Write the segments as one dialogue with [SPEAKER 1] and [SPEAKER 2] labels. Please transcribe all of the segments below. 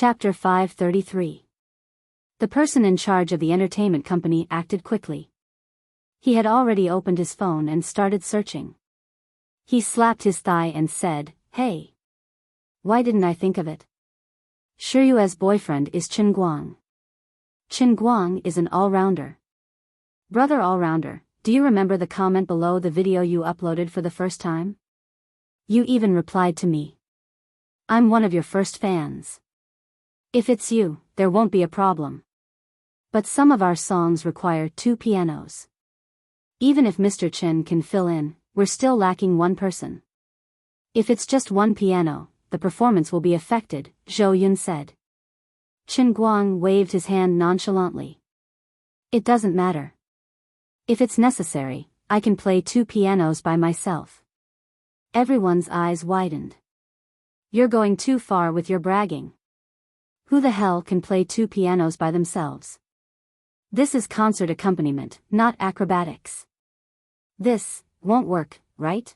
[SPEAKER 1] Chapter 533. The person in charge of the entertainment company acted quickly. He had already opened his phone and started searching. He slapped his thigh and said, "Hey! Why didn't I think of it? Shiryue's boyfriend is Chen Guang. Chen Guang is an all-rounder. Brother all-rounder, do you remember the comment below the video you uploaded for the first time? You even replied to me. I'm one of your first fans. If it's you, there won't be a problem. But some of our songs require 2 pianos. Even if Mr. Chen can fill in, we're still lacking one person. If it's just one piano, the performance will be affected," Zhou Yun said. Chen Guang waved his hand nonchalantly. "It doesn't matter. If it's necessary, I can play 2 pianos by myself." Everyone's eyes widened. "You're going too far with your bragging. Who the hell can play 2 pianos by themselves? This is concert accompaniment, not acrobatics. This won't work, right?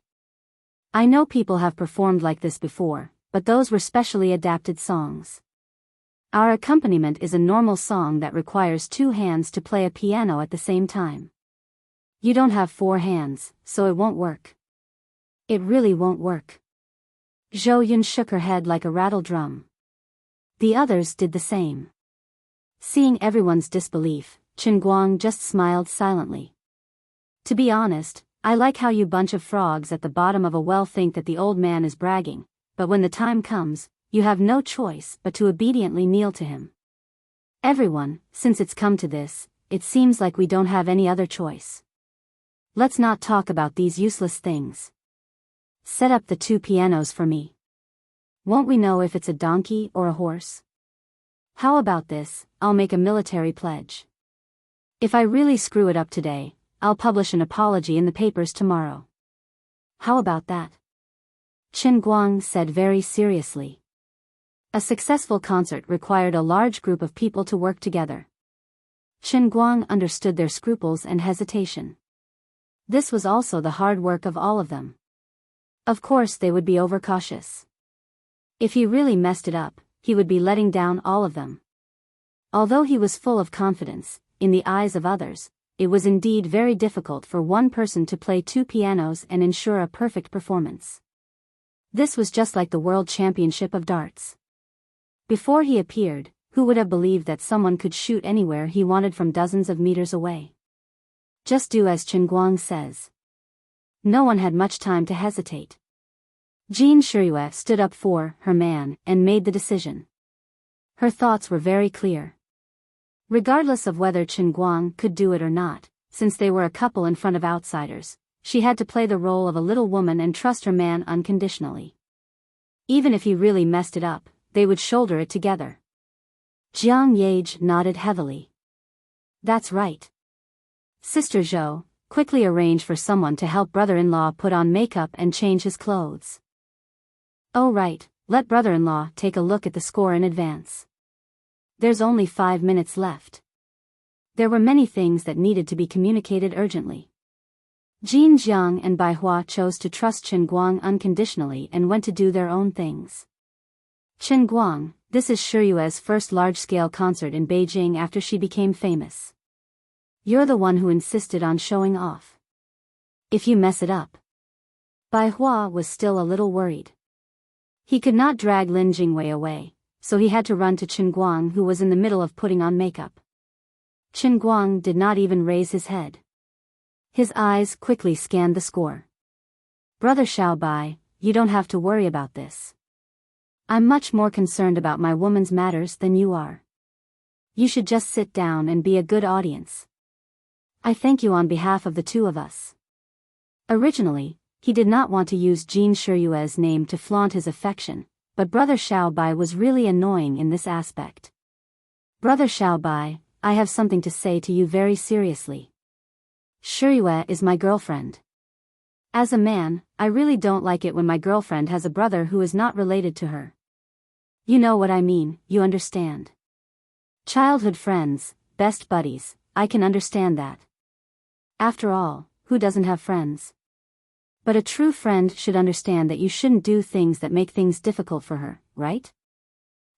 [SPEAKER 1] I know people have performed like this before, but those were specially adapted songs. Our accompaniment is a normal song that requires 2 hands to play a piano at the same time. You don't have 4 hands, so it won't work. It really won't work." Zhou Yun shook her head like a rattle drum. The others did the same. Seeing everyone's disbelief, Chen Guang just smiled silently. "To be honest, I like how you bunch of frogs at the bottom of a well think that the old man is bragging, but when the time comes, you have no choice but to obediently kneel to him. Everyone, since it's come to this, it seems like we don't have any other choice. Let's not talk about these useless things. Set up the 2 pianos for me. Won't we know if it's a donkey or a horse? How about this, I'll make a military pledge. If I really screw it up today, I'll publish an apology in the papers tomorrow. How about that?" Chen Guang said very seriously. A successful concert required a large group of people to work together. Chen Guang understood their scruples and hesitation. This was also the hard work of all of them. Of course they would be overcautious. If he really messed it up, he would be letting down all of them. Although he was full of confidence, in the eyes of others, it was indeed very difficult for one person to play 2 pianos and ensure a perfect performance. This was just like the World Championship of darts. Before he appeared, who would have believed that someone could shoot anywhere he wanted from dozens of meters away? Just do as Chen Guang says. No one had much time to hesitate. Jean Shiryue stood up for her man and made the decision. Her thoughts were very clear. Regardless of whether Chen Guang could do it or not, since they were a couple in front of outsiders, she had to play the role of a little woman and trust her man unconditionally. Even if he really messed it up, they would shoulder it together. Jiang Yage nodded heavily. "That's right. Sister Zhou, quickly arrange for someone to help brother-in-law put on makeup and change his clothes. Oh right, let brother-in-law take a look at the score in advance. There's only 5 minutes left." There were many things that needed to be communicated urgently. Jin Jiang and Bai Hua chose to trust Chen Guang unconditionally and went to do their own things. "Chen Guang, this is Shiryue's first large-scale concert in Beijing after she became famous. You're the one who insisted on showing off. If you mess it up..." Bai Hua was still a little worried. He could not drag Lin Jingwei away, so he had to run to Chen Guang, who was in the middle of putting on makeup. Chen Guang did not even raise his head. His eyes quickly scanned the score. "Brother Xiaobai, you don't have to worry about this. I'm much more concerned about my woman's matters than you are. You should just sit down and be a good audience. I thank you on behalf of the 2 of us." Originally, he did not want to use Jean Shiryue's name to flaunt his affection, but Brother Xiaobai was really annoying in this aspect. "Brother Xiaobai, I have something to say to you very seriously. Shiryue is my girlfriend. As a man, I really don't like it when my girlfriend has a brother who is not related to her. You know what I mean, you understand. Childhood friends, best buddies, I can understand that. After all, who doesn't have friends? But a true friend should understand that you shouldn't do things that make things difficult for her, right?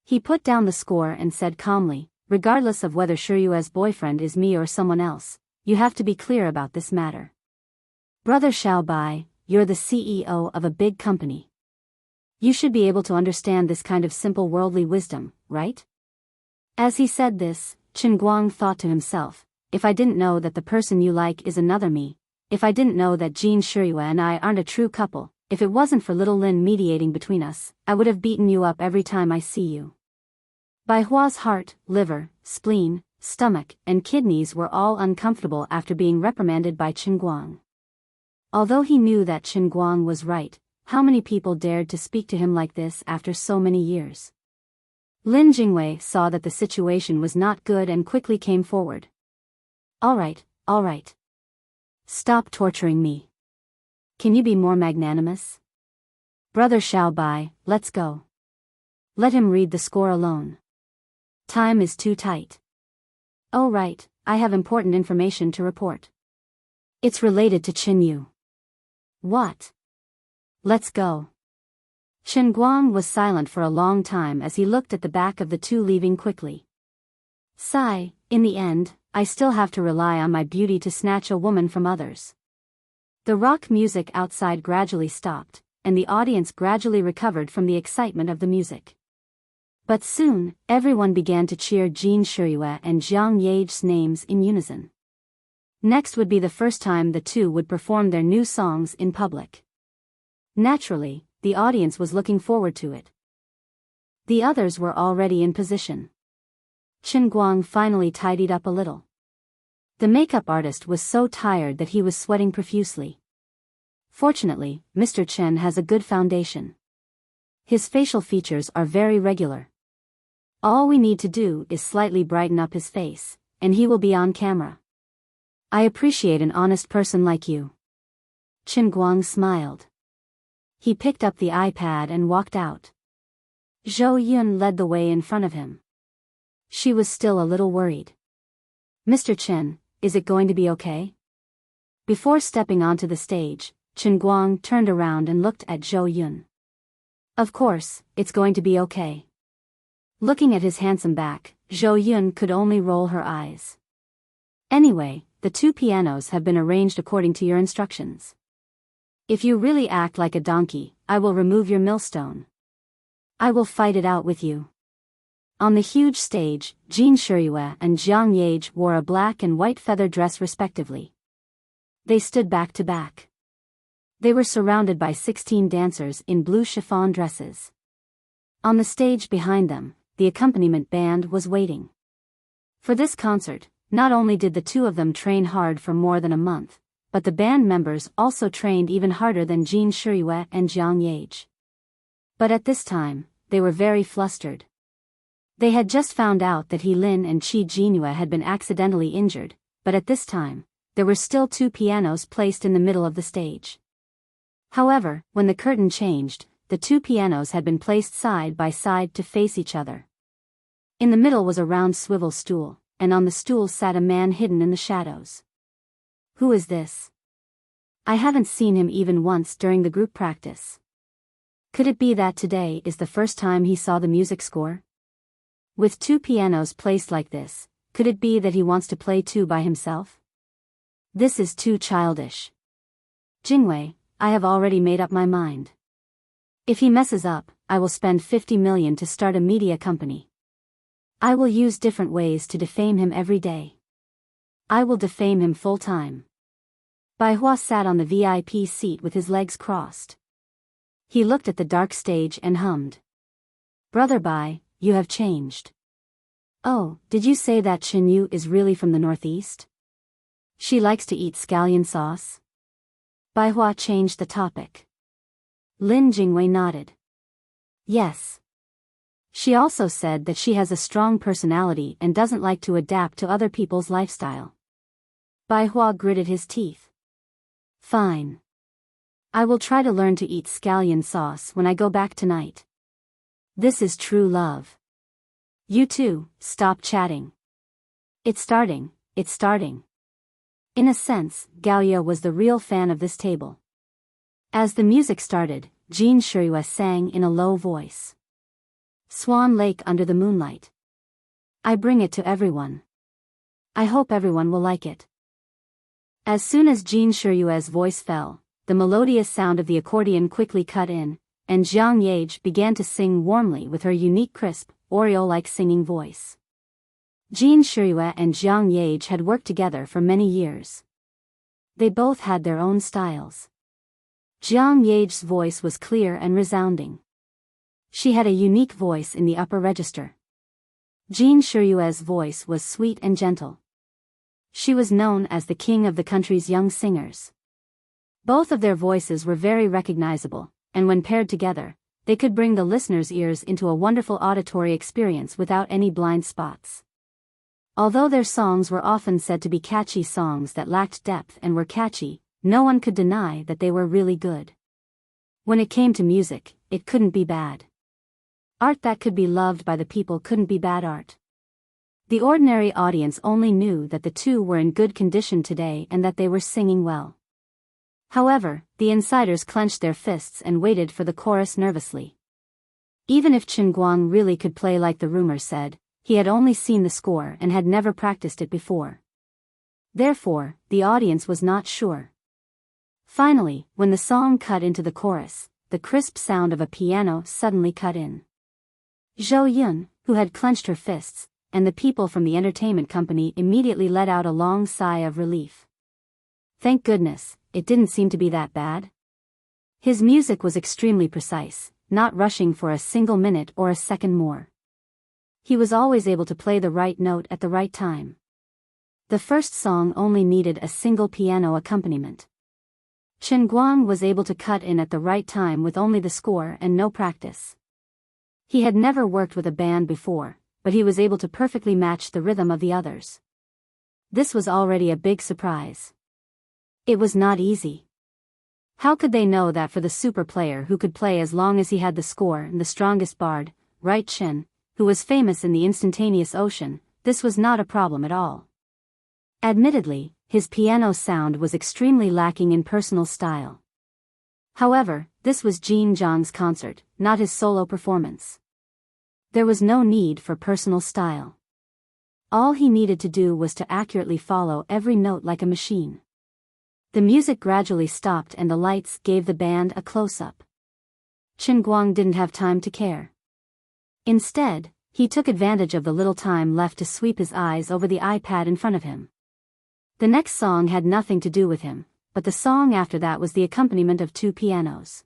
[SPEAKER 1] He put down the score and said calmly, regardless of whether Shiryue's boyfriend is me or someone else, you have to be clear about this matter. Brother Xiaobai, you're the CEO of a big company. You should be able to understand this kind of simple worldly wisdom, right? As he said this, Chen Guang thought to himself, if I didn't know that the person you like is another me, if I didn't know that Jin Shiryue and I aren't a true couple, if it wasn't for little Lin mediating between us, I would have beaten you up every time I see you. Bai Hua's heart, liver, spleen, stomach, and kidneys were all uncomfortable after being reprimanded by Chen Guang. Although he knew that Chen Guang was right, how many people dared to speak to him like this after so many years? Lin Jingwei saw that the situation was not good and quickly came forward. All right. Stop torturing me. Can you be more magnanimous? Brother Xiaobai, let's go. Let him read the score alone. Time is too tight. Oh right, I have important information to report. It's related to Qin Yu. What? Let's go. Chen Guang was silent for a long time as he looked at the back of the two leaving quickly. Sigh, in the end, I still have to rely on my beauty to snatch a woman from others. The rock music outside gradually stopped, and the audience gradually recovered from the excitement of the music. But soon, everyone began to cheer Jin Shiryue and Jiang Yage's names in unison. Next would be the first time the two would perform their new songs in public. Naturally, the audience was looking forward to it. The others were already in position. Chen Guang finally tidied up a little. The makeup artist was so tired that he was sweating profusely. Fortunately, Mr. Chen has a good foundation. His facial features are very regular. All we need to do is slightly brighten up his face, and he will be on camera. I appreciate an honest person like you. Chen Guang smiled. He picked up the iPad and walked out. Zhou Yun led the way in front of him. She was still a little worried. Mr. Chen, is it going to be okay? Before stepping onto the stage, Chen Guang turned around and looked at Zhou Yun. Of course, it's going to be okay. Looking at his handsome back, Zhou Yun could only roll her eyes. Anyway, the two pianos have been arranged according to your instructions. If you really act like a donkey, I will remove your millstone. I will fight it out with you. On the huge stage, Jin Shiryue and Jiang Yage wore a black and white feather dress respectively. They stood back to back. They were surrounded by 16 dancers in blue chiffon dresses. On the stage behind them, the accompaniment band was waiting. For this concert, not only did the two of them train hard for more than a month, but the band members also trained even harder than Jin Shiryue and Jiang Yage. But at this time, they were very flustered. They had just found out that He Lin and Qi Jinyue had been accidentally injured, but at this time, there were still two pianos placed in the middle of the stage. However, when the curtain changed, the two pianos had been placed side by side to face each other. In the middle was a round swivel stool, and on the stool sat a man hidden in the shadows. Who is this? I haven't seen him even once during the group practice. Could it be that today is the first time he saw the music score? With two pianos placed like this, could it be that he wants to play two by himself? This is too childish. Jingwei, I have already made up my mind. If he messes up, I will spend 50 million to start a media company. I will use different ways to defame him every day. I will defame him full time. Bai Hua sat on the VIP seat with his legs crossed. He looked at the dark stage and hummed. Brother Bai, you have changed. Oh, did you say that Qin Yu is really from the northeast? She likes to eat scallion sauce? Bai Hua changed the topic. Lin Jingwei nodded. Yes. She also said that she has a strong personality and doesn't like to adapt to other people's lifestyle. Bai Hua gritted his teeth. Fine. I will try to learn to eat scallion sauce when I go back tonight. This is true love. You two, stop chatting. It's starting. In a sense, Gaoya was the real fan of this table. As the music started, Jin Shiryue sang in a low voice. Swan Lake under the moonlight. I bring it to everyone. I hope everyone will like it. As soon as Jin Shuryue's voice fell, the melodious sound of the accordion quickly cut in, and Zhang Yage began to sing warmly with her unique crisp, oriole-like singing voice. Jin Shuryue and Zhang Yage had worked together for many years. They both had their own styles. Zhang Yage's voice was clear and resounding. She had a unique voice in the upper register. Jin Shuryue's voice was sweet and gentle. She was known as the king of the country's young singers. Both of their voices were very recognizable, and when paired together, they could bring the listeners' ears into a wonderful auditory experience without any blind spots. Although their songs were often said to be catchy songs that lacked depth and were catchy, no one could deny that they were really good. When it came to music, it couldn't be bad. Art that could be loved by the people couldn't be bad art. The ordinary audience only knew that the two were in good condition today and that they were singing well. However, the insiders clenched their fists and waited for the chorus nervously. Even if Chen Guang really could play like the rumor said, he had only seen the score and had never practiced it before. Therefore, the audience was not sure. Finally, when the song cut into the chorus, the crisp sound of a piano suddenly cut in. Zhou Yun, who had clenched her fists, and the people from the entertainment company immediately let out a long sigh of relief. Thank goodness, it didn't seem to be that bad. His music was extremely precise, not rushing for a single minute or a second more. He was always able to play the right note at the right time. The first song only needed a single piano accompaniment. Chen Guang was able to cut in at the right time with only the score and no practice. He had never worked with a band before, but he was able to perfectly match the rhythm of the others. This was already a big surprise. It was not easy. How could they know that for the super player who could play as long as he had the score and the strongest bard, right Chen, who was famous in the instantaneous ocean, this was not a problem at all. Admittedly, his piano sound was extremely lacking in personal style. However, this was Jin Zhang's concert, not his solo performance. There was no need for personal style. All he needed to do was to accurately follow every note like a machine. The music gradually stopped and the lights gave the band a close-up. Chen Guang didn't have time to care. Instead, he took advantage of the little time left to sweep his eyes over the iPad in front of him. The next song had nothing to do with him, but the song after that was the accompaniment of two pianos.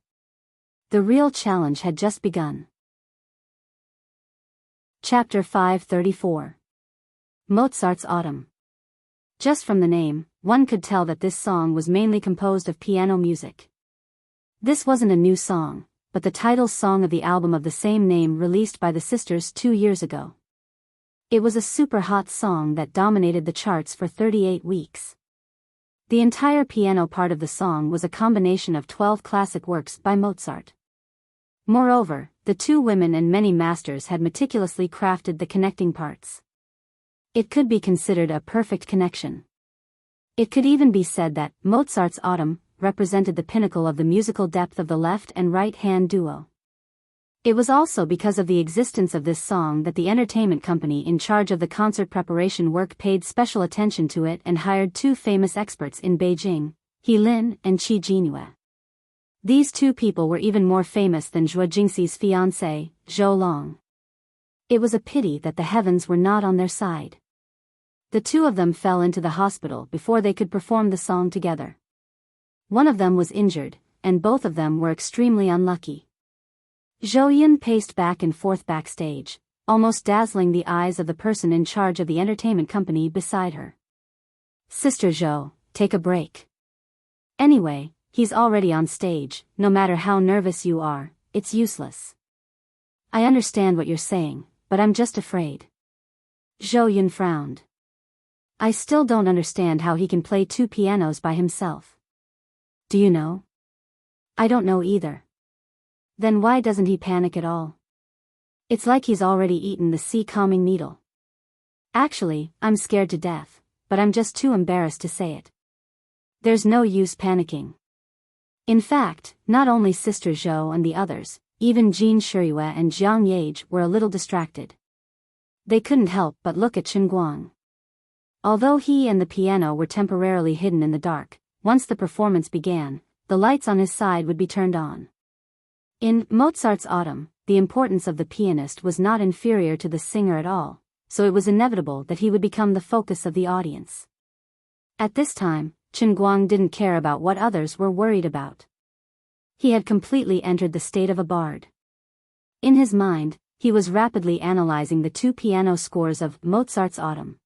[SPEAKER 1] The real challenge had just begun. Chapter 534. Mozart's Autumn. Just from the name, one could tell that this song was mainly composed of piano music. This wasn't a new song, but the title song of the album of the same name released by the sisters 2 years ago. It was a super hot song that dominated the charts for 38 weeks. The entire piano part of the song was a combination of 12 classic works by Mozart. Moreover, the two women and many masters had meticulously crafted the connecting parts. It could be considered a perfect connection. It could even be said that Mozart's Autumn represented the pinnacle of the musical depth of the left and right hand duo. It was also because of the existence of this song that the entertainment company in charge of the concert preparation work paid special attention to it and hired two famous experts in Beijing, He Lin and Qi Jinyue. These two people were even more famous than Zhuo Jingxi's fiancé, Zhou Long. It was a pity that the heavens were not on their side. The two of them fell into the hospital before they could perform the song together. One of them was injured, and both of them were extremely unlucky. Zhou Yun paced back and forth backstage, almost dazzling the eyes of the person in charge of the entertainment company beside her. Sister Zhou, take a break. Anyway, he's already on stage, no matter how nervous you are, it's useless. I understand what you're saying, but I'm just afraid. Zhou Yun frowned. I still don't understand how he can play two pianos by himself. Do you know? I don't know either. Then why doesn't he panic at all? It's like he's already eaten the sea-calming needle. Actually, I'm scared to death, but I'm just too embarrassed to say it. There's no use panicking. In fact, not only Sister Zhou and the others, even Jin Shiyue and Jiang Yage were a little distracted. They couldn't help but look at Chen Guang. Although he and the piano were temporarily hidden in the dark, once the performance began, the lights on his side would be turned on. In Mozart's Autumn, the importance of the pianist was not inferior to the singer at all, so it was inevitable that he would become the focus of the audience. At this time, Chen Guang didn't care about what others were worried about. He had completely entered the state of a bard. In his mind, he was rapidly analyzing the two piano scores of Mozart's Autumn.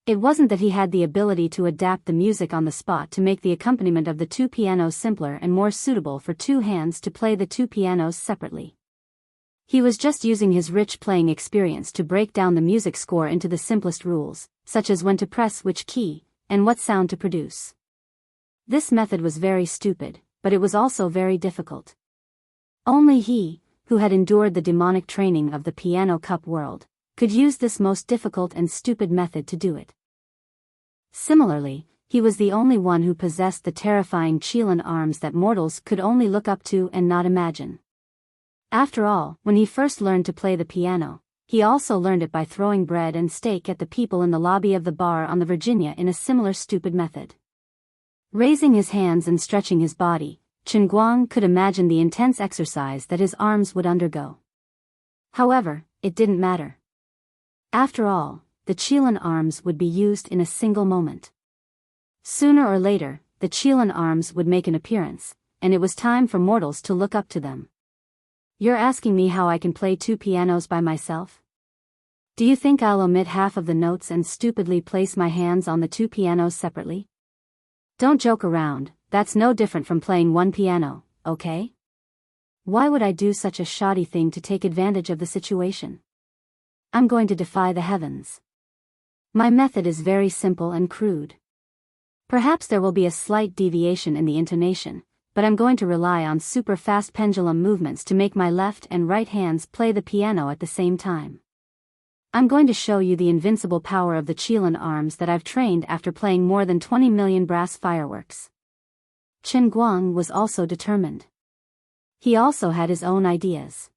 [SPEAKER 1] It wasn't that he had the ability to adapt the music on the spot to make the accompaniment of the two pianos simpler and more suitable for two hands to play the two pianos separately. He was just using his rich playing experience to break down the music score into the simplest rules, such as when to press which key, and what sound to produce. This method was very stupid, but it was also very difficult. Only he, who had endured the demonic training of the piano cup world, could use this most difficult and stupid method to do it. Similarly, he was the only one who possessed the terrifying Qilin arms that mortals could only look up to and not imagine. After all, when he first learned to play the piano, he also learned it by throwing bread and steak at the people in the lobby of the bar on the Virginia in a similar stupid method. Raising his hands and stretching his body, Chen Guang could imagine the intense exercise that his arms would undergo. However, it didn't matter. After all, the Qilin arms would be used in a single moment. Sooner or later, the Qilin arms would make an appearance, and it was time for mortals to look up to them. You're asking me how I can play two pianos by myself? Do you think I'll omit half of the notes and stupidly place my hands on the two pianos separately? Don't joke around, that's no different from playing one piano, okay? Why would I do such a shoddy thing to take advantage of the situation? I'm going to defy the heavens. My method is very simple and crude. Perhaps there will be a slight deviation in the intonation, but I'm going to rely on super fast pendulum movements to make my left and right hands play the piano at the same time. I'm going to show you the invincible power of the Qilin arms that I've trained after playing more than 20 million brass fireworks. Chen Guang was also determined. He also had his own ideas.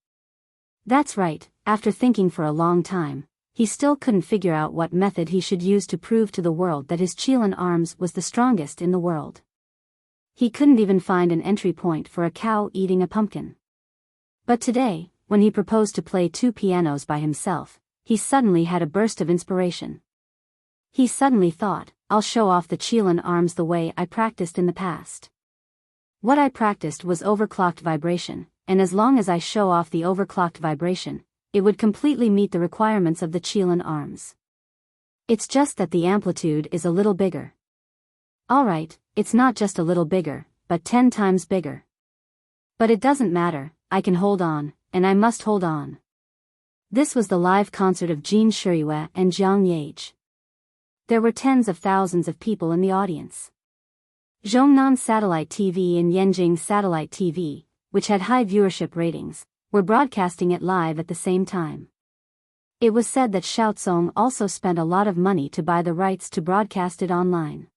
[SPEAKER 1] That's right, after thinking for a long time, he still couldn't figure out what method he should use to prove to the world that his Qilin arms was the strongest in the world. He couldn't even find an entry point for a cow eating a pumpkin. But today, when he proposed to play two pianos by himself, he suddenly had a burst of inspiration. He suddenly thought, I'll show off the Qilin arms the way I practiced in the past. What I practiced was overclocked vibration, and as long as I show off the overclocked vibration, it would completely meet the requirements of the Qilin arms. It's just that the amplitude is a little bigger. Alright, it's not just a little bigger, but 10 times bigger. But it doesn't matter, I can hold on, and I must hold on. This was the live concert of Jin Shiyue and Jiang Yage. There were tens of thousands of people in the audience. Zhongnan Satellite TV and Yanjing Satellite TV, which had high viewership ratings, were broadcasting it live at the same time. It was said that Shaozong also spent a lot of money to buy the rights to broadcast it online.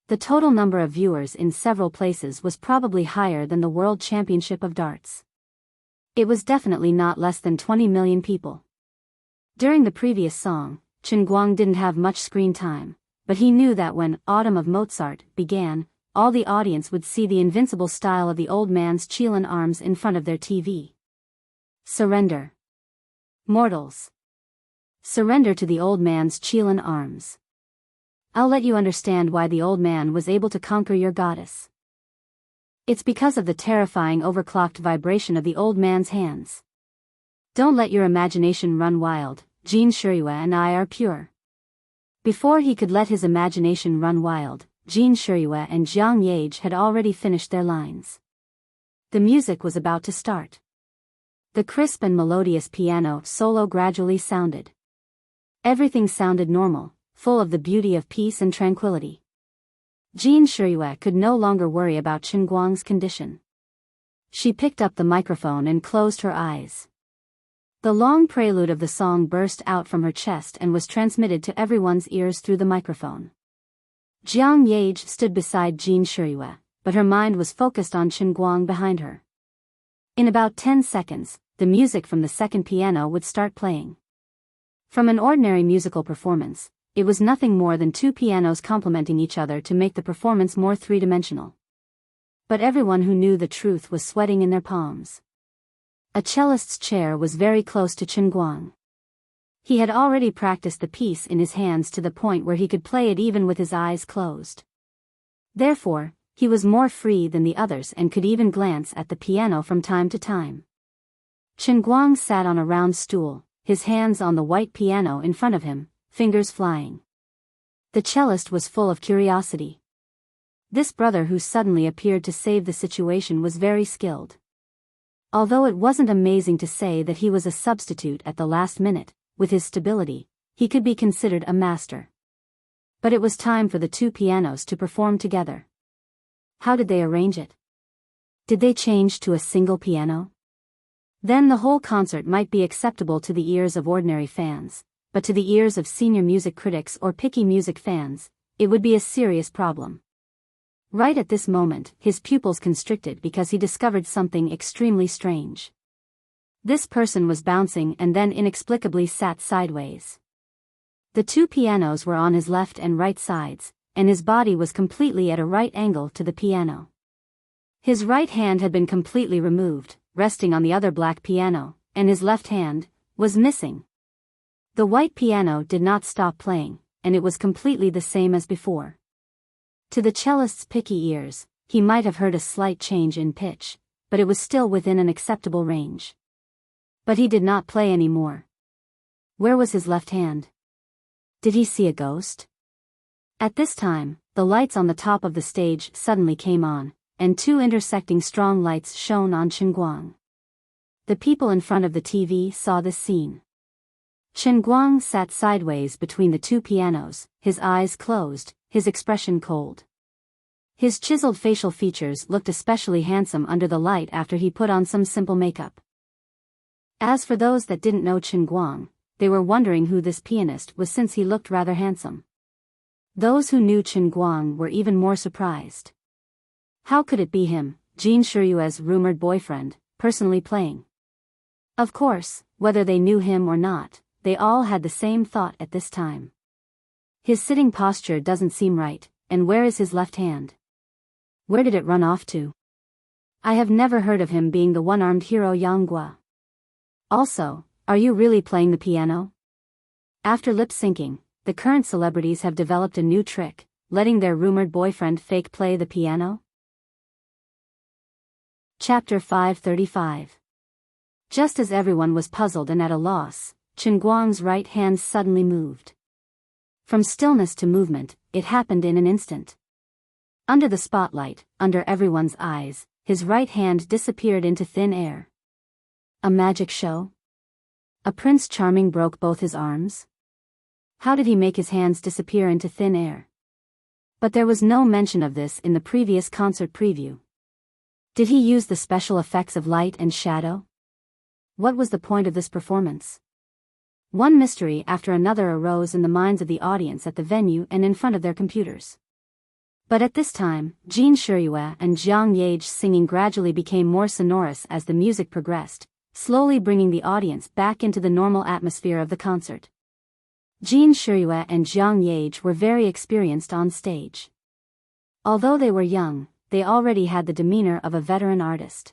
[SPEAKER 1] The total number of viewers in several places was probably higher than the World Championship of Darts. It was definitely not less than 20 million people. During the previous song, Chen Guang didn't have much screen time, but he knew that when Autumn of Mozart began, all the audience would see the invincible style of the old man's Qilin arms in front of their TV. Surrender. Mortals. Surrender to the old man's Qilin arms. I'll let you understand why the old man was able to conquer your goddess. It's because of the terrifying overclocked vibration of the old man's hands. Don't let your imagination run wild, Jin Shiyue and I are pure. Before he could let his imagination run wild, Jin Shiyue and Jiang Yage had already finished their lines. The music was about to start. The crisp and melodious piano solo gradually sounded. Everything sounded normal, full of the beauty of peace and tranquility. Jin Shiyue could no longer worry about Chen Guang's condition. She picked up the microphone and closed her eyes. The long prelude of the song burst out from her chest and was transmitted to everyone's ears through the microphone. Jiang Yage stood beside Jin Shiyue, but her mind was focused on Chen Guang behind her. In about 10 seconds, the music from the second piano would start playing. From an ordinary musical performance, it was nothing more than two pianos complementing each other to make the performance more three-dimensional. But everyone who knew the truth was sweating in their palms. A cellist's chair was very close to Chen Guang. He had already practiced the piece in his hands to the point where he could play it even with his eyes closed. Therefore, he was more free than the others and could even glance at the piano from time to time. Chen Guang sat on a round stool, his hands on the white piano in front of him, fingers flying. The cellist was full of curiosity. This brother who suddenly appeared to save the situation was very skilled. Although it wasn't amazing to say that he was a substitute at the last minute, with his stability, he could be considered a master. But it was time for the two pianos to perform together. How did they arrange it? Did they change to a single piano? Then the whole concert might be acceptable to the ears of ordinary fans, but to the ears of senior music critics or picky music fans, it would be a serious problem. Right at this moment, his pupils constricted because he discovered something extremely strange. This person was bouncing and then inexplicably sat sideways. The two pianos were on his left and right sides, and his body was completely at a right angle to the piano. His right hand had been completely removed, resting on the other black piano, and his left hand was missing. The white piano did not stop playing, and it was completely the same as before. To the cellist's picky ears, he might have heard a slight change in pitch, but it was still within an acceptable range. But he did not play anymore. Where was his left hand? Did he see a ghost? At this time, the lights on the top of the stage suddenly came on, and two intersecting strong lights shone on Chen Guang. The people in front of the TV saw this scene. Chen Guang sat sideways between the two pianos, his eyes closed, his expression cold. His chiseled facial features looked especially handsome under the light after he put on some simple makeup. As for those that didn't know Chen Guang, they were wondering who this pianist was since he looked rather handsome. Those who knew Chen Guang were even more surprised. How could it be him, Jin Shiyue's rumored boyfriend, personally playing? Of course, whether they knew him or not, they all had the same thought at this time. His sitting posture doesn't seem right, and where is his left hand? Where did it run off to? I have never heard of him being the one-armed hero Yang Gua. Also, are you really playing the piano? After lip-syncing, the current celebrities have developed a new trick, letting their rumored boyfriend fake play the piano? Chapter 535. Just as everyone was puzzled and at a loss, Chen Guang's right hand suddenly moved. From stillness to movement, it happened in an instant. Under the spotlight, under everyone's eyes, his right hand disappeared into thin air. A magic show? A Prince Charming broke both his arms? How did he make his hands disappear into thin air? But there was no mention of this in the previous concert preview. Did he use the special effects of light and shadow? What was the point of this performance? One mystery after another arose in the minds of the audience at the venue and in front of their computers. But at this time, Jin Shiyue and Jiang Yage's singing gradually became more sonorous as the music progressed, slowly bringing the audience back into the normal atmosphere of the concert. Jin Shiyue and Jiang Yage were very experienced on stage. Although they were young, they already had the demeanor of a veteran artist.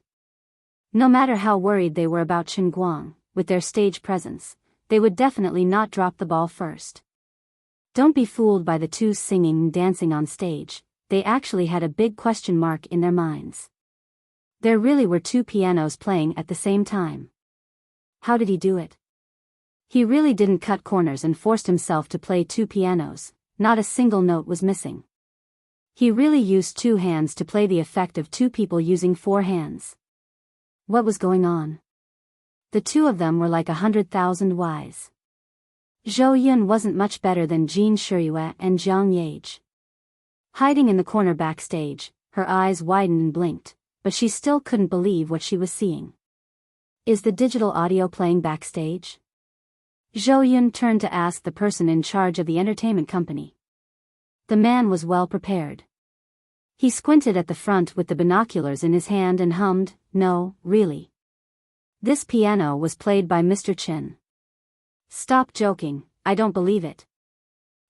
[SPEAKER 1] No matter how worried they were about Chen Guang, with their stage presence, they would definitely not drop the ball first. Don't be fooled by the two singing and dancing on stage, they actually had a big question mark in their minds. There really were two pianos playing at the same time. How did he do it? He really didn't cut corners and forced himself to play two pianos, not a single note was missing. He really used two hands to play the effect of two people using four hands. What was going on? The two of them were like 100,000 wise. Zhou Yun wasn't much better than Jin Shiyue and Jiang Yage. Hiding in the corner backstage, her eyes widened and blinked, but she still couldn't believe what she was seeing. Is the digital audio playing backstage? Zhou Yun turned to ask the person in charge of the entertainment company. The man was well prepared. He squinted at the front with the binoculars in his hand and hummed, "No, really." This piano was played by Mr. Chen. Stop joking, I don't believe it.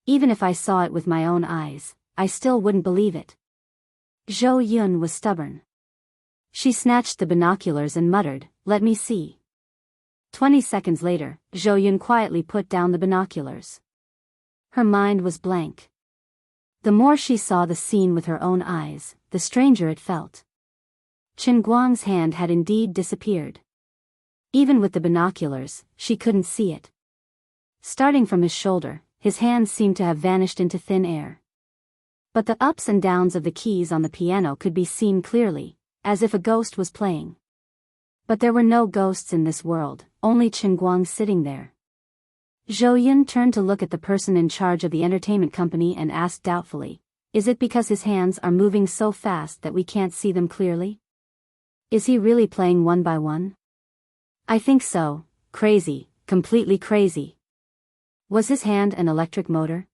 [SPEAKER 1] Even if I saw it with my own eyes, I still wouldn't believe it. Zhou Yun was stubborn. She snatched the binoculars and muttered, "Let me see." 20 seconds later, Zhou Yun quietly put down the binoculars. Her mind was blank. The more she saw the scene with her own eyes, the stranger it felt. Chen Guang's hand had indeed disappeared. Even with the binoculars, she couldn't see it. Starting from his shoulder, his hands seemed to have vanished into thin air. But the ups and downs of the keys on the piano could be seen clearly, as if a ghost was playing. But there were no ghosts in this world, only Chen Guang sitting there. Zhou Yun turned to look at the person in charge of the entertainment company and asked doubtfully, "Is it because his hands are moving so fast that we can't see them clearly? Is he really playing one by one?" "I think so, crazy, completely crazy." Was his hand an electric motor?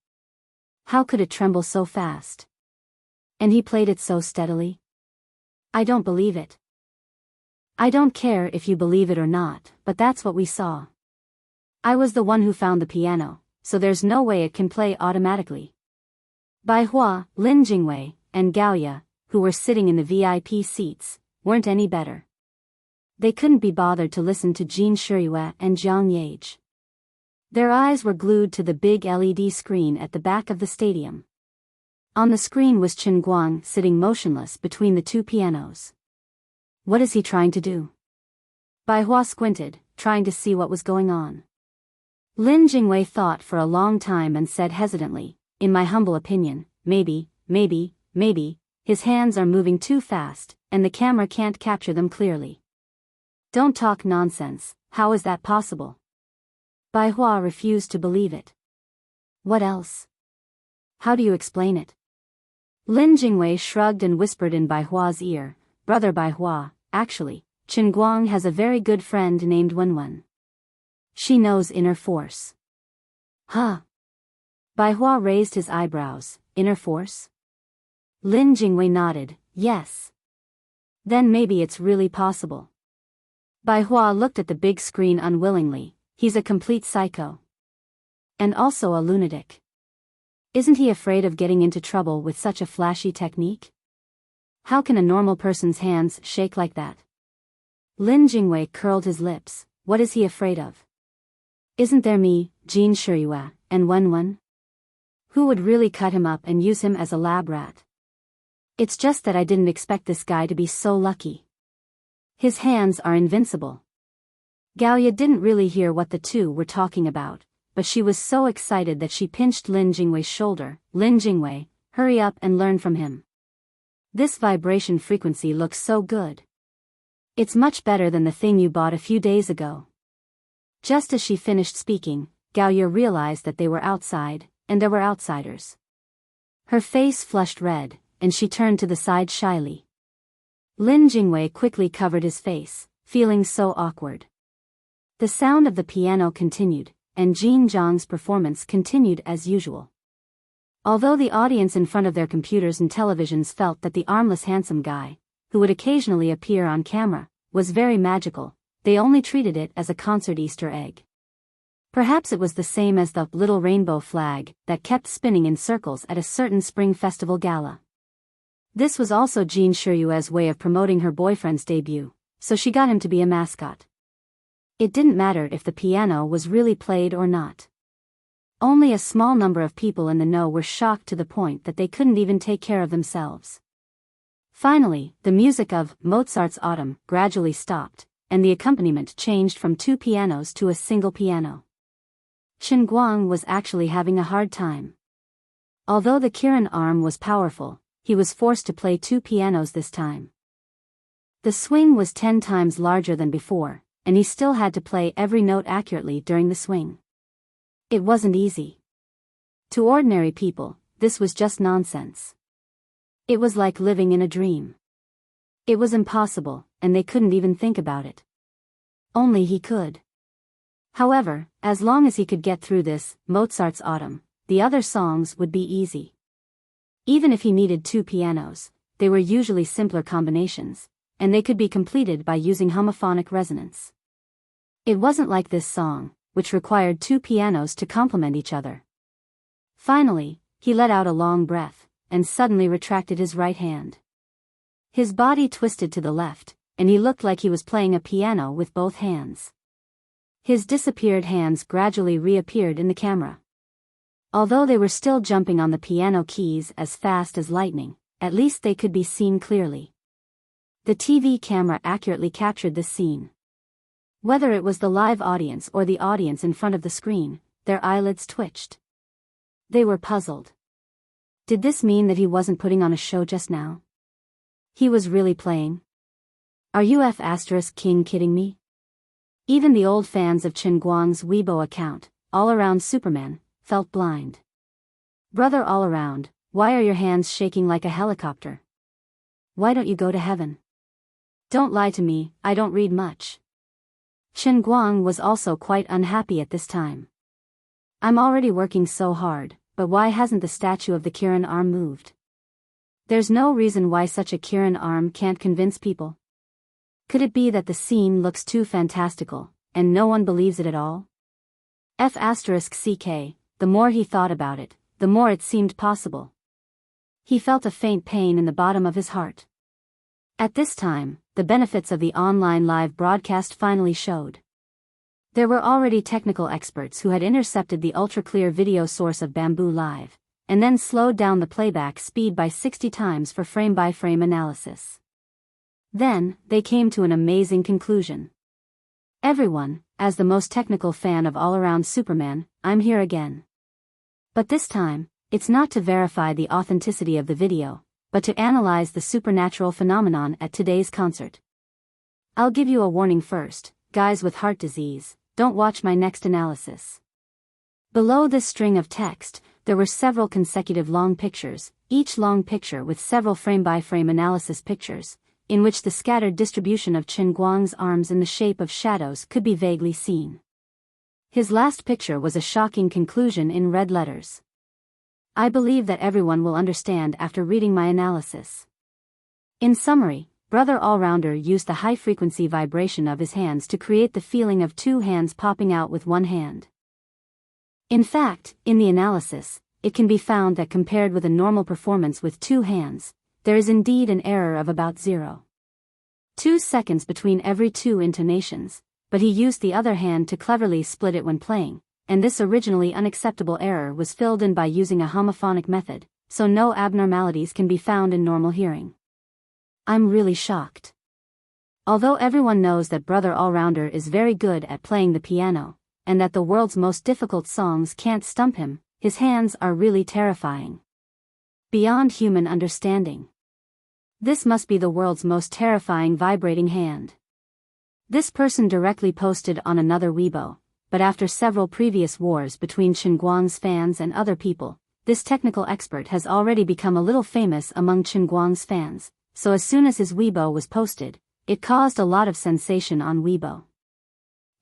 [SPEAKER 1] How could it tremble so fast? And he played it so steadily? I don't believe it. I don't care if you believe it or not, but that's what we saw. I was the one who found the piano, so there's no way it can play automatically. Bai Hua, Lin Jingwei, and Gao Ye, who were sitting in the VIP seats, weren't any better. They couldn't be bothered to listen to Jin Shiyue and Jiang Yage. Their eyes were glued to the big LED screen at the back of the stadium. On the screen was Chen Guang sitting motionless between the two pianos. What is he trying to do? Bai Hua squinted, trying to see what was going on. Lin Jingwei thought for a long time and said hesitantly, "In my humble opinion, maybe, his hands are moving too fast, and the camera can't capture them clearly." "Don't talk nonsense, how is that possible?" Bai Hua refused to believe it. "What else? How do you explain it?" Lin Jingwei shrugged and whispered in Bai Hua's ear, "Brother Bai Hua, actually, Chen Guang has a very good friend named Wenwen. She knows inner force." "Huh?" Bai Hua raised his eyebrows. "Inner force?" Lin Jingwei nodded, "Yes. Then maybe it's really possible." Bai Hua looked at the big screen unwillingly. "He's a complete psycho. And also a lunatic. Isn't he afraid of getting into trouble with such a flashy technique? How can a normal person's hands shake like that?" Lin Jingwei curled his lips. "What is he afraid of? Isn't there me, Jin Shiyue, and Wenwen? Who would really cut him up and use him as a lab rat? It's just that I didn't expect this guy to be so lucky. His hands are invincible." Gao Ye didn't really hear what the two were talking about, but she was so excited that she pinched Lin Jingwei's shoulder. "Lin Jingwei, hurry up and learn from him. This vibration frequency looks so good. It's much better than the thing you bought a few days ago." Just as she finished speaking, Gao Ye realized that they were outside, and there were outsiders. Her face flushed red, and she turned to the side shyly. Lin Jingwei quickly covered his face, feeling so awkward. The sound of the piano continued, and Jin Zhang's performance continued as usual. Although the audience in front of their computers and televisions felt that the armless handsome guy, who would occasionally appear on camera, was very magical, they only treated it as a concert Easter egg. Perhaps it was the same as the little rainbow flag that kept spinning in circles at a certain spring festival gala. This was also Jin Shiyue's way of promoting her boyfriend's debut, so she got him to be a mascot. It didn't matter if the piano was really played or not. Only a small number of people in the know were shocked to the point that they couldn't even take care of themselves. Finally, the music of Mozart's Autumn gradually stopped, and the accompaniment changed from two pianos to a single piano. Chen Guang was actually having a hard time. Although the Kirin arm was powerful, he was forced to play two pianos this time. The swing was 10 times larger than before, and he still had to play every note accurately during the swing. It wasn't easy. To ordinary people, this was just nonsense. It was like living in a dream. It was impossible, and they couldn't even think about it. Only he could. However, as long as he could get through this, Mozart's Autumn, the other songs would be easy. Even if he needed two pianos, they were usually simpler combinations, and they could be completed by using homophonic resonance. It wasn't like this song, which required two pianos to complement each other. Finally, he let out a long breath, and suddenly retracted his right hand. His body twisted to the left, and he looked like he was playing a piano with both hands. His disappeared hands gradually reappeared in the camera. Although they were still jumping on the piano keys as fast as lightning, at least they could be seen clearly. The TV camera accurately captured this scene. Whether it was the live audience or the audience in front of the screen, their eyelids twitched. They were puzzled. Did this mean that he wasn't putting on a show just now? He was really playing? Are you King kidding me? Even the old fans of Chen Guang's Weibo account, All Around Superman, felt blind. Brother All Around, why are your hands shaking like a helicopter? Why don't you go to heaven? Don't lie to me, I don't read much. Chen Guang was also quite unhappy at this time. I'm already working so hard, but why hasn't the statue of the Kirin arm moved? There's no reason why such a Kirin arm can't convince people. Could it be that the scene looks too fantastical, and no one believes it at all? The more he thought about it, the more it seemed possible. He felt a faint pain in the bottom of his heart. At this time, the benefits of the online live broadcast finally showed. There were already technical experts who had intercepted the ultra-clear video source of Bamboo Live, and then slowed down the playback speed by 60 times for frame-by-frame analysis. Then, they came to an amazing conclusion. Everyone, as the most technical fan of All Around Superman, I'm here again. But this time, it's not to verify the authenticity of the video, but to analyze the supernatural phenomenon at today's concert. I'll give you a warning first, guys with heart disease, don't watch my next analysis. Below this string of text, there were several consecutive long pictures, each long picture with several frame-by-frame analysis pictures, in which the scattered distribution of Chen Guang's arms in the shape of shadows could be vaguely seen. His last picture was a shocking conclusion in red letters. I believe that everyone will understand after reading my analysis. In summary, Brother All-Rounder used the high-frequency vibration of his hands to create the feeling of two hands popping out with one hand. In fact, in the analysis, it can be found that compared with a normal performance with two hands, there is indeed an error of about 0.2 seconds between every two intonations, but he used the other hand to cleverly split it when playing, and this originally unacceptable error was filled in by using a homophonic method, so no abnormalities can be found in normal hearing. I'm really shocked. Although everyone knows that Brother All-Rounder is very good at playing the piano, and that the world's most difficult songs can't stump him, his hands are really terrifying. Beyond human understanding. This must be the world's most terrifying vibrating hand. This person directly posted on another Weibo, but after several previous wars between Chen Guang's fans and other people, this technical expert has already become a little famous among Chen Guang's fans, so as soon as his Weibo was posted, it caused a lot of sensation on Weibo.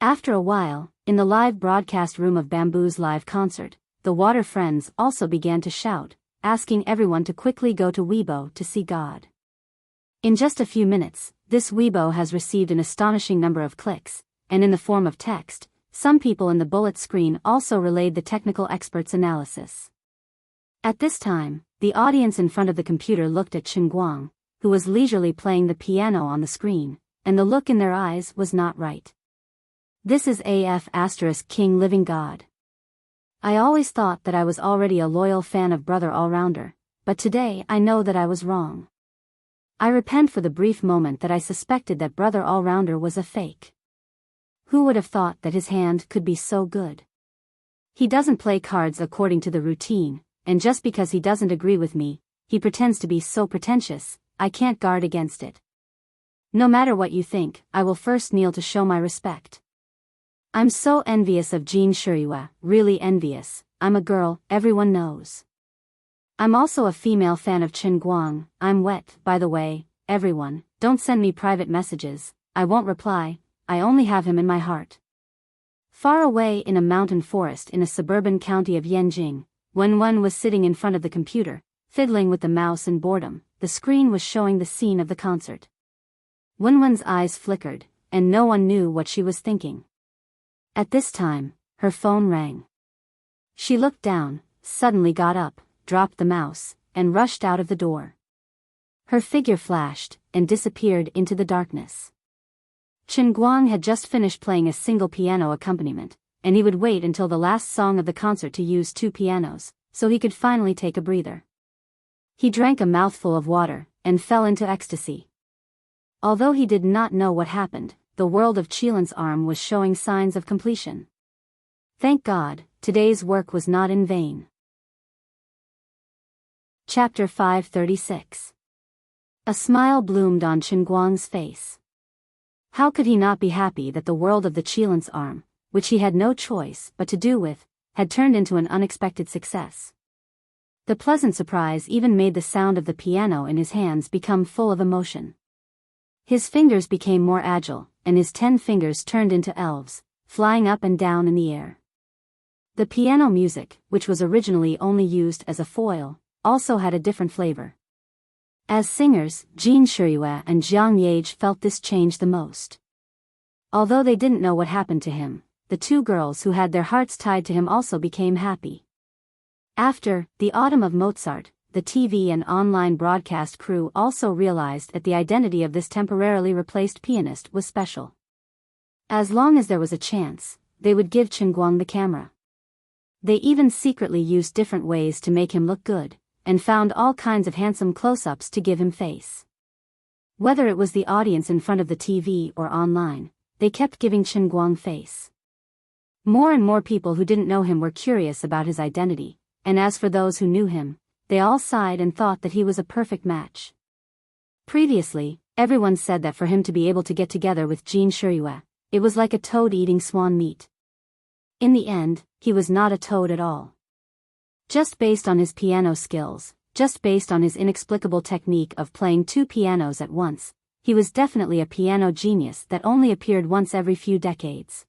[SPEAKER 1] After a while, in the live broadcast room of Bamboo's live concert, the Water Friends also began to shout, asking everyone to quickly go to Weibo to see God. In just a few minutes, this Weibo has received an astonishing number of clicks, and in the form of text, some people in the bullet screen also relayed the technical expert's analysis. At this time, the audience in front of the computer looked at Chen Guang, who was leisurely playing the piano on the screen, and the look in their eyes was not right. This is King Living God. I always thought that I was already a loyal fan of Brother All-Rounder, but today I know that I was wrong. I repent for the brief moment that I suspected that Brother All-Rounder was a fake. Who would have thought that his hand could be so good? He doesn't play cards according to the routine, and just because he doesn't agree with me, he pretends to be so pretentious, I can't guard against it. No matter what you think, I will first kneel to show my respect. I'm so envious of Jean Shirua, really envious. I'm a girl, everyone knows. I'm also a female fan of Chen Guang. I'm wet, by the way, everyone, don't send me private messages, I won't reply, I only have him in my heart. Far away in a mountain forest in a suburban county of Yanjing, when one was sitting in front of the computer, fiddling with the mouse in boredom, the screen was showing the scene of the concert. Wenwen's eyes flickered, and no one knew what she was thinking. At this time, her phone rang. She looked down, suddenly got up, dropped the mouse, and rushed out of the door. Her figure flashed, and disappeared into the darkness. Chen Guang had just finished playing a single piano accompaniment, and he would wait until the last song of the concert to use 2 pianos, so he could finally take a breather. He drank a mouthful of water, and fell into ecstasy. Although he did not know what happened, the world of Qilan's arm was showing signs of completion. Thank God, today's work was not in vain. Chapter 536. A smile bloomed on Chen Guang's face. How could he not be happy that the world of the Qilan's arm, which he had no choice but to do with, had turned into an unexpected success? The pleasant surprise even made the sound of the piano in his hands become full of emotion. His fingers became more agile, and his 10 fingers turned into elves, flying up and down in the air. The piano music, which was originally only used as a foil, also had a different flavor. As singers, Jin Shiyue and Jiang Yage felt this change the most. Although they didn't know what happened to him, the 2 girls who had their hearts tied to him also became happy. After The Autumn of Mozart, the TV and online broadcast crew also realized that the identity of this temporarily replaced pianist was special. As long as there was a chance, they would give Chen Guang the camera. They even secretly used different ways to make him look good, and found all kinds of handsome close-ups to give him face. Whether it was the audience in front of the TV or online, they kept giving Chen Guang face. More and more people who didn't know him were curious about his identity, and as for those who knew him, they all sighed and thought that he was a perfect match. Previously, everyone said that for him to be able to get together with Jin Shiyue, it was like a toad eating swan meat. In the end, he was not a toad at all. Just based on his piano skills, just based on his inexplicable technique of playing 2 pianos at once, he was definitely a piano genius that only appeared once every few decades.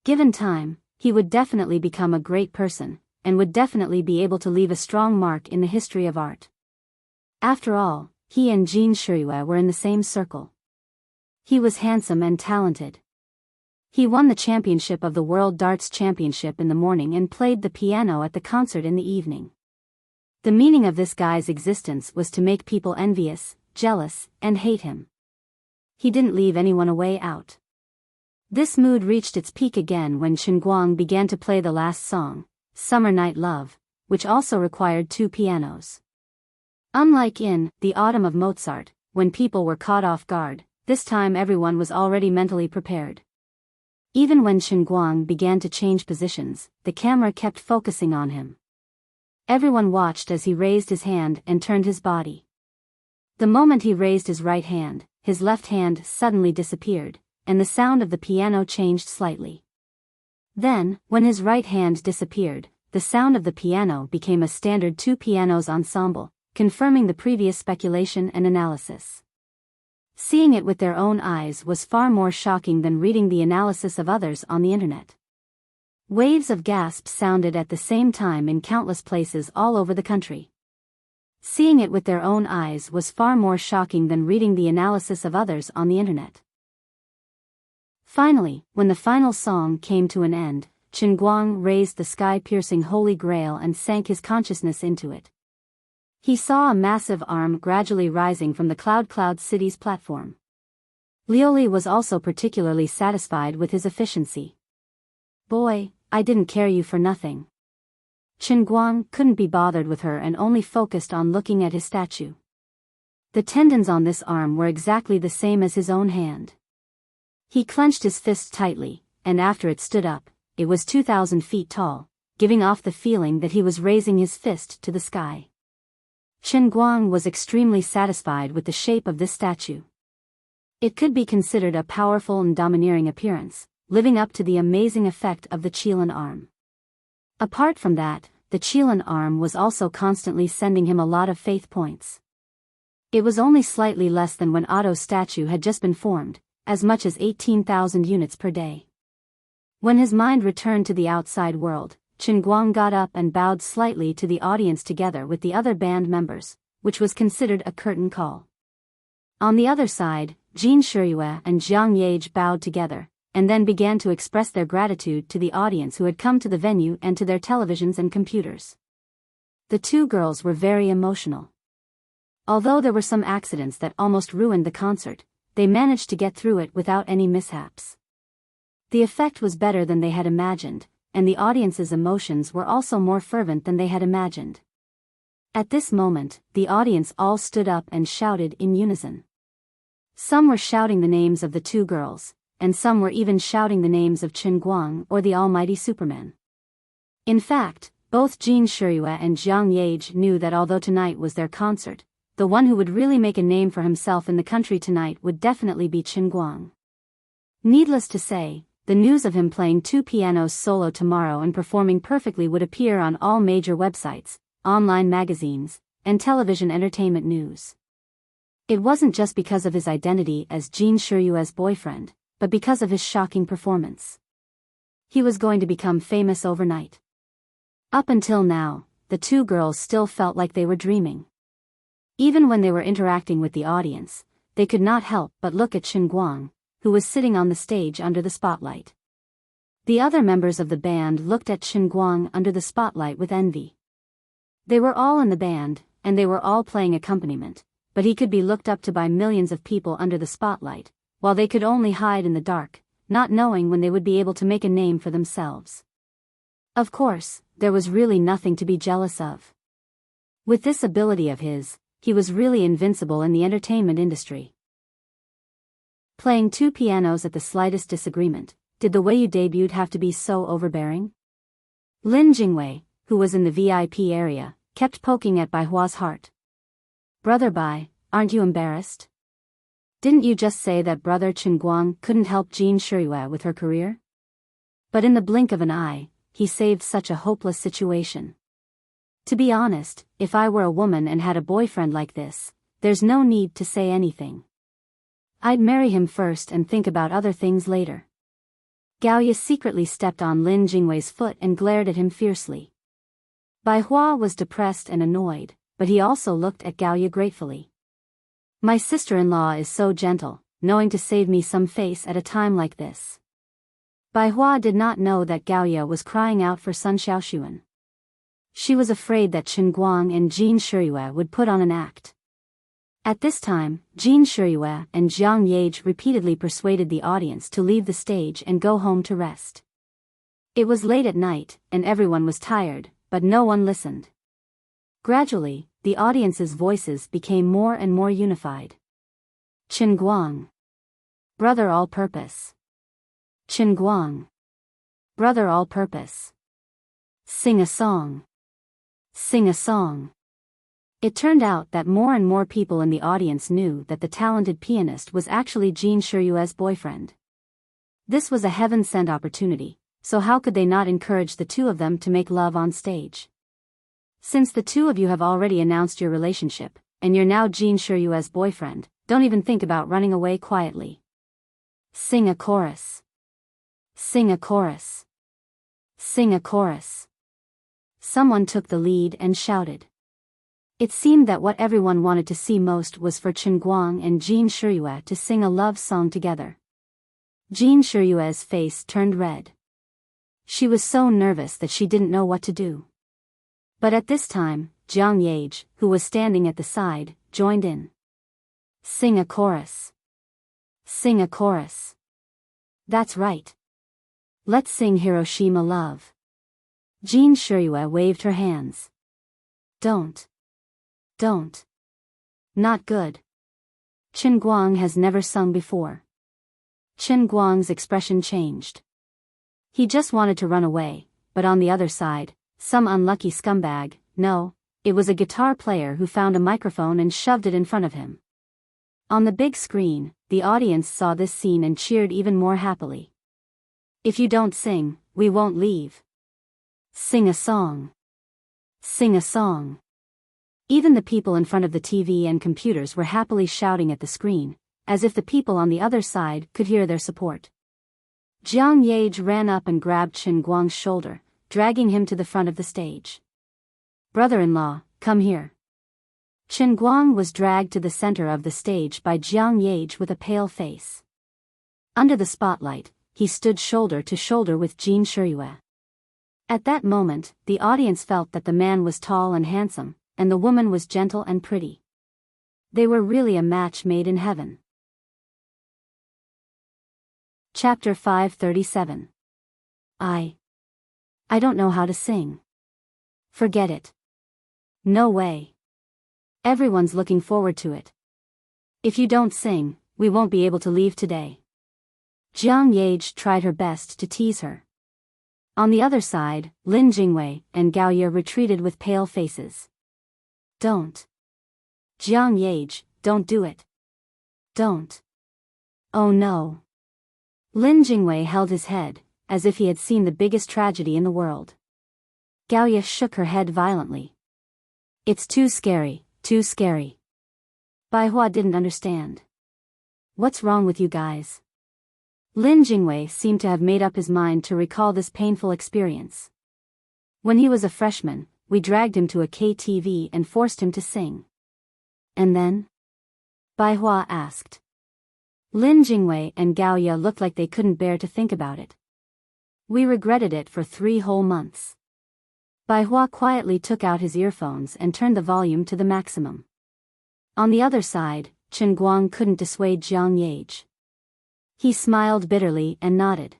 [SPEAKER 1] Given time, he would definitely become a great person, and would definitely be able to leave a strong mark in the history of art. After all, he and Jin Shiyue were in the same circle. He was handsome and talented. He won the championship of the World Darts Championship in the morning and played the piano at the concert in the evening. The meaning of this guy's existence was to make people envious, jealous, and hate him. He didn't leave anyone a way out. This mood reached its peak again when Chen Guang began to play the last song, Summer Night Love, which also required 2 pianos. Unlike in The Autumn of Mozart, when people were caught off guard, this time everyone was already mentally prepared. Even when Chen Guang began to change positions, the camera kept focusing on him. Everyone watched as he raised his hand and turned his body. The moment he raised his right hand, his left hand suddenly disappeared, and the sound of the piano changed slightly. Then, when his right hand disappeared, the sound of the piano became a standard 2 pianos ensemble, confirming the previous speculation and analysis. Seeing it with their own eyes was far more shocking than reading the analysis of others on the internet. Waves of gasps sounded at the same time in countless places all over the country. Seeing it with their own eyes was far more shocking than reading the analysis of others on the internet. Finally, when the final song came to an end, Chen Guang raised the sky-piercing Holy Grail and sank his consciousness into it. He saw a massive arm gradually rising from the Cloud City's platform. Lioli was also particularly satisfied with his efficiency. Boy, I didn't carry you for nothing. Chen Guang couldn't be bothered with her and only focused on looking at his statue. The tendons on this arm were exactly the same as his own hand. He clenched his fist tightly, and after it stood up, it was 2,000 feet tall, giving off the feeling that he was raising his fist to the sky. Chen Guang was extremely satisfied with the shape of this statue. It could be considered a powerful and domineering appearance, living up to the amazing effect of the Qilan arm. Apart from that, the Qilan arm was also constantly sending him a lot of faith points. It was only slightly less than when Otto's statue had just been formed, as much as 18,000 units per day. When his mind returned to the outside world, Chen Guang got up and bowed slightly to the audience together with the other band members, which was considered a curtain call. On the other side, Jin Shiyue and Jiang Yage bowed together, and then began to express their gratitude to the audience who had come to the venue and to their televisions and computers. The two girls were very emotional. Although there were some accidents that almost ruined the concert, they managed to get through it without any mishaps. The effect was better than they had imagined, and the audience's emotions were also more fervent than they had imagined. At this moment, the audience all stood up and shouted in unison. Some were shouting the names of the two girls, and some were even shouting the names of Chen Guang or the Almighty Superman. In fact, both Jin Shiyue and Jiang Yage knew that although tonight was their concert, the one who would really make a name for himself in the country tonight would definitely be Chen Guang. Needless to say, the news of him playing two pianos solo tomorrow and performing perfectly would appear on all major websites, online magazines, and television entertainment news. It wasn't just because of his identity as Jin Shiyue's boyfriend, but because of his shocking performance. He was going to become famous overnight. Up until now, the two girls still felt like they were dreaming. Even when they were interacting with the audience, they could not help but look at Chen Guang, who was sitting on the stage under the spotlight. The other members of the band looked at Chen Guang under the spotlight with envy. They were all in the band, and they were all playing accompaniment, but he could be looked up to by millions of people under the spotlight, while they could only hide in the dark, not knowing when they would be able to make a name for themselves. Of course, there was really nothing to be jealous of. With this ability of his, he was really invincible in the entertainment industry. Playing two pianos at the slightest disagreement, did the way you debuted have to be so overbearing? Lin Jingwei, who was in the VIP area, kept poking at Bai Hua's heart. Brother Bai, aren't you embarrassed? Didn't you just say that brother Chen Guang couldn't help Jin Shiyue with her career? But in the blink of an eye, he saved such a hopeless situation. To be honest, if I were a woman and had a boyfriend like this, there's no need to say anything. I'd marry him first and think about other things later. Gao Ye secretly stepped on Lin Jingwei's foot and glared at him fiercely. Bai Hua was depressed and annoyed, but he also looked at Gao Ye gratefully. My sister-in-law is so gentle, knowing to save me some face at a time like this. Bai Hua did not know that Gao Ye was crying out for Sun Xiaoxuan. She was afraid that Chen Guang and Jin Shiyue would put on an act. At this time, Jin Shiyue and Jiang Yage repeatedly persuaded the audience to leave the stage and go home to rest. It was late at night, and everyone was tired, but no one listened. Gradually, the audience's voices became more and more unified. Chen Guang. Brother all-purpose. Chen Guang. Brother all-purpose. Sing a song. Sing a song. It turned out that more and more people in the audience knew that the talented pianist was actually Jin Shiyue's boyfriend. This was a heaven-sent opportunity, so how could they not encourage the two of them to make love on stage? Since the two of you have already announced your relationship, and you're now Jin Shiyue's boyfriend, don't even think about running away quietly. Sing a chorus. Sing a chorus. Sing a chorus. Someone took the lead and shouted. It seemed that what everyone wanted to see most was for Chen Guang and Jin Shiyue to sing a love song together. Jin Shiyue's face turned red. She was so nervous that she didn't know what to do. But at this time, Jiang Yage, who was standing at the side, joined in. Sing a chorus. Sing a chorus. That's right. Let's sing Hiroshima Love. Jin Shiyue waved her hands. Don't. Not good. Chen Guang has never sung before. Chen Guang's expression changed. He just wanted to run away, but on the other side, some unlucky scumbag, no, it was a guitar player who found a microphone and shoved it in front of him. On the big screen, the audience saw this scene and cheered even more happily. If you don't sing, we won't leave. Sing a song. Sing a song. Even the people in front of the TV and computers were happily shouting at the screen, as if the people on the other side could hear their support. Jiang Yage ran up and grabbed Chen Guang's shoulder, dragging him to the front of the stage. Brother-in-law, come here. Chen Guang was dragged to the center of the stage by Jiang Yage with a pale face. Under the spotlight, he stood shoulder to shoulder with Jin Shiryu. At that moment, the audience felt that the man was tall and handsome, and the woman was gentle and pretty. They were really a match made in heaven. Chapter 537. I don't know how to sing. Forget it. No way. Everyone's looking forward to it. If you don't sing, we won't be able to leave today. Jiang Yage tried her best to tease her. On the other side, Lin Jingwei and Gao Ye retreated with pale faces. Don't. Jiang Yage, don't do it. Don't. Oh no. Lin Jingwei held his head, as if he had seen the biggest tragedy in the world. Gao Ye shook her head violently. It's too scary, too scary. Bai Hua didn't understand. What's wrong with you guys? Lin Jingwei seemed to have made up his mind to recall this painful experience. When he was a freshman, we dragged him to a KTV and forced him to sing. And then? Bai Hua asked. Lin Jingwei and Gao Ye looked like they couldn't bear to think about it. We regretted it for 3 whole months. Bai Hua quietly took out his earphones and turned the volume to the maximum. On the other side, Chen Guang couldn't dissuade Jiang Yage. He smiled bitterly and nodded.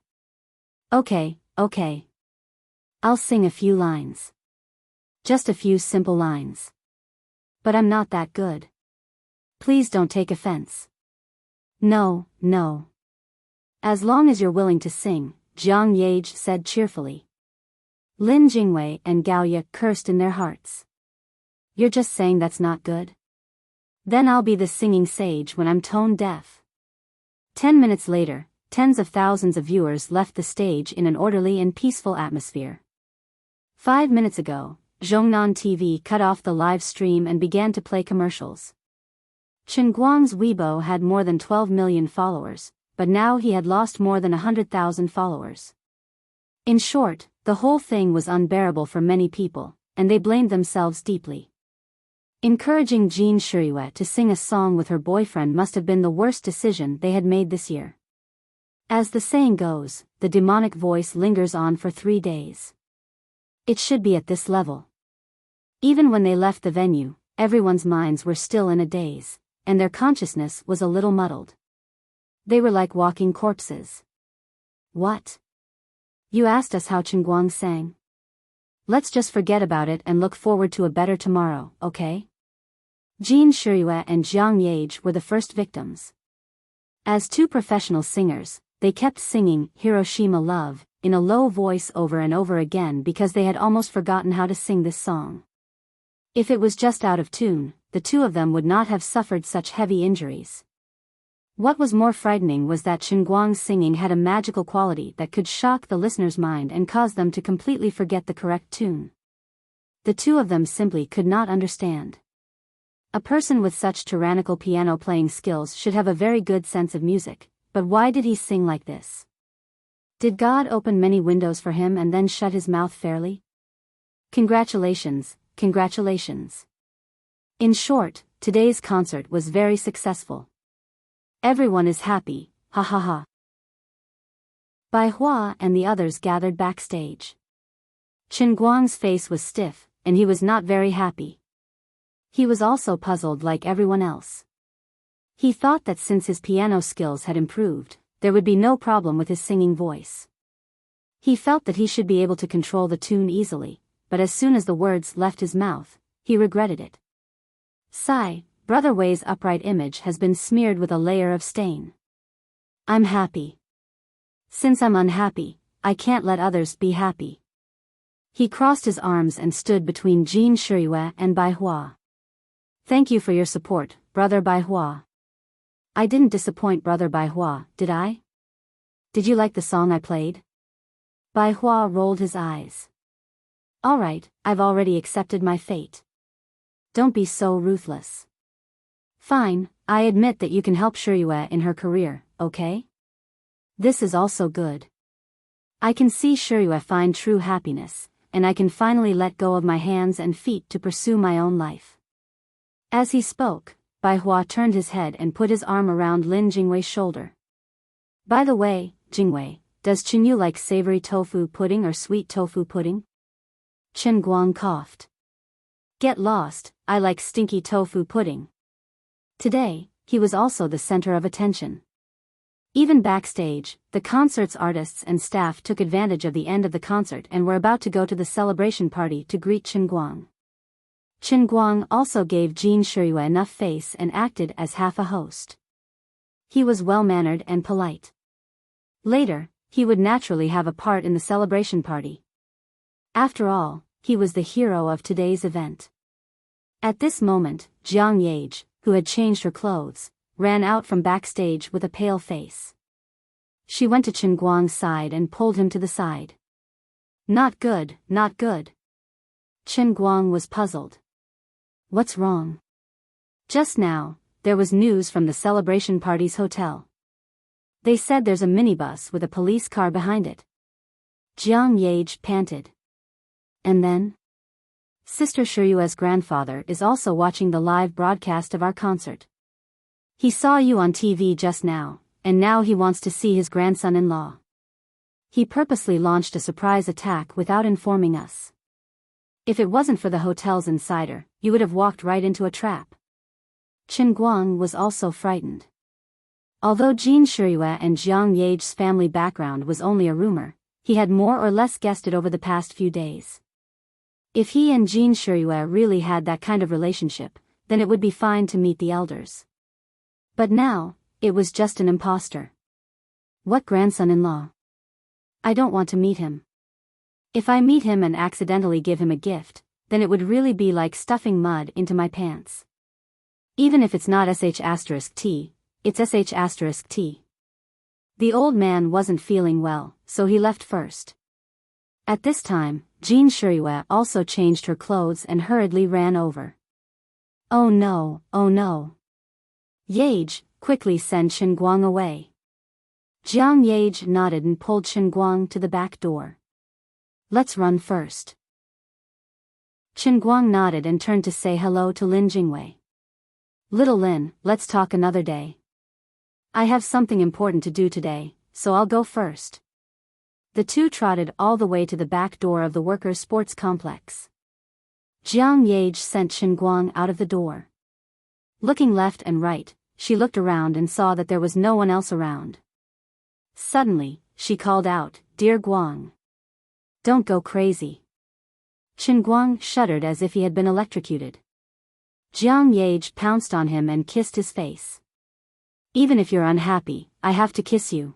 [SPEAKER 1] Okay. I'll sing a few lines. Just a few simple lines. But I'm not that good. Please don't take offense. No. As long as you're willing to sing, Jiang Yage said cheerfully. Lin Jingwei and Gao Ye cursed in their hearts. You're just saying that's not good? Then I'll be the singing sage when I'm tone deaf. 10 minutes later, tens of thousands of viewers left the stage in an orderly and peaceful atmosphere. 5 minutes ago, Zhongnan TV cut off the live stream and began to play commercials. Chen Guang's Weibo had more than 12 million followers, but now he had lost more than 100,000 followers. In short, the whole thing was unbearable for many people, and they blamed themselves deeply. Encouraging Jin Shiryu to sing a song with her boyfriend must have been the worst decision they had made this year. As the saying goes, the demonic voice lingers on for 3 days. It should be at this level. Even when they left the venue, everyone's minds were still in a daze, and their consciousness was a little muddled. They were like walking corpses. What? You asked us how Chen Guang sang? Let's just forget about it and look forward to a better tomorrow, okay? Jin Shiryu and Jiang Yage were the first victims. As 2 professional singers, they kept singing Hiroshima Love in a low voice over and over again because they had almost forgotten how to sing this song. If it was just out of tune, the 2 of them would not have suffered such heavy injuries. What was more frightening was that Chen Guang's singing had a magical quality that could shock the listener's mind and cause them to completely forget the correct tune. The 2 of them simply could not understand. A person with such tyrannical piano-playing skills should have a very good sense of music, but why did he sing like this? Did God open many windows for him and then shut his mouth fairly? Congratulations. In short, today's concert was very successful. Everyone is happy, ha ha ha. Bai Hua and the others gathered backstage. Chen Guang's face was stiff, and he was not very happy. He was also puzzled like everyone else. He thought that since his piano skills had improved, there would be no problem with his singing voice. He felt that he should be able to control the tune easily, but as soon as the words left his mouth, he regretted it. Sigh, Brother Wei's upright image has been smeared with a layer of stain. I'm happy. Since I'm unhappy, I can't let others be happy. He crossed his arms and stood between Jin Shiryu and Bai Hua. Thank you for your support, Brother Bai Hua. I didn't disappoint Brother Bai Hua, did I? Did you like the song I played? Bai Hua rolled his eyes. All right, I've already accepted my fate. Don't be so ruthless. Fine, I admit that you can help Shiryu in her career, okay? This is also good. I can see Shiryu find true happiness, and I can finally let go of my hands and feet to pursue my own life. As he spoke, Bai Hua turned his head and put his arm around Lin Jingwei's shoulder. By the way, Jingwei, does Chinyu like savory tofu pudding or sweet tofu pudding? Chen Guang coughed. Get lost, I like stinky tofu pudding. Today, he was also the center of attention. Even backstage, the concert's artists and staff took advantage of the end of the concert and were about to go to the celebration party to greet Chen Guang. Chen Guang also gave Jin Shiyue enough face and acted as half a host. He was well-mannered and polite. Later, he would naturally have a part in the celebration party. After all, he was the hero of today's event. At this moment, Jiang Yage, who had changed her clothes, ran out from backstage with a pale face. She went to Chen Guang's side and pulled him to the side. Not good, not good. Chen Guang was puzzled. What's wrong? Just now, there was news from the celebration party's hotel. They said there's a minibus with a police car behind it. Jiang Yage panted. And then? Sister Shiyue's grandfather is also watching the live broadcast of our concert. He saw you on TV just now, and now he wants to see his grandson-in-law. He purposely launched a surprise attack without informing us. If it wasn't for the hotel's insider, you would have walked right into a trap. Chen Guang was also frightened. Although Jin Shiyue and Jiang Yage's family background was only a rumor, he had more or less guessed it over the past few days. If he and Jin Shiyue really had that kind of relationship, then it would be fine to meet the elders. But now, it was just an impostor. What grandson-in-law? I don't want to meet him. If I meet him and accidentally give him a gift, then it would really be like stuffing mud into my pants. Even if it's not sh*t, it's sh*t. The old man wasn't feeling well, so he left first. At this time, Jin Shiyue also changed her clothes and hurriedly ran over. Oh no, oh no. Yage, quickly send Chen Guang away. Jiang Yage nodded and pulled Chen Guang to the back door. Let's run first. Chen Guang nodded and turned to say hello to Lin Jingwei. Little Lin, let's talk another day. I have something important to do today, so I'll go first. The two trotted all the way to the back door of the workers' sports complex. Jiang Yage sent Chen Guang out of the door. Looking left and right, she looked around and saw that there was no one else around. Suddenly, she called out, Dear Guang. Don't go crazy. Chen Guang shuddered as if he had been electrocuted. Jiang Yage pounced on him and kissed his face. Even if you're unhappy, I have to kiss you.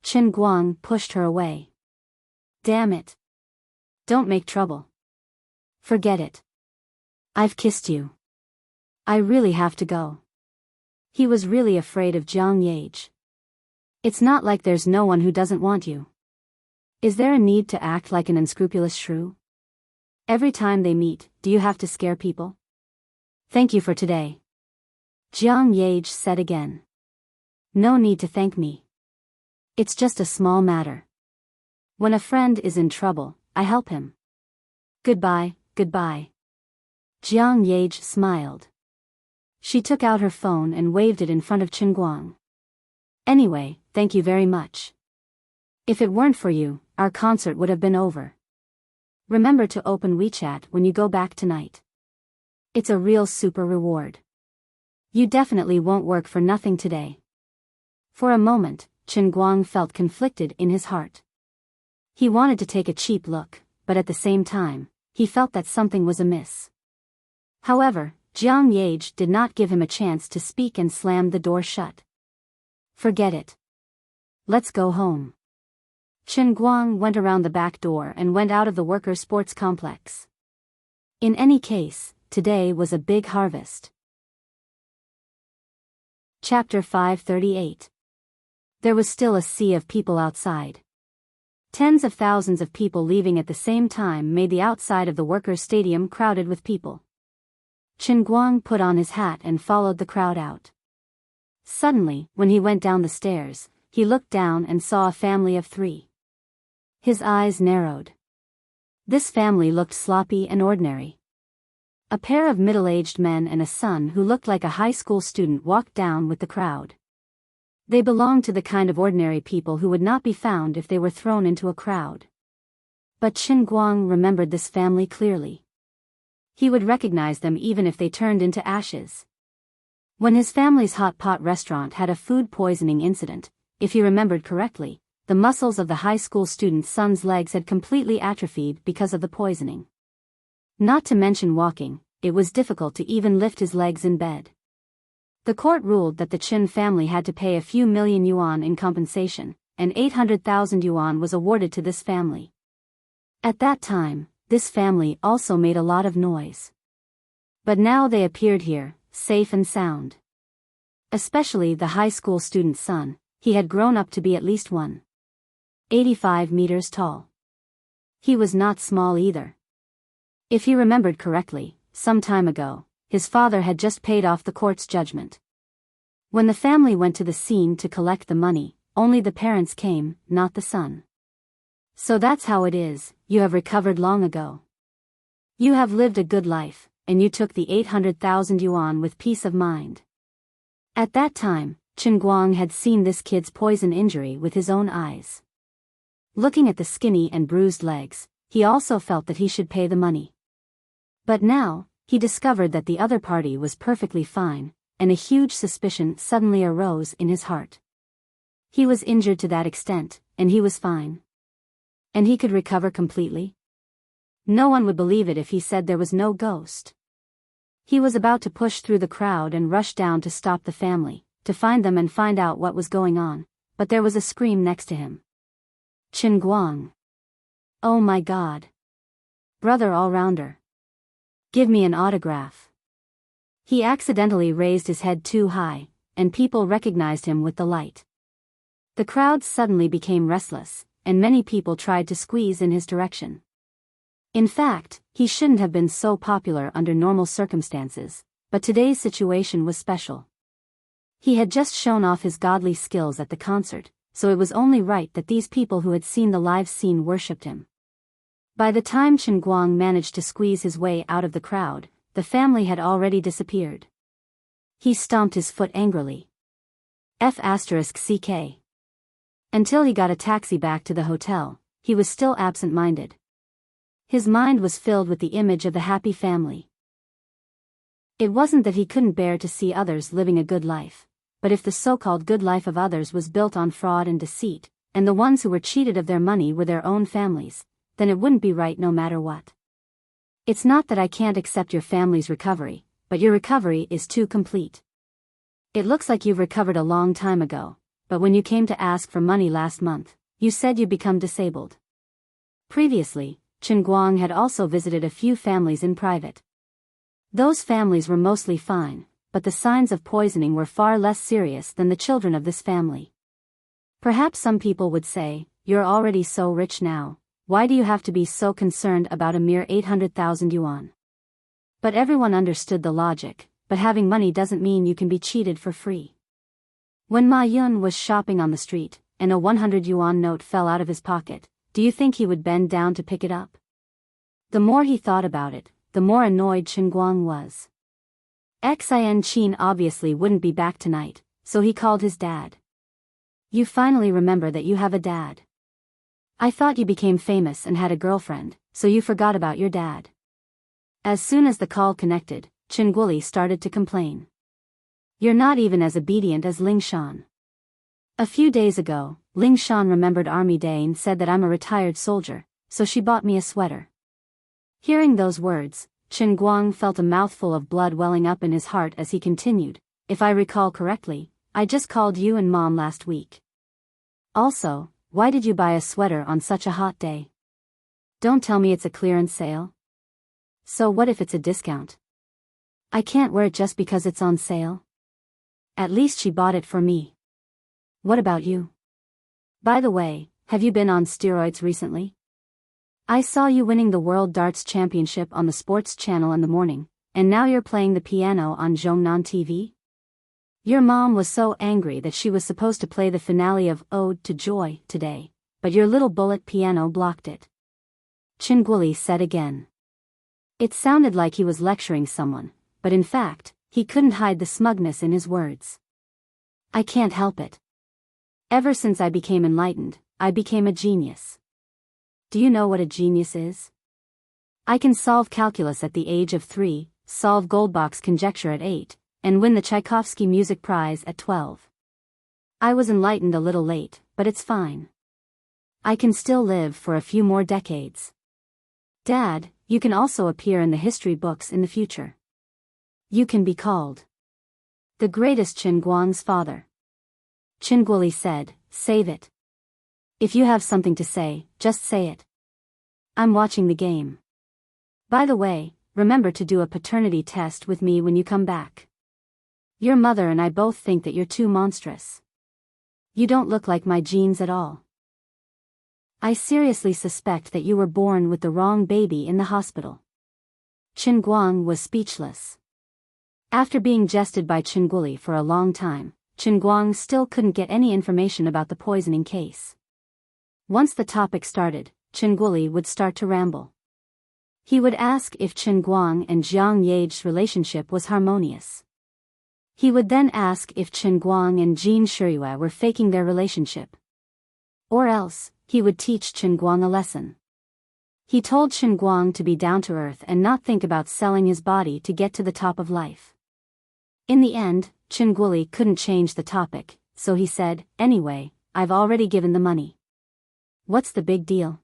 [SPEAKER 1] Chen Guang pushed her away. Damn it. Don't make trouble. Forget it. I've kissed you. I really have to go. He was really afraid of Jiang Yage. It's not like there's no one who doesn't want you. Is there a need to act like an unscrupulous shrew? Every time they meet, do you have to scare people? Thank you for today. Jiang Yage said again. No need to thank me. It's just a small matter. When a friend is in trouble, I help him. Goodbye, goodbye. Jiang Yage smiled. She took out her phone and waved it in front of Chen Guang. Anyway, thank you very much. If it weren't for you, our concert would have been over. Remember to open WeChat when you go back tonight. It's a real super reward. You definitely won't work for nothing today. For a moment, Chen Guang felt conflicted in his heart. He wanted to take a cheap look, but at the same time, he felt that something was amiss. However, Jiang Yage did not give him a chance to speak and slammed the door shut. Forget it. Let's go home. Chen Guang went around the back door and went out of the workers' sports complex. In any case, today was a big harvest. Chapter 538. There was still a sea of people outside. Tens of thousands of people leaving at the same time made the outside of the workers' stadium crowded with people. Chen Guang put on his hat and followed the crowd out. Suddenly, when he went down the stairs, he looked down and saw a family of 3. His eyes narrowed. This family looked sloppy and ordinary. A pair of middle-aged men and a son who looked like a high school student walked down with the crowd. They belonged to the kind of ordinary people who would not be found if they were thrown into a crowd. But Qin Guang remembered this family clearly. He would recognize them even if they turned into ashes. When his family's hot pot restaurant had a food poisoning incident, if he remembered correctly, the muscles of the high school student's son's legs had completely atrophied because of the poisoning. Not to mention walking, it was difficult to even lift his legs in bed. The court ruled that the Qin family had to pay a few million yuan in compensation, and 800,000 yuan was awarded to this family. At that time, this family also made a lot of noise. But now they appeared here, safe and sound. Especially the high school student's son, he had grown up to be at least 185 meters tall. He was not small either. If he remembered correctly, some time ago, his father had just paid off the court's judgment. When the family went to the scene to collect the money, only the parents came, not the son. So that's how it is, you have recovered long ago. You have lived a good life, and you took the 800,000 yuan with peace of mind. At that time, Qin Guang had seen this kid's poison injury with his own eyes. Looking at the skinny and bruised legs, he also felt that he should pay the money. But now, he discovered that the other party was perfectly fine, and a huge suspicion suddenly arose in his heart. He was injured to that extent, and he was fine. And he could recover completely? No one would believe it if he said there was no ghost. He was about to push through the crowd and rush down to stop the family, to find them and find out what was going on, but there was a scream next to him. Qin Guang. Oh my God. Brother all-rounder. Give me an autograph. He accidentally raised his head too high, and people recognized him with the light. The crowd suddenly became restless, and many people tried to squeeze in his direction. In fact, he shouldn't have been so popular under normal circumstances, but today's situation was special. He had just shown off his godly skills at the concert, so it was only right that these people who had seen the live scene worshipped him. By the time Qin Guang managed to squeeze his way out of the crowd, the family had already disappeared. He stomped his foot angrily. F***ck. Until he got a taxi back to the hotel, he was still absent-minded. His mind was filled with the image of the happy family. It wasn't that he couldn't bear to see others living a good life, but if the so-called good life of others was built on fraud and deceit, and the ones who were cheated of their money were their own families, then it wouldn't be right no matter what. It's not that I can't accept your family's recovery, but your recovery is too complete. It looks like you've recovered a long time ago, but when you came to ask for money last month, you said you'd become disabled. Previously, Qin Guang had also visited a few families in private. Those families were mostly fine, but the signs of poisoning were far less serious than the children of this family. Perhaps some people would say, you're already so rich now, why do you have to be so concerned about a mere 800,000 yuan? But everyone understood the logic, but having money doesn't mean you can be cheated for free. When Ma Yun was shopping on the street, and a 100 yuan note fell out of his pocket, do you think he would bend down to pick it up? The more he thought about it, the more annoyed Qin Guang was. Xin Qin obviously wouldn't be back tonight, so he called his dad. You finally remember that you have a dad. I thought you became famous and had a girlfriend, so you forgot about your dad. As soon as the call connected, Qin Guoli started to complain. You're not even as obedient as Ling Shan. A few days ago, Ling Shan remembered Army Day and said that I'm a retired soldier, so she bought me a sweater. Hearing those words, Qin Guang felt a mouthful of blood welling up in his heart as he continued, if I recall correctly, I just called you and Mom last week. Also, why did you buy a sweater on such a hot day? Don't tell me it's a clearance sale. So what if it's a discount? I can't wear it just because it's on sale. At least she bought it for me. What about you? By the way, have you been on steroids recently? I saw you winning the World Darts Championship on the sports channel in the morning, and now you're playing the piano on Zhongnan TV? Your mom was so angry that she was supposed to play the finale of Ode to Joy today, but your little bullet piano blocked it. Qin Guoli said again. It sounded like he was lecturing someone, but in fact, he couldn't hide the smugness in his words. I can't help it. Ever since I became enlightened, I became a genius. Do you know what a genius is? I can solve calculus at the age of 3, solve Goldbach's conjecture at 8, and win the Tchaikovsky Music Prize at 12. I was enlightened a little late, but it's fine. I can still live for a few more decades. Dad, you can also appear in the history books in the future. You can be called the greatest Qin Guang's father. Qin Guoli said, save it. If you have something to say, just say it. I'm watching the game. By the way, remember to do a paternity test with me when you come back. Your mother and I both think that you're too monstrous. You don't look like my genes at all. I seriously suspect that you were born with the wrong baby in the hospital. Qin Guang was speechless. After being jested by Qin Guoli for a long time, Qin Guang still couldn't get any information about the poisoning case. Once the topic started, Qin Guoli would start to ramble. He would ask if Qin Guang and Jiang Ye's relationship was harmonious. He would then ask if Qin Guang and Jin Shiyue were faking their relationship. Or else, he would teach Qin Guang a lesson. He told Qin Guang to be down to earth and not think about selling his body to get to the top of life. In the end, Qin Guoli couldn't change the topic, so he said, anyway, I've already given the money. What's the big deal?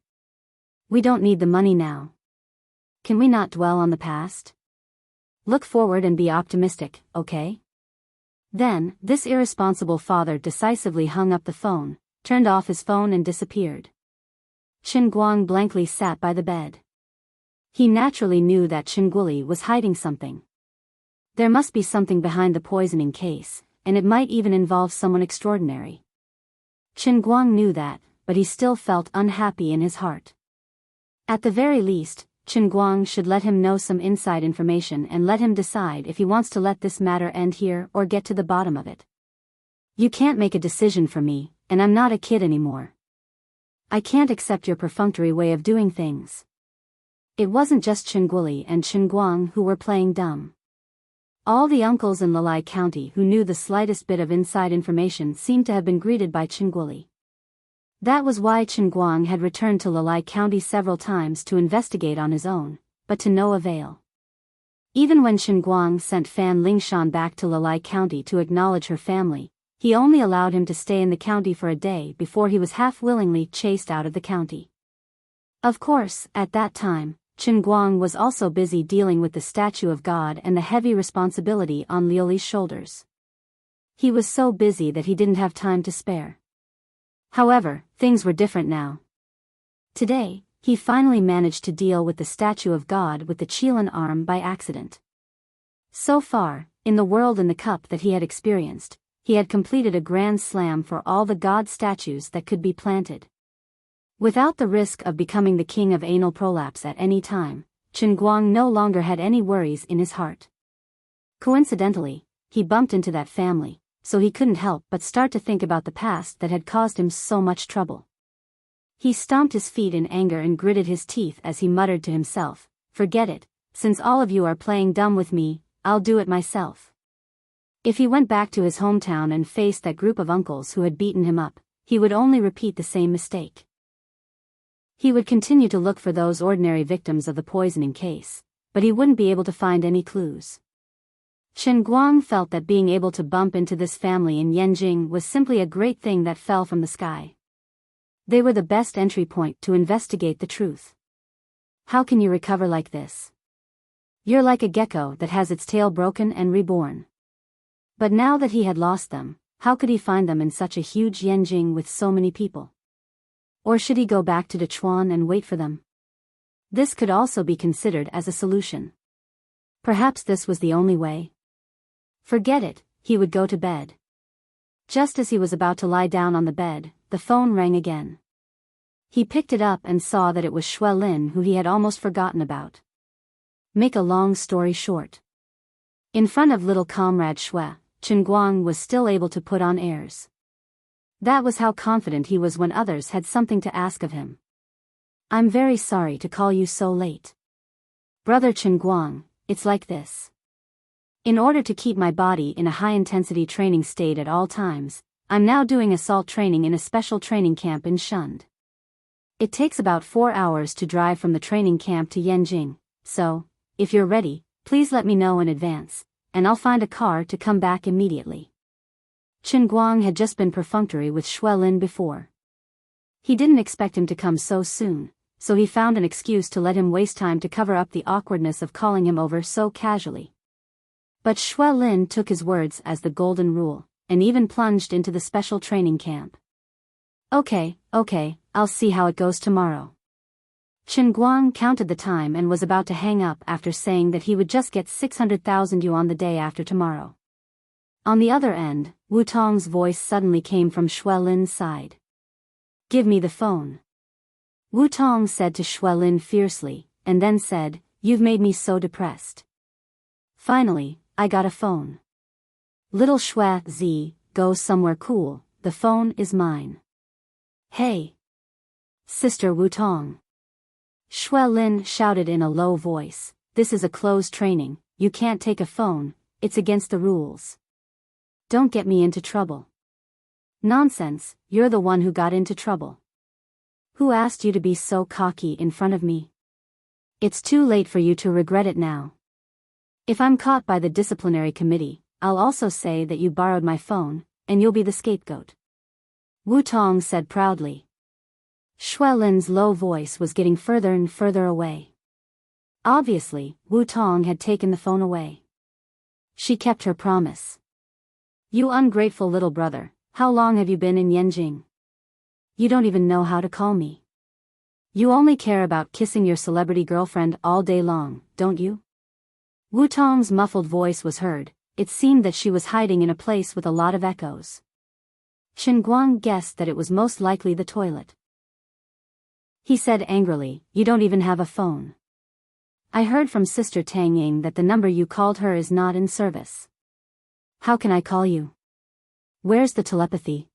[SPEAKER 1] We don't need the money now. Can we not dwell on the past? Look forward and be optimistic, okay? Then, this irresponsible father decisively hung up the phone, turned off his phone and disappeared. Qin Guang blankly sat by the bed. He naturally knew that Qin Guoli was hiding something. There must be something behind the poisoning case, and it might even involve someone extraordinary. Qin Guang knew that, but he still felt unhappy in his heart. At the very least, Qin Guang should let him know some inside information and let him decide if he wants to let this matter end here or get to the bottom of it. You can't make a decision for me, and I'm not a kid anymore. I can't accept your perfunctory way of doing things. It wasn't just Qin Guoli and Qin Guang who were playing dumb. All the uncles in Lalai County who knew the slightest bit of inside information seemed to have been greeted by Qin Guoli. That was why Qin Guang had returned to Lalai County several times to investigate on his own, but to no avail. Even when Qin Guang sent Fan Lingshan back to Lalai County to acknowledge her family, he only allowed him to stay in the county for a day before he was half-willingly chased out of the county. Of course, at that time, Qin Guang was also busy dealing with the statue of God and the heavy responsibility on Liuli's shoulders. He was so busy that he didn't have time to spare. However, things were different now. Today, he finally managed to deal with the statue of God with the Qilin arm by accident. So far, in the world in the cup that he had experienced, he had completed a grand slam for all the God statues that could be planted. Without the risk of becoming the king of anal prolapse at any time, Qin Guang no longer had any worries in his heart. Coincidentally, he bumped into that family, so he couldn't help but start to think about the past that had caused him so much trouble. He stomped his feet in anger and gritted his teeth as he muttered to himself, forget it, since all of you are playing dumb with me, I'll do it myself. If he went back to his hometown and faced that group of uncles who had beaten him up, he would only repeat the same mistake. He would continue to look for those ordinary victims of the poisoning case, but he wouldn't be able to find any clues. Qin Guang felt that being able to bump into this family in Yanjing was simply a great thing that fell from the sky. They were the best entry point to investigate the truth. How can you recover like this? You're like a gecko that has its tail broken and reborn. But now that he had lost them, how could he find them in such a huge Yanjing with so many people? Or should he go back to Dechuan and wait for them? This could also be considered as a solution. Perhaps this was the only way. Forget it, he would go to bed. Just as he was about to lie down on the bed, the phone rang again. He picked it up and saw that it was Shui Lin, who he had almost forgotten about. Make a long story short. In front of little comrade Shui, Qin Guang was still able to put on airs. That was how confident he was when others had something to ask of him. I'm very sorry to call you so late. Brother Qin Guang, it's like this. In order to keep my body in a high-intensity training state at all times, I'm now doing assault training in a special training camp in Shund. It takes about 4 hours to drive from the training camp to Yanjing, so, if you're ready, please let me know in advance, and I'll find a car to come back immediately. Chen Guang had just been perfunctory with Shui Lin before. He didn't expect him to come so soon, so he found an excuse to let him waste time to cover up the awkwardness of calling him over so casually. But Shui Lin took his words as the golden rule, and even plunged into the special training camp. Okay, I'll see how it goes tomorrow. Chen Guang counted the time and was about to hang up after saying that he would just get 600,000 yuan the day after tomorrow. On the other end, Wu Tong's voice suddenly came from Shui Lin's side. Give me the phone. Wu Tong said to Shui Lin fiercely, and then said, You've made me so depressed. Finally, I got a phone. Little Shui Z, go somewhere cool, the phone is mine. Hey! Sister Wu Tong. Shui Lin shouted in a low voice, This is a closed training, you can't take a phone, it's against the rules. Don't get me into trouble. Nonsense, you're the one who got into trouble. Who asked you to be so cocky in front of me? It's too late for you to regret it now. If I'm caught by the disciplinary committee, I'll also say that you borrowed my phone, and you'll be the scapegoat. Wu Tong said proudly. Shui Lin's low voice was getting further and further away. Obviously, Wu Tong had taken the phone away. She kept her promise. You ungrateful little brother, how long have you been in Yanjing? You don't even know how to call me. You only care about kissing your celebrity girlfriend all day long, don't you? Wu Tong's muffled voice was heard. It seemed that she was hiding in a place with a lot of echoes. Chen Guang guessed that it was most likely the toilet. He said angrily, You don't even have a phone. I heard from Sister Tang Ying that the number you called her is not in service. How can I call you? Where's the telepathy?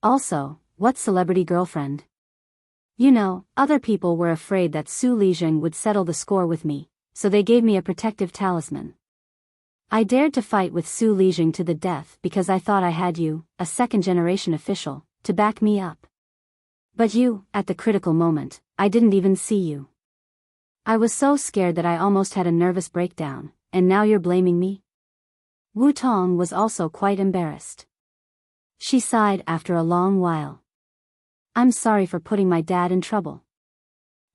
[SPEAKER 1] Also, what celebrity girlfriend? You know, other people were afraid that Su Lijing would settle the score with me, so they gave me a protective talisman. I dared to fight with Su Lijing to the death because I thought I had you, a second-generation official, to back me up. But you, at the critical moment, I didn't even see you. I was so scared that I almost had a nervous breakdown, and now you're blaming me? Wu Tong was also quite embarrassed. She sighed after a long while. I'm sorry for putting my dad in trouble.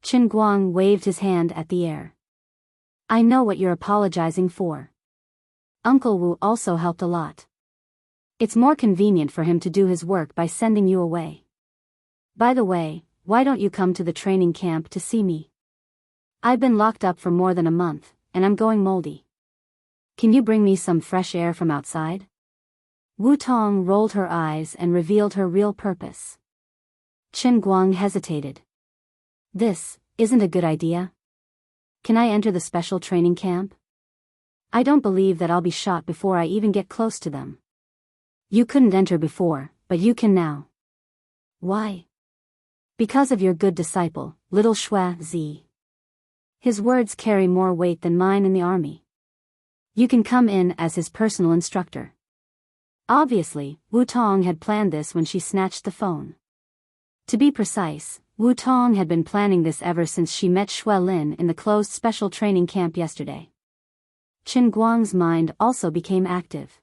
[SPEAKER 1] Chen Guang waved his hand at the air. I know what you're apologizing for. Uncle Wu also helped a lot. It's more convenient for him to do his work by sending you away. By the way, why don't you come to the training camp to see me? I've been locked up for more than a month, and I'm going moldy. Can you bring me some fresh air from outside? Wu Tong rolled her eyes and revealed her real purpose. Chen Guang hesitated. This isn't a good idea. Can I enter the special training camp? I don't believe that I'll be shot before I even get close to them. You couldn't enter before, but you can now. Why? Because of your good disciple, little Shui Z. His words carry more weight than mine in the army. You can come in as his personal instructor. Obviously, Wu Tong had planned this when she snatched the phone. To be precise, Wu Tong had been planning this ever since she met Shui Lin in the closed special training camp yesterday. Chen Guang's mind also became active.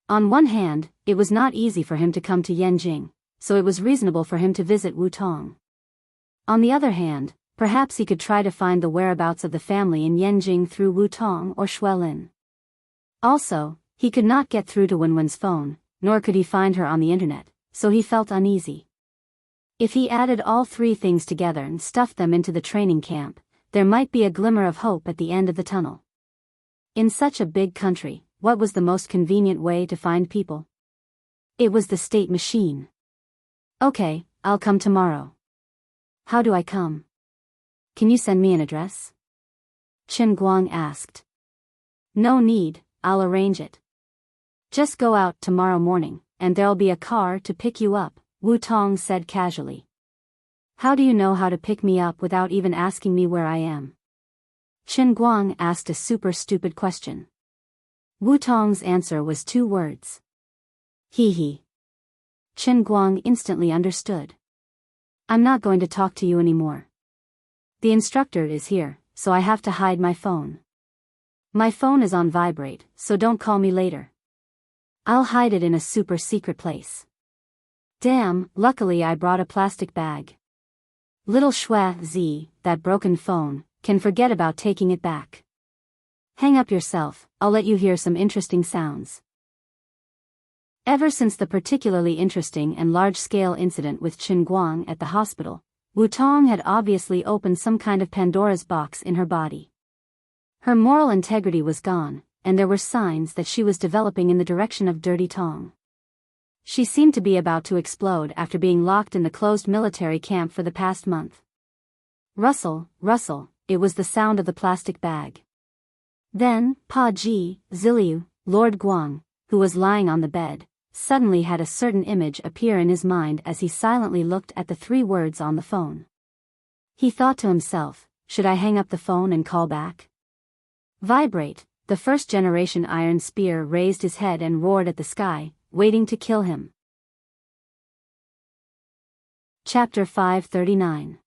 [SPEAKER 1] On one hand, it was not easy for him to come to Yanjing, so it was reasonable for him to visit Wu Tong. On the other hand, perhaps he could try to find the whereabouts of the family in Yanjing through Wu Tong or Shui Lin. Also, he could not get through to Wenwen's phone, nor could he find her on the internet, so he felt uneasy. If he added all three things together and stuffed them into the training camp, there might be a glimmer of hope at the end of the tunnel. In such a big country, what was the most convenient way to find people? It was the state machine. Okay, I'll come tomorrow. How do I come? Can you send me an address? Chen Guang asked. No need, I'll arrange it. Just go out tomorrow morning, and there'll be a car to pick you up, Wu Tong said casually. How do you know how to pick me up without even asking me where I am? Chen Guang asked a super stupid question. Wu Tong's answer was 2 words. Hee hee. Chen Guang instantly understood. I'm not going to talk to you anymore. The instructor is here, so I have to hide my phone. My phone is on vibrate, so don't call me later. I'll hide it in a super secret place. Damn, luckily I brought a plastic bag. Little Shua Z, that broken phone, can forget about taking it back. Hang up yourself, I'll let you hear some interesting sounds. Ever since the particularly interesting and large-scale incident with Chen Guang at the hospital, Wu Tong had obviously opened some kind of Pandora's box in her body. Her moral integrity was gone, and there were signs that she was developing in the direction of Dirty Tong. She seemed to be about to explode after being locked in the closed military camp for the past month. Rustle, rustle, it was the sound of the plastic bag. Then, Pa Ji, Ziliu, Lord Guang, who was lying on the bed, suddenly had a certain image appear in his mind as he silently looked at the 3 words on the phone. He thought to himself, should I hang up the phone and call back? Vibrate, the first-generation iron spear raised his head and roared at the sky, waiting to kill him. Chapter 539.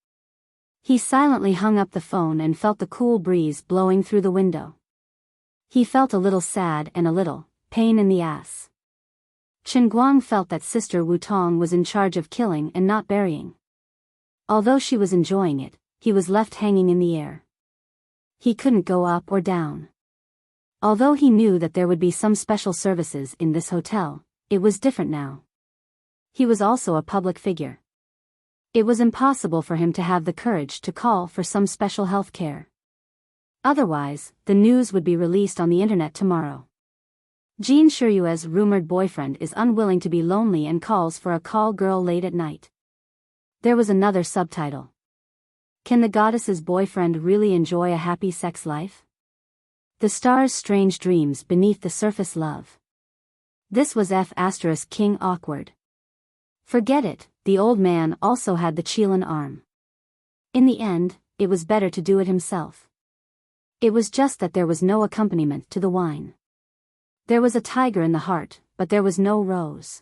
[SPEAKER 1] He silently hung up the phone and felt the cool breeze blowing through the window. He felt a little sad and a little pain in the ass. Chen Guang felt that Sister Wu Tong was in charge of killing and not burying. Although she was enjoying it, he was left hanging in the air. He couldn't go up or down. Although he knew that there would be some special services in this hotel, it was different now. He was also a public figure. It was impossible for him to have the courage to call for some special health care. Otherwise, the news would be released on the internet tomorrow. Jean Shiryue's rumored boyfriend is unwilling to be lonely and calls for a call girl late at night. There was another subtitle. Can the goddess's boyfriend really enjoy a happy sex life? The star's strange dreams beneath the surface love. This was King awkward. Forget it, the old man also had the Qilin arm. In the end, it was better to do it himself. It was just that there was no accompaniment to the wine. There was a tiger in the heart, but there was no rose.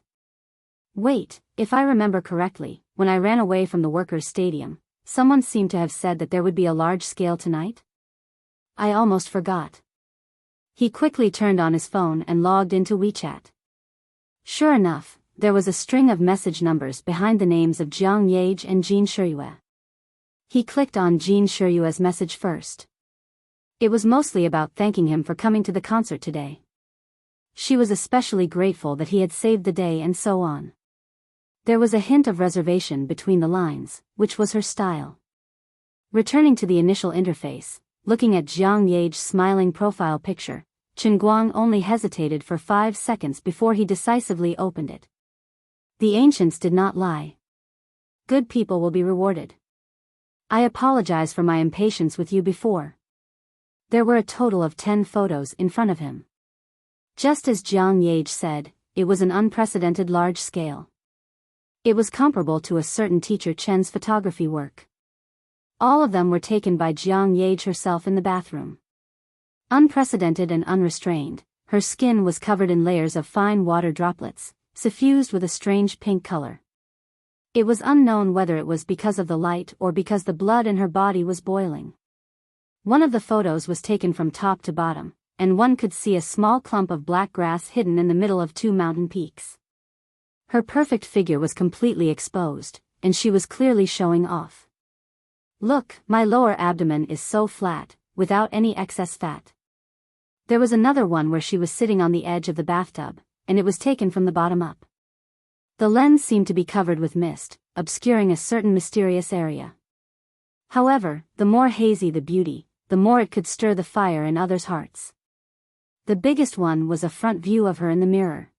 [SPEAKER 1] Wait, if I remember correctly, when I ran away from the workers' stadium, someone seemed to have said that there would be a large scale tonight? I almost forgot. He quickly turned on his phone and logged into WeChat. Sure enough, there was a string of message numbers behind the names of Jiang Yage and Jean Shiryue. He clicked on Jean Shiryue's message first. It was mostly about thanking him for coming to the concert today. She was especially grateful that he had saved the day and so on. There was a hint of reservation between the lines, which was her style. Returning to the initial interface, looking at Jiang Yage's smiling profile picture, Chen Guang only hesitated for 5 seconds before he decisively opened it. The ancients did not lie. Good people will be rewarded. I apologize for my impatience with you before. There were a total of 10 photos in front of him. Just as Jiang Yage said, it was an unprecedented large scale. It was comparable to a certain teacher Chen's photography work. All of them were taken by Jiang Yage herself in the bathroom. Unprecedented and unrestrained, her skin was covered in layers of fine water droplets, suffused with a strange pink color. It was unknown whether it was because of the light or because the blood in her body was boiling. One of the photos was taken from top to bottom, and one could see a small clump of black grass hidden in the middle of 2 mountain peaks. Her perfect figure was completely exposed, and she was clearly showing off. Look, my lower abdomen is so flat, without any excess fat. There was another one where she was sitting on the edge of the bathtub, and it was taken from the bottom up. The lens seemed to be covered with mist, obscuring a certain mysterious area. However, the more hazy the beauty, the more it could stir the fire in others' hearts. The biggest one was a front view of her in the mirror.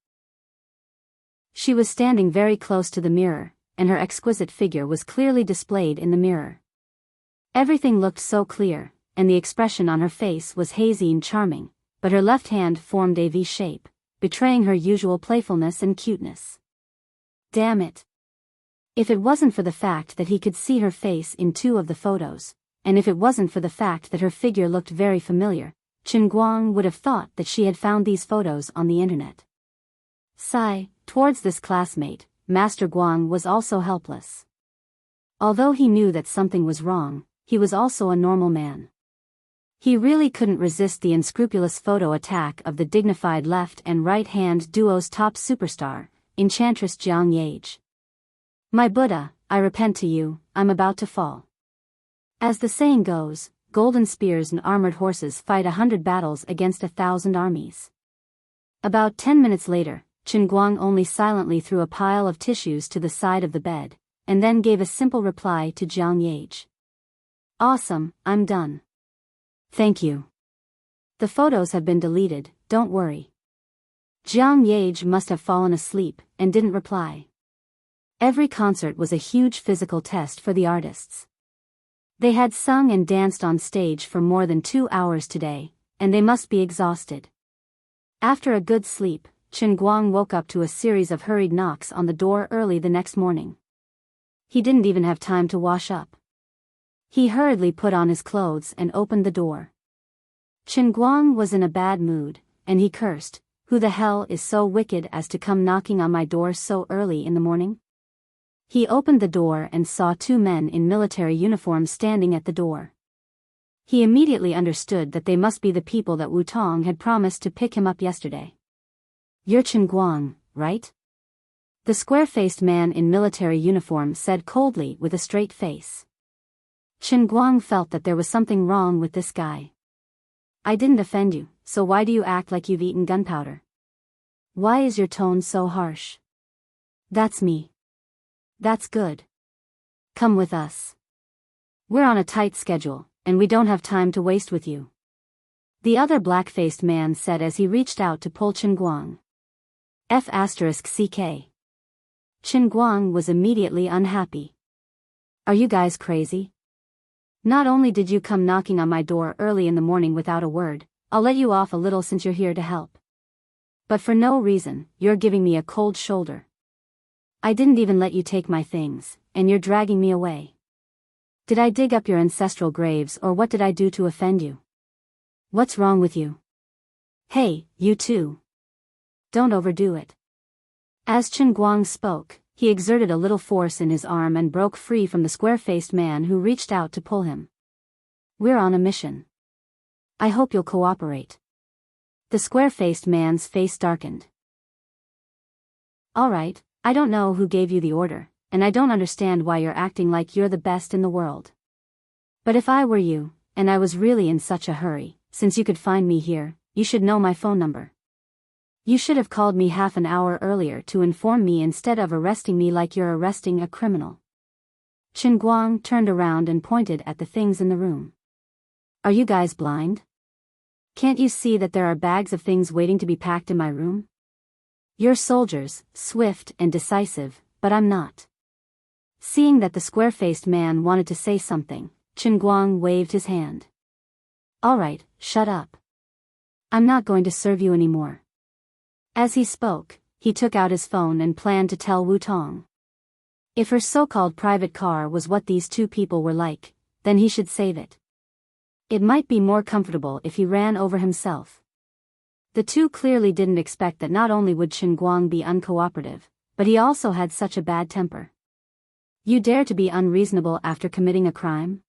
[SPEAKER 1] She was standing very close to the mirror, and her exquisite figure was clearly displayed in the mirror. Everything looked so clear, and the expression on her face was hazy and charming, but her left hand formed a V shape, betraying her usual playfulness and cuteness. Damn it! If it wasn't for the fact that he could see her face in 2 of the photos, and if it wasn't for the fact that her figure looked very familiar, Chen Guang would have thought that she had found these photos on the internet. Sigh, towards this classmate, Master Guang was also helpless. Although he knew that something was wrong, he was also a normal man. He really couldn't resist the unscrupulous photo attack of the dignified left and right-hand duo's top superstar, Enchantress Jiang Yage. My Buddha, I repent to you, I'm about to fall. As the saying goes, golden spears and armored horses fight 100 battles against 1,000 armies. About 10 minutes later, Chen Guang only silently threw a pile of tissues to the side of the bed, and then gave a simple reply to Jiang Yage. Awesome, I'm done. Thank you. The photos have been deleted, don't worry. Jiang Yage must have fallen asleep, and didn't reply. Every concert was a huge physical test for the artists. They had sung and danced on stage for more than 2 hours today, and they must be exhausted. After a good sleep, Chen Guang woke up to a series of hurried knocks on the door early the next morning. He didn't even have time to wash up. He hurriedly put on his clothes and opened the door. Chen Guang was in a bad mood, and he cursed, "Who the hell is so wicked as to come knocking on my door so early in the morning?" He opened the door and saw 2 men in military uniforms standing at the door. He immediately understood that they must be the people that Wu Tong had promised to pick him up yesterday. "You're Chen Guang, right?" The square-faced man in military uniform said coldly with a straight face. Chen Guang felt that there was something wrong with this guy. "I didn't offend you, so why do you act like you've eaten gunpowder? Why is your tone so harsh?" "That's me." "That's good. Come with us. We're on a tight schedule, and we don't have time to waste with you," the other black-faced man said as he reached out to pull Chen Guang. F***CK. Chen Guang was immediately unhappy. "Are you guys crazy? Not only did you come knocking on my door early in the morning without a word, I'll let you off a little since you're here to help. But for no reason, you're giving me a cold shoulder. I didn't even let you take my things, and you're dragging me away. Did I dig up your ancestral graves or what did I do to offend you? What's wrong with you? Hey, you too. Don't overdo it." As Chen Guang spoke, he exerted a little force in his arm and broke free from the square-faced man who reached out to pull him. "We're on a mission. I hope you'll cooperate." The square-faced man's face darkened. "All right. I don't know who gave you the order, and I don't understand why you're acting like you're the best in the world. But if I were you, and I was really in such a hurry, since you could find me here, you should know my phone number. You should have called me half an hour earlier to inform me instead of arresting me like you're arresting a criminal." Chen Guang turned around and pointed at the things in the room. "Are you guys blind? Can't you see that there are bags of things waiting to be packed in my room? You're soldiers, swift and decisive, but I'm not." Seeing that the square-faced man wanted to say something, Chen Guang waved his hand. "All right, shut up. I'm not going to serve you anymore." As he spoke, he took out his phone and planned to tell Wu Tong. If her so-called private car was what these 2 people were like, then he should save it. It might be more comfortable if he ran over himself. The 2 clearly didn't expect that not only would Chen Guang be uncooperative, but he also had such a bad temper. "You dare to be unreasonable after committing a crime?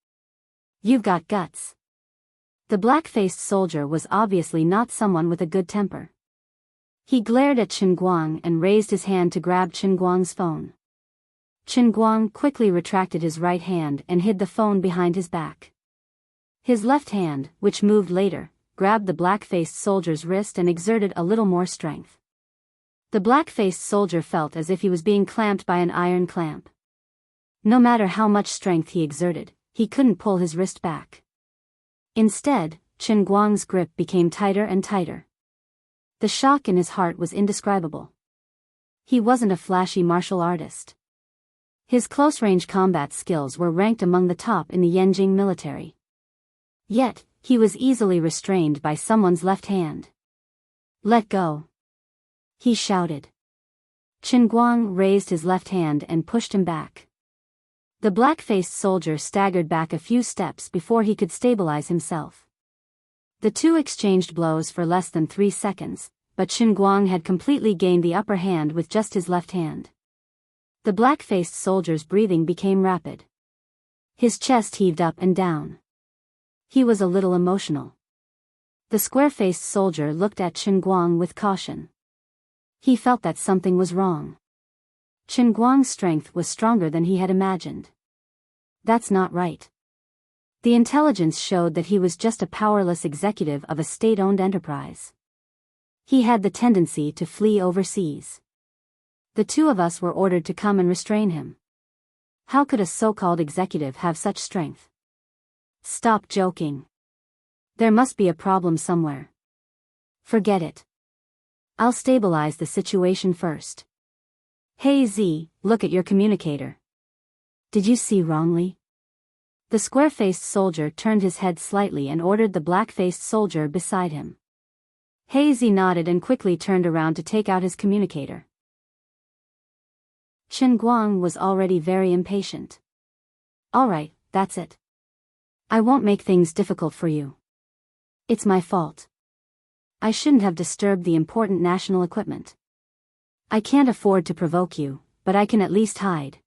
[SPEAKER 1] You've got guts." The black-faced soldier was obviously not someone with a good temper. He glared at Chen Guang and raised his hand to grab Chen Guang's phone. Chen Guang quickly retracted his right hand and hid the phone behind his back. His left hand, which moved later, grabbed the black-faced soldier's wrist and exerted a little more strength. The black-faced soldier felt as if he was being clamped by an iron clamp. No matter how much strength he exerted, he couldn't pull his wrist back. Instead, Chen Guang's grip became tighter and tighter. The shock in his heart was indescribable. He wasn't a flashy martial artist. His close-range combat skills were ranked among the top in the Yanjing military. Yet, he was easily restrained by someone's left hand. "Let go!" he shouted. Chen Guang raised his left hand and pushed him back. The black-faced soldier staggered back a few steps before he could stabilize himself. The 2 exchanged blows for less than 3 seconds, but Chen Guang had completely gained the upper hand with just his left hand. The black-faced soldier's breathing became rapid. His chest heaved up and down. He was a little emotional. The square-faced soldier looked at Chen Guang with caution. He felt that something was wrong. Chen Guang's strength was stronger than he had imagined. That's not right. The intelligence showed that he was just a powerless executive of a state-owned enterprise. He had the tendency to flee overseas. The two of us were ordered to come and restrain him. How could a so-called executive have such strength? Stop joking. There must be a problem somewhere. Forget it. I'll stabilize the situation first. Hey Z, look at your communicator. Did you see wrongly? The square-faced soldier turned his head slightly and ordered the black-faced soldier beside him. Hey Z nodded and quickly turned around to take out his communicator. Chen Guang was already very impatient. All right, that's it. I won't make things difficult for you. It's my fault. I shouldn't have disturbed the important national equipment. I can't afford to provoke you, but I can at least hide.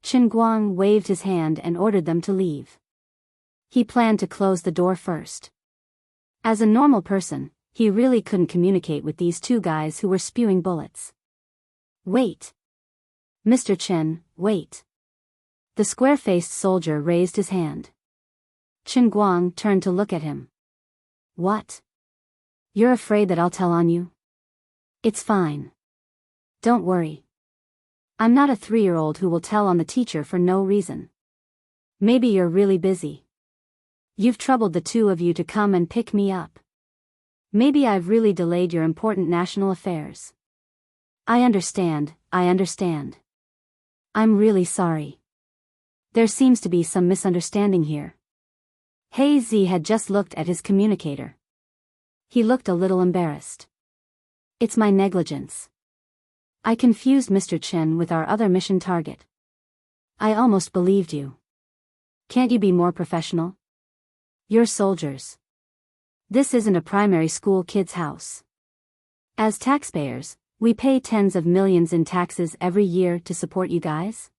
[SPEAKER 1] Chen Guang waved his hand and ordered them to leave. He planned to close the door first. As a normal person, he really couldn't communicate with these two guys who were spewing bullets. Wait. Mr. Chen, wait. The square-faced soldier raised his hand. Chen Guang turned to look at him. What? You're afraid that I'll tell on you? It's fine. Don't worry. I'm not a 3-year-old who will tell on the teacher for no reason. Maybe you're really busy. You've troubled the two of you to come and pick me up. Maybe I've really delayed your important national affairs. I understand. I'm really sorry. There seems to be some misunderstanding here. Hey Z had just looked at his communicator. He looked a little embarrassed. It's my negligence. I confused Mr. Chen with our other mission target. I almost believed you. Can't you be more professional? You're soldiers. This isn't a primary school kid's house. As taxpayers, we pay tens of millions in taxes every year to support you guys?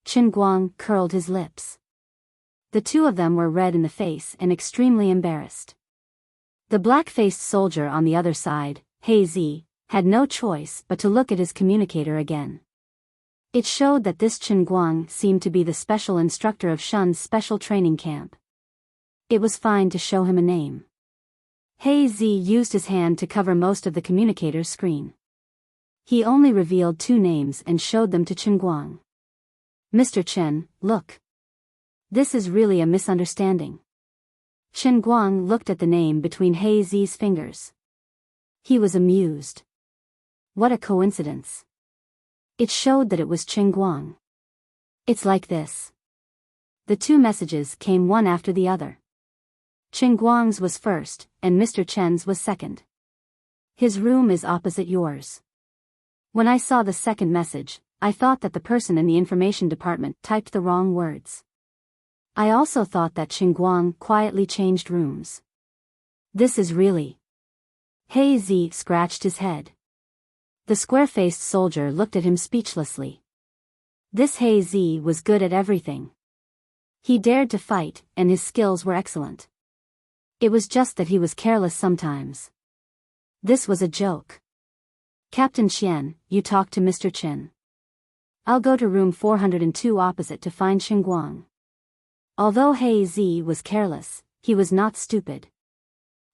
[SPEAKER 1] Chen Guang curled his lips. The two of them were red in the face and extremely embarrassed. The black-faced soldier on the other side, Hey Z, had no choice but to look at his communicator again. It showed that this Chen Guang seemed to be the special instructor of Shun's special training camp. It was fine to show him a name. Hey Z used his hand to cover most of the communicator's screen. He only revealed 2 names and showed them to Chen Guang. Mr. Chen, look. This is really a misunderstanding. Chen Guang looked at the name between Hey Z's fingers. He was amused. What a coincidence. It showed that it was Chen Guang. It's like this. The 2 messages came one after the other. Chen Guang's was first, and Mr. Chen's was second. His room is opposite yours. When I saw the second message, I thought that the person in the information department typed the wrong words. I also thought that Chen Guang quietly changed rooms. This is really... Hey Z scratched his head. The square-faced soldier looked at him speechlessly. This Hey Z was good at everything. He dared to fight, and his skills were excellent. It was just that he was careless sometimes. This was a joke. Captain Qian, you talk to Mr. Chen. I'll go to room 402 opposite to find Chen Guang. Although Hey Z was careless, he was not stupid.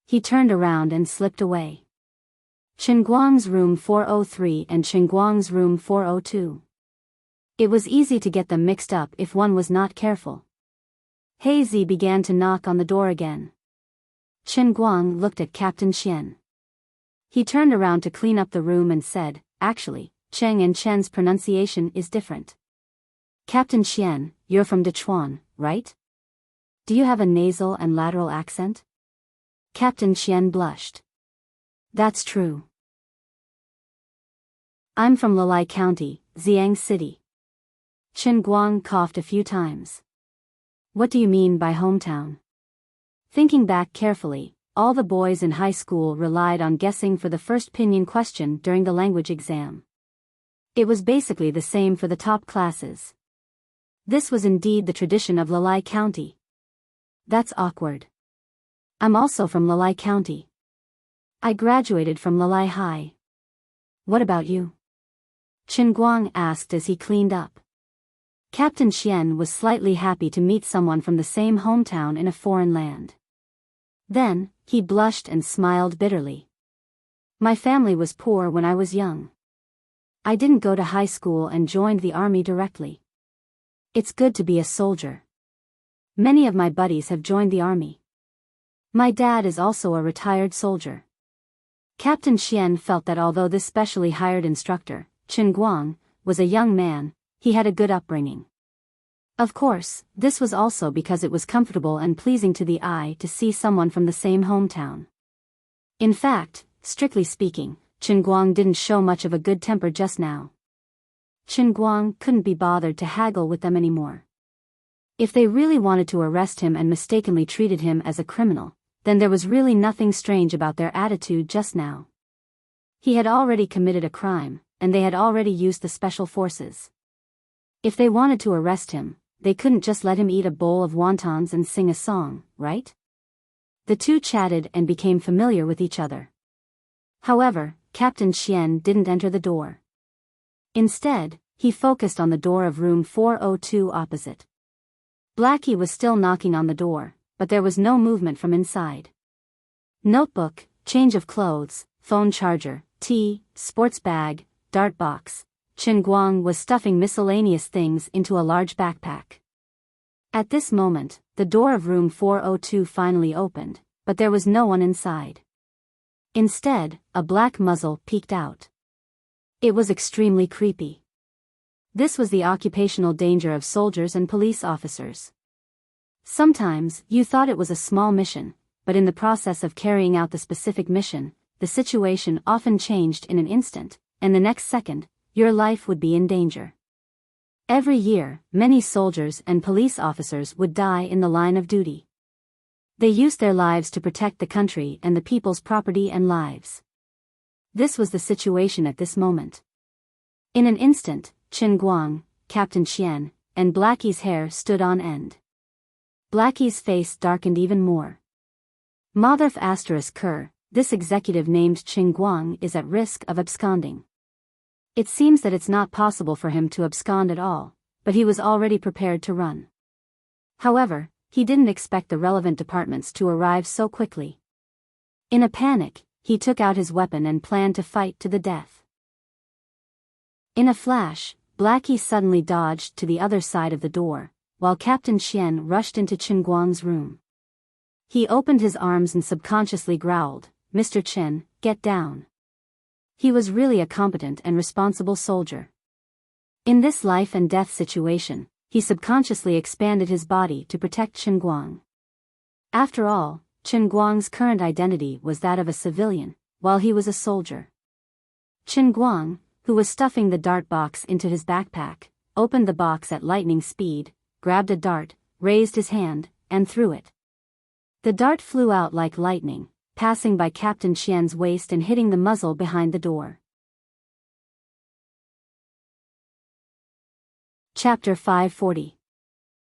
[SPEAKER 1] He turned around and slipped away. Chen Guang's room 403 and Chen Guang's room 402. It was easy to get them mixed up if one was not careful. Hey Z began to knock on the door again. Chen Guang looked at Captain Qian. He turned around to clean up the room and said, actually, Cheng and Chen's pronunciation is different. Captain Qian, you're from Dechuan, right? Do you have a nasal and lateral accent? Captain Qian blushed. That's true. I'm from Lalai County, Xiang City. Chen Guang coughed a few times. What do you mean by hometown? Thinking back carefully, all the boys in high school relied on guessing for the first pinyin question during the language exam. It was basically the same for the top classes. This was indeed the tradition of Lalai County. That's awkward. I'm also from Lalai County. I graduated from Lalai High. What about you? Chen Guang asked as he cleaned up. Captain Xian was slightly happy to meet someone from the same hometown in a foreign land. Then, he blushed and smiled bitterly. My family was poor when I was young. I didn't go to high school and joined the army directly. It's good to be a soldier. Many of my buddies have joined the army. My dad is also a retired soldier. Captain Xian felt that although this specially hired instructor, Chen Guang, was a young man, he had a good upbringing. Of course, this was also because it was comfortable and pleasing to the eye to see someone from the same hometown. In fact, strictly speaking, Chen Guang didn't show much of a good temper just now. Chen Guang couldn't be bothered to haggle with them anymore. If they really wanted to arrest him and mistakenly treated him as a criminal, then there was really nothing strange about their attitude just now. He had already committed a crime, and they had already used the special forces. If they wanted to arrest him, they couldn't just let him eat a bowl of wontons and sing a song, right? The two chatted and became familiar with each other. However, Captain Xian didn't enter the door. Instead, he focused on the door of room 402 opposite. Blackie was still knocking on the door, but there was no movement from inside. Notebook, change of clothes, phone charger, tea, sports bag, dart box. Chen Guang was stuffing miscellaneous things into a large backpack. At this moment, the door of room 402 finally opened, but there was no one inside. Instead, a black muzzle peeked out. It was extremely creepy. This was the occupational danger of soldiers and police officers. Sometimes, you thought it was a small mission, but in the process of carrying out the specific mission, the situation often changed in an instant, and the next second, your life would be in danger. Every year, many soldiers and police officers would die in the line of duty. They used their lives to protect the country and the people's property and lives. This was the situation at this moment. In an instant, Chen Guang, Captain Xian, and Blackie's hair stood on end. Blackie's face darkened even more. Motherf *Ker, this executive named Chen Guang is at risk of absconding. It seems that it's not possible for him to abscond at all, but he was already prepared to run. However, he didn't expect the relevant departments to arrive so quickly. In a panic, he took out his weapon and planned to fight to the death. In a flash, Blackie suddenly dodged to the other side of the door, while Captain Xian rushed into Chen Guang's room. He opened his arms and subconsciously growled, "Mr. Chen, get down." He was really a competent and responsible soldier. In this life and death situation, he subconsciously expanded his body to protect Chen Guang. After all, Chen Guang's current identity was that of a civilian, while he was a soldier. Chen Guang, who was stuffing the dart box into his backpack, opened the box at lightning speed, grabbed a dart, raised his hand, and threw it. The dart flew out like lightning, passing by Captain Xian's waist and hitting the muzzle behind the door. Chapter 540.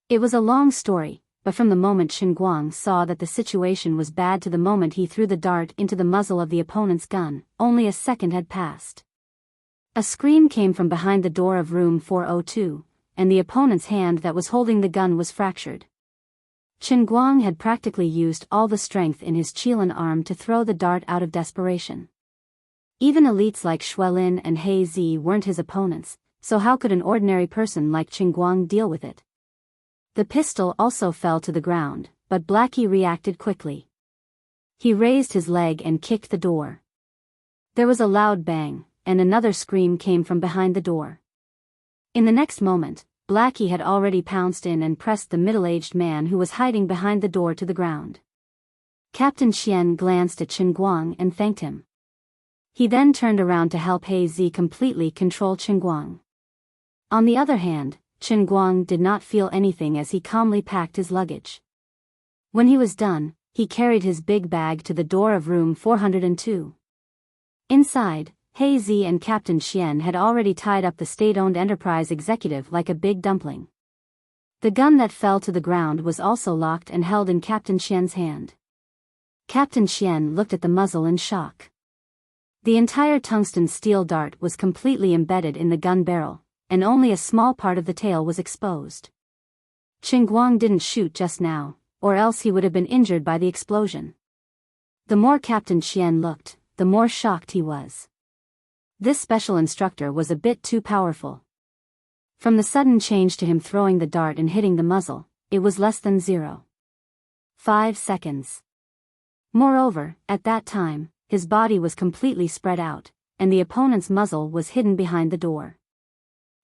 [SPEAKER 1] It was a long story, but from the moment Chen Guang saw that the situation was bad to the moment he threw the dart into the muzzle of the opponent's gun, only a second had passed. A scream came from behind the door of room 402, and the opponent's hand that was holding the gun was fractured. Chen Guang had practically used all the strength in his Qilin arm to throw the dart out of desperation. Even elites like Xuelin and He Zi weren't his opponents, so how could an ordinary person like Chen Guang deal with it? The pistol also fell to the ground, but Blackie reacted quickly. He raised his leg and kicked the door. There was a loud bang, and another scream came from behind the door. In the next moment, Blackie had already pounced in and pressed the middle-aged man who was hiding behind the door to the ground. Captain Xian glanced at Chen Guang and thanked him. He then turned around to help He Zi completely control Chen Guang. On the other hand, Chen Guang did not feel anything as he calmly packed his luggage. When he was done, he carried his big bag to the door of room 402. Inside, Hazy and Captain Xian had already tied up the state-owned enterprise executive like a big dumpling. The gun that fell to the ground was also locked and held in Captain Xian's hand. Captain Xian looked at the muzzle in shock. The entire tungsten steel dart was completely embedded in the gun barrel, and only a small part of the tail was exposed. Qin Guang didn't shoot just now, or else he would have been injured by the explosion. The more Captain Xian looked, the more shocked he was. This special instructor was a bit too powerful. From the sudden change to him throwing the dart and hitting the muzzle, it was less than 0.5 seconds. Moreover, at that time, his body was completely spread out, and the opponent's muzzle was hidden behind the door.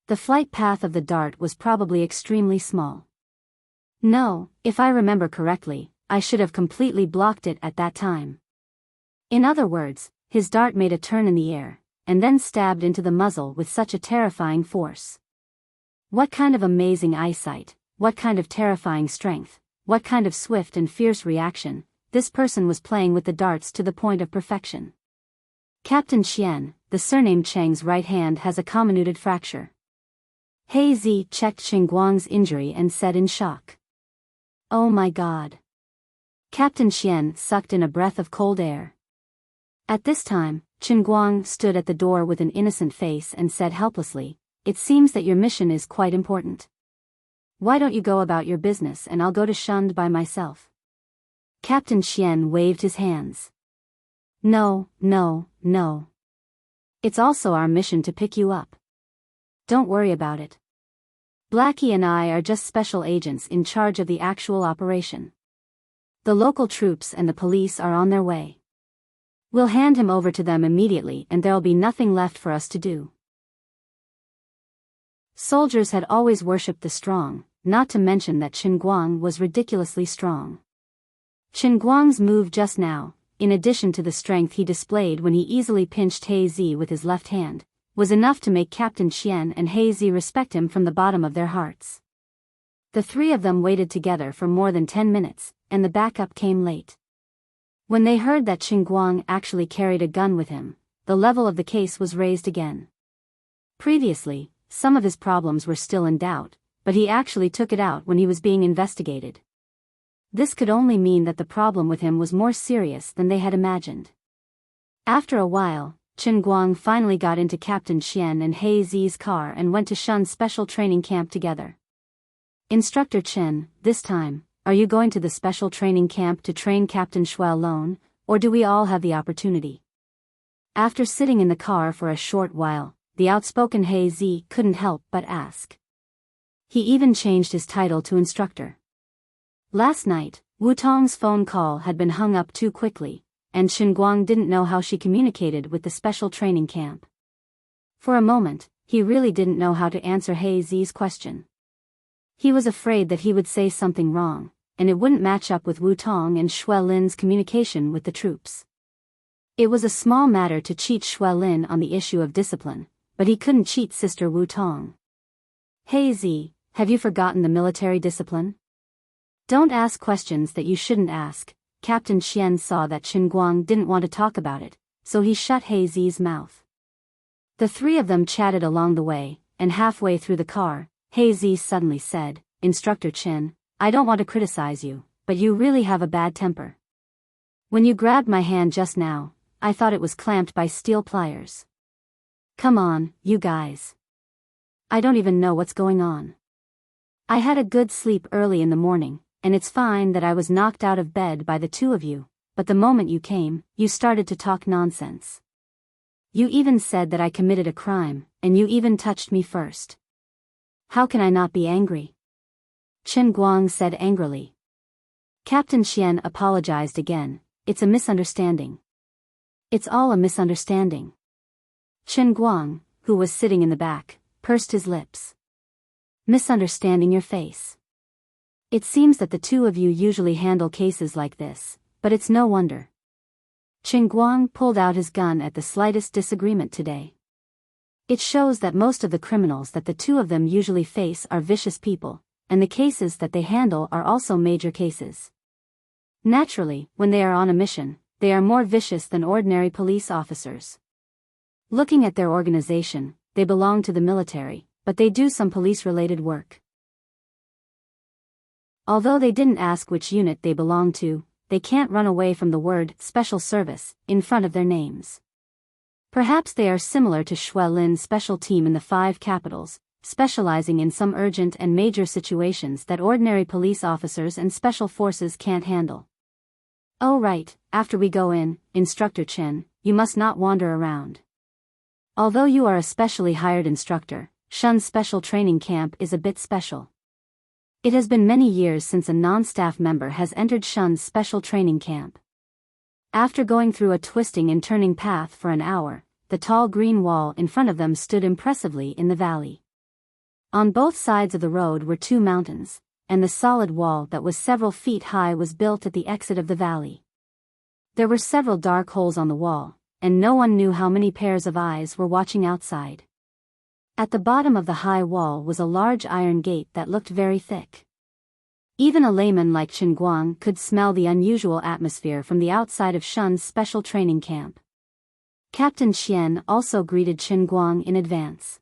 [SPEAKER 1] The flight path of the dart was probably extremely small. No, if I remember correctly, I should have completely blocked it at that time. In other words, his dart made a turn in the air, and then stabbed into the muzzle with such a terrifying force. What kind of amazing eyesight, what kind of terrifying strength, what kind of swift and fierce reaction, this person was playing with the darts to the point of perfection. Captain Xian, the surname Cheng's right hand has a comminuted fracture. Hazy checked Qin Guang's injury and said in shock. Oh my God. Captain Xian sucked in a breath of cold air. At this time, Qin Guang stood at the door with an innocent face and said helplessly, "It seems that your mission is quite important. Why don't you go about your business and I'll go to Shund by myself?" Captain Xian waved his hands. No. It's also our mission to pick you up. Don't worry about it. Blackie and I are just special agents in charge of the actual operation. The local troops and the police are on their way. We'll hand him over to them immediately and there'll be nothing left for us to do. Soldiers had always worshipped the strong, not to mention that Qin Guang was ridiculously strong. Qin Guang's move just now, in addition to the strength he displayed when he easily pinched Hazy with his left hand, was enough to make Captain Xian and Hazy respect him from the bottom of their hearts. The three of them waited together for more than 10 minutes, and the backup came late. When they heard that Qin Guang actually carried a gun with him, the level of the case was raised again. Previously, some of his problems were still in doubt, but he actually took it out when he was being investigated. This could only mean that the problem with him was more serious than they had imagined. After a while, Qin Guang finally got into Captain Xian and Hazy's car and went to Shun's special training camp together. Instructor Chen, this time, are you going to the special training camp to train Captain Shui alone, or do we all have the opportunity? After sitting in the car for a short while, the outspoken Hazy couldn't help but ask. He even changed his title to instructor. Last night, Wu Tong's phone call had been hung up too quickly, and Qin Guang didn't know how she communicated with the special training camp. For a moment, he really didn't know how to answer Hazy's question. He was afraid that he would say something wrong, and it wouldn't match up with Wu Tong and Shui Lin's communication with the troops. It was a small matter to cheat Shui Lin on the issue of discipline, but he couldn't cheat Sister Wu Tong. Hazy, have you forgotten the military discipline? Don't ask questions that you shouldn't ask. Captain Xian saw that Qin Guang didn't want to talk about it, so he shut Hazy's mouth. The three of them chatted along the way, and halfway through the car, Hazy suddenly said, "Instructor Qin, I don't want to criticize you, but you really have a bad temper. When you grabbed my hand just now, I thought it was clamped by steel pliers. Come on, you guys. I don't even know what's going on. I had a good sleep early in the morning, and it's fine that I was knocked out of bed by the two of you, but the moment you came, you started to talk nonsense. You even said that I committed a crime, and you even touched me first. How can I not be angry?" Qin Guang said angrily. Captain Xian apologized again. "It's a misunderstanding. It's all a misunderstanding." Qin Guang, who was sitting in the back, pursed his lips. "Misunderstanding your face. It seems that the two of you usually handle cases like this, but it's no wonder." Qin Guang pulled out his gun at the slightest disagreement today. It shows that most of the criminals that the two of them usually face are vicious people, and the cases that they handle are also major cases. Naturally, when they are on a mission, they are more vicious than ordinary police officers. Looking at their organization, they belong to the military, but they do some police-related work. Although they didn't ask which unit they belong to, they can't run away from the word "special service" in front of their names. Perhaps they are similar to Shui Lin's special team in the 5 capitals, specializing in some urgent and major situations that ordinary police officers and special forces can't handle. Oh right, after we go in, Instructor Chen, you must not wander around. Although you are a specially hired instructor, Shun's special training camp is a bit special. It has been many years since a non-staff member has entered Shun's special training camp. After going through a twisting and turning path for an hour, the tall green wall in front of them stood impressively in the valley. On both sides of the road were 2 mountains, and the solid wall that was several feet high was built at the exit of the valley. There were several dark holes on the wall, and no one knew how many pairs of eyes were watching outside. At the bottom of the high wall was a large iron gate that looked very thick. Even a layman like Chen Guang could smell the unusual atmosphere from the outside of Shun's special training camp. Captain Qian also greeted Chen Guang in advance.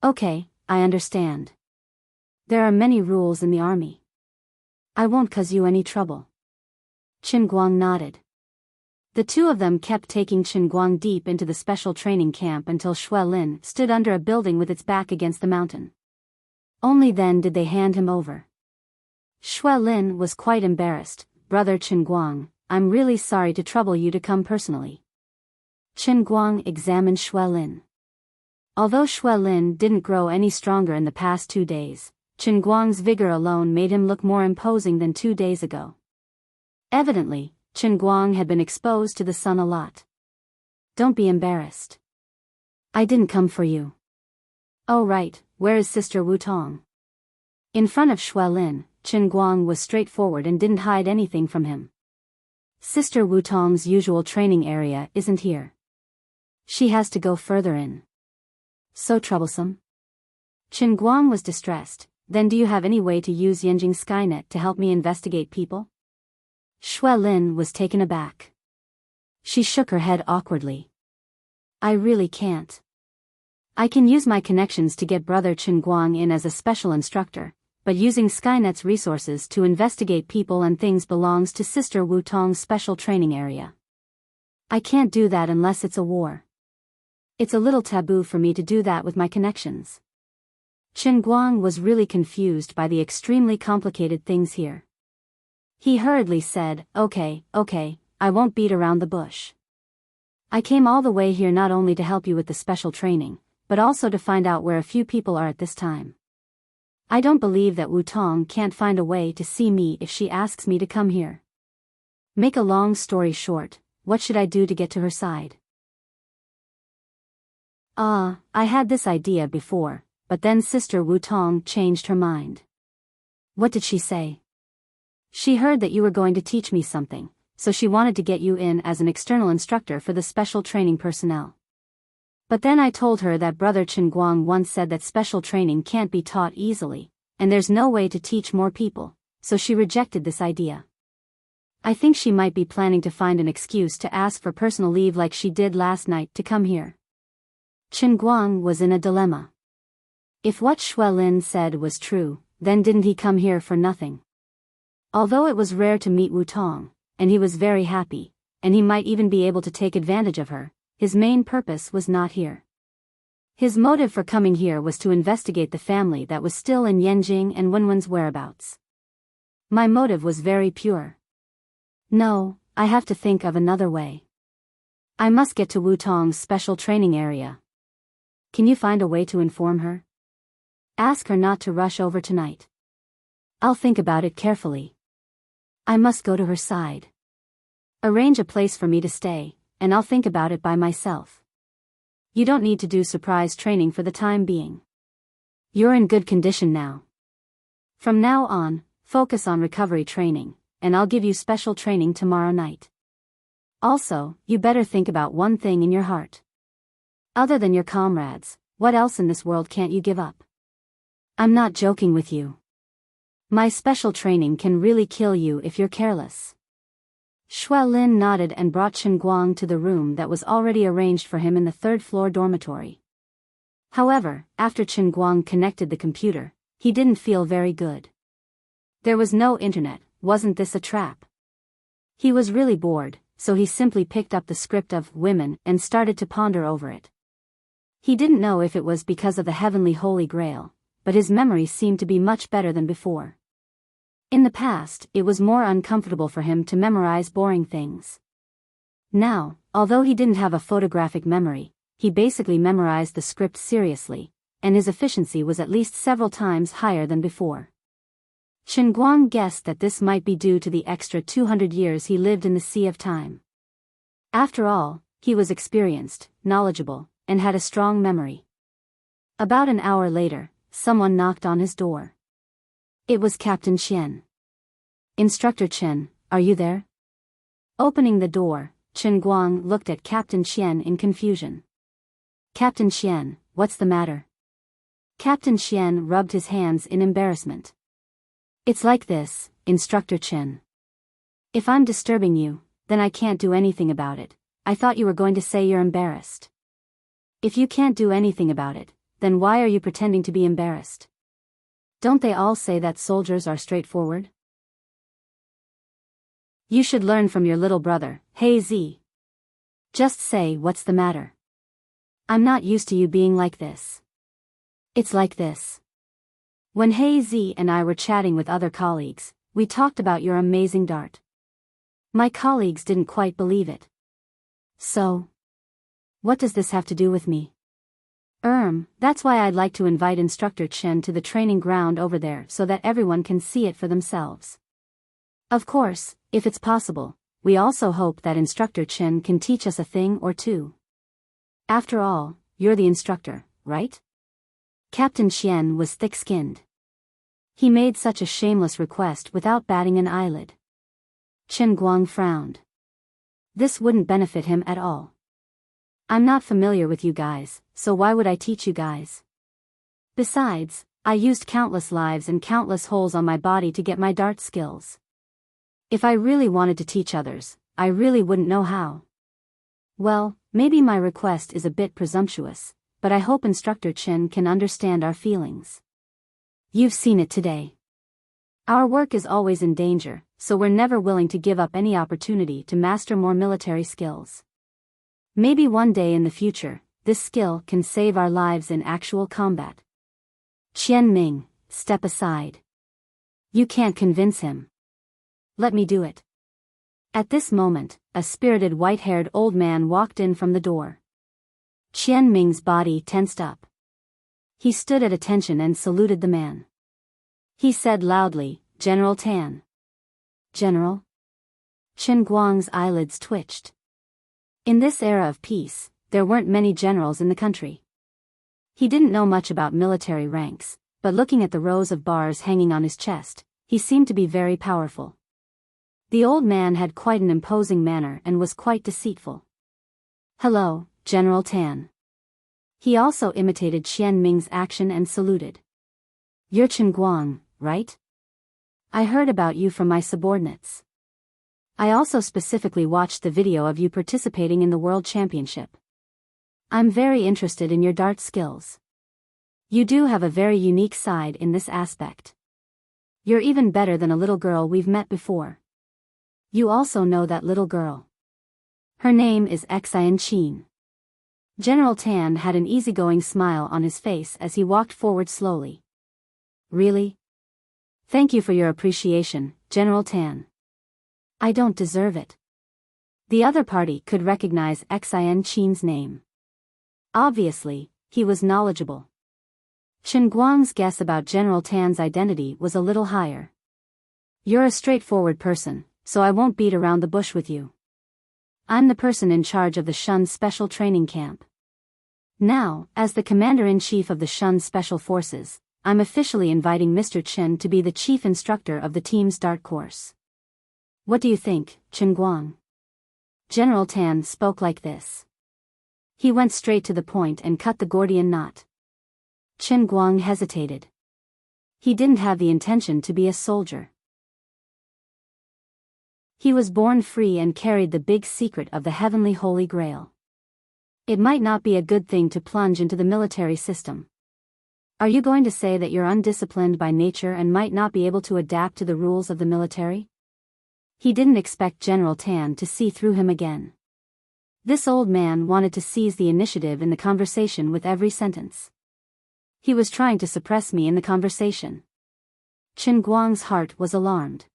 [SPEAKER 1] Okay, I understand. There are many rules in the army. I won't cause you any trouble. Chen Guang nodded. The 2 of them kept taking Chen Guang deep into the special training camp until Shui Lin stood under a building with its back against the mountain. Only then did they hand him over. Shui Lin was quite embarrassed. Brother Chen Guang, I'm really sorry to trouble you to come personally. Chen Guang examined Shui Lin. Although Shui Lin didn't grow any stronger in the past 2 days, Chen Guang's vigor alone made him look more imposing than 2 days ago. Evidently, Chen Guang had been exposed to the sun a lot. Don't be embarrassed. I didn't come for you. Oh right, where is Sister Wu Tong? In front of Shui Lin, Chen Guang was straightforward and didn't hide anything from him. Sister Wu Tong's usual training area isn't here. She has to go further in. So troublesome. Chen Guang was distressed. Then do you have any way to use Yanjing Skynet to help me investigate people? Shui Lin was taken aback. She shook her head awkwardly. I really can't. I can use my connections to get Brother Chen Guang in as a special instructor, but using Skynet's resources to investigate people and things belongs to Sister Wu Tong's special training area. I can't do that unless it's a war. It's a little taboo for me to do that with my connections. Chen Guang was really confused by the extremely complicated things here. He hurriedly said, okay, I won't beat around the bush. I came all the way here not only to help you with the special training, but also to find out where a few people are at this time. I don't believe that Wu Tong can't find a way to see me if she asks me to come here. Make a long story short, what should I do to get to her side? I had this idea before, but then Sister Wu Tong changed her mind. What did she say? She heard that you were going to teach me something, so she wanted to get you in as an external instructor for the special training personnel. But then I told her that Brother Chen Guang once said that special training can't be taught easily, and there's no way to teach more people, so she rejected this idea. I think she might be planning to find an excuse to ask for personal leave like she did last night to come here. Chen Guang was in a dilemma. If what Shui Lin said was true, then didn't he come here for nothing? Although it was rare to meet Wu Tong, and he was very happy, and he might even be able to take advantage of her, his main purpose was not here. His motive for coming here was to investigate the family that was still in Yanjing and Wenwen's whereabouts. My motive was very pure. No, I have to think of another way. I must get to Wu Tong's special training area. Can you find a way to inform her? Ask her not to rush over tonight. I'll think about it carefully. I must go to her side. Arrange a place for me to stay, and I'll think about it by myself. You don't need to do surprise training for the time being. You're in good condition now. From now on, focus on recovery training, and I'll give you special training tomorrow night. Also, you better think about one thing in your heart. Other than your comrades, what else in this world can't you give up? I'm not joking with you. My special training can really kill you if you're careless. Shui Lin nodded and brought Chen Guang to the room that was already arranged for him in the third-floor dormitory. However, after Chen Guang connected the computer, he didn't feel very good. There was no internet, wasn't this a trap? He was really bored, so he simply picked up the script of Women and started to ponder over it. He didn't know if it was because of the heavenly Holy Grail, but his memory seemed to be much better than before. In the past, it was more uncomfortable for him to memorize boring things. Now, although he didn't have a photographic memory, he basically memorized the script seriously, and his efficiency was at least several times higher than before. Chen Guang guessed that this might be due to the extra 200 years he lived in the Sea of Time. After all, he was experienced, knowledgeable, and had a strong memory. About an hour later, someone knocked on his door. It was Captain Chen. "Instructor Chen, are you there?" Opening the door, Chen Guang looked at Captain Chen in confusion. "Captain Chen, what's the matter?" Captain Chen rubbed his hands in embarrassment. "It's like this, Instructor Chen. If I'm disturbing you, then I can't do anything about it. I thought you were going to say you're embarrassed. If you can't do anything about it, then why are you pretending to be embarrassed? Don't they all say that soldiers are straightforward? You should learn from your little brother, Hey Z. Just say what's the matter. I'm not used to you being like this. It's like this. When Hey Z and I were chatting with other colleagues, we talked about your amazing dart. My colleagues didn't quite believe it. So, what does this have to do with me? That's why I'd like to invite Instructor Chen to the training ground over there so that everyone can see it for themselves. Of course, if it's possible, we also hope that Instructor Chen can teach us a thing or two. After all, you're the instructor, right?" Captain Chen was thick-skinned. He made such a shameless request without batting an eyelid. Chen Guang frowned. This wouldn't benefit him at all. "I'm not familiar with you guys, so why would I teach you guys? Besides, I used countless lives and countless holes on my body to get my dart skills. If I really wanted to teach others, I really wouldn't know how. Well, maybe my request is a bit presumptuous, but I hope Instructor Chen can understand our feelings. You've seen it today. Our work is always in danger, so we're never willing to give up any opportunity to master more military skills. Maybe one day in the future, this skill can save our lives in actual combat. Qian Ming, step aside. You can't convince him. Let me do it." At this moment, a spirited white-haired old man walked in from the door. Qian Ming's body tensed up. He stood at attention and saluted the man. He said loudly, "General Tan." "General?" Chen Guang's eyelids twitched. In this era of peace, there weren't many generals in the country. He didn't know much about military ranks, but looking at the rows of bars hanging on his chest, he seemed to be very powerful. The old man had quite an imposing manner and was quite deceitful. "Hello, General Tan." He also imitated Qian Ming's action and saluted. "You're Chen Guang, right? I heard about you from my subordinates. I also specifically watched the video of you participating in the World Championship. I'm very interested in your dart skills. You do have a very unique side in this aspect. You're even better than a little girl we've met before. You also know that little girl. Her name is Enchanting." General Tan had an easygoing smile on his face as he walked forward slowly. "Really? Thank you for your appreciation, General Tan. I don't deserve it." The other party could recognize Enchanting's name. Obviously, he was knowledgeable. Chen Guang's guess about General Tan's identity was a little higher. "You're a straightforward person, so I won't beat around the bush with you. I'm the person in charge of the Shun Special Training Camp. Now, as the Commander-in-Chief of the Shun Special Forces, I'm officially inviting Mr. Chen to be the chief instructor of the team's dart course. What do you think, Chen Guang?" General Tan spoke like this. He went straight to the point and cut the Gordian knot. Chen Guang hesitated. He didn't have the intention to be a soldier. He was born free and carried the big secret of the heavenly Holy Grail. It might not be a good thing to plunge into the military system. Are you going to say that you're undisciplined by nature and might not be able to adapt to the rules of the military? He didn't expect General Tan to see through him again. This old man wanted to seize the initiative in the conversation with every sentence. He was trying to suppress me in the conversation. Chen Guang's heart was alarmed.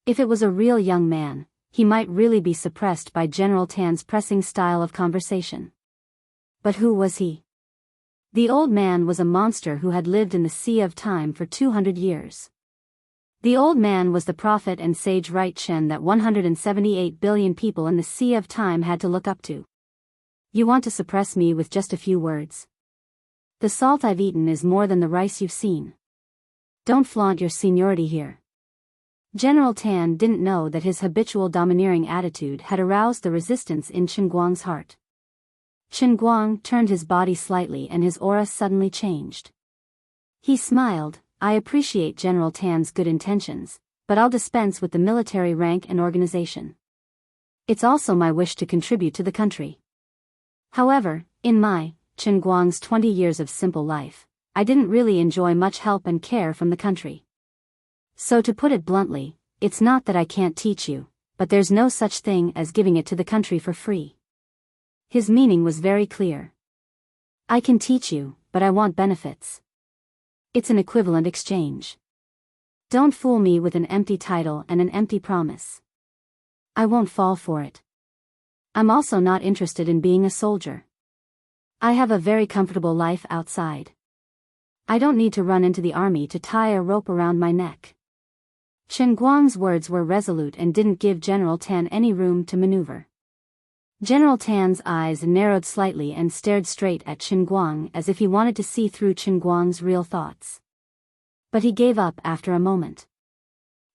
[SPEAKER 1] If it was a real young man, he might really be suppressed by General Tan's pressing style of conversation. But who was he? The old man was a monster who had lived in the Sea of Time for 200 years. The old man was the prophet and sage Right Chen that 178 billion people in the Sea of Time had to look up to. You want to suppress me with just a few words? The salt I've eaten is more than the rice you've seen. Don't flaunt your seniority here. General Tan didn't know that his habitual domineering attitude had aroused the resistance in Chen Guang's heart. Chen Guang turned his body slightly and his aura suddenly changed. He smiled. I appreciate General Tan's good intentions, but I'll dispense with the military rank and organization. It's also my wish to contribute to the country. However, in Chen Guang's 20 years of simple life, I didn't really enjoy much help and care from the country. So to put it bluntly, it's not that I can't teach you, but there's no such thing as giving it to the country for free. His meaning was very clear. I can teach you, but I want benefits. It's an equivalent exchange. Don't fool me with an empty title and an empty promise. I won't fall for it. I'm also not interested in being a soldier. I have a very comfortable life outside. I don't need to run into the army to tie a rope around my neck. Chen Guang's words were resolute and didn't give General Tan any room to maneuver. General Tan's eyes narrowed slightly and stared straight at Chen Guang as if he wanted to see through Chen Guang's real thoughts. But he gave up after a moment.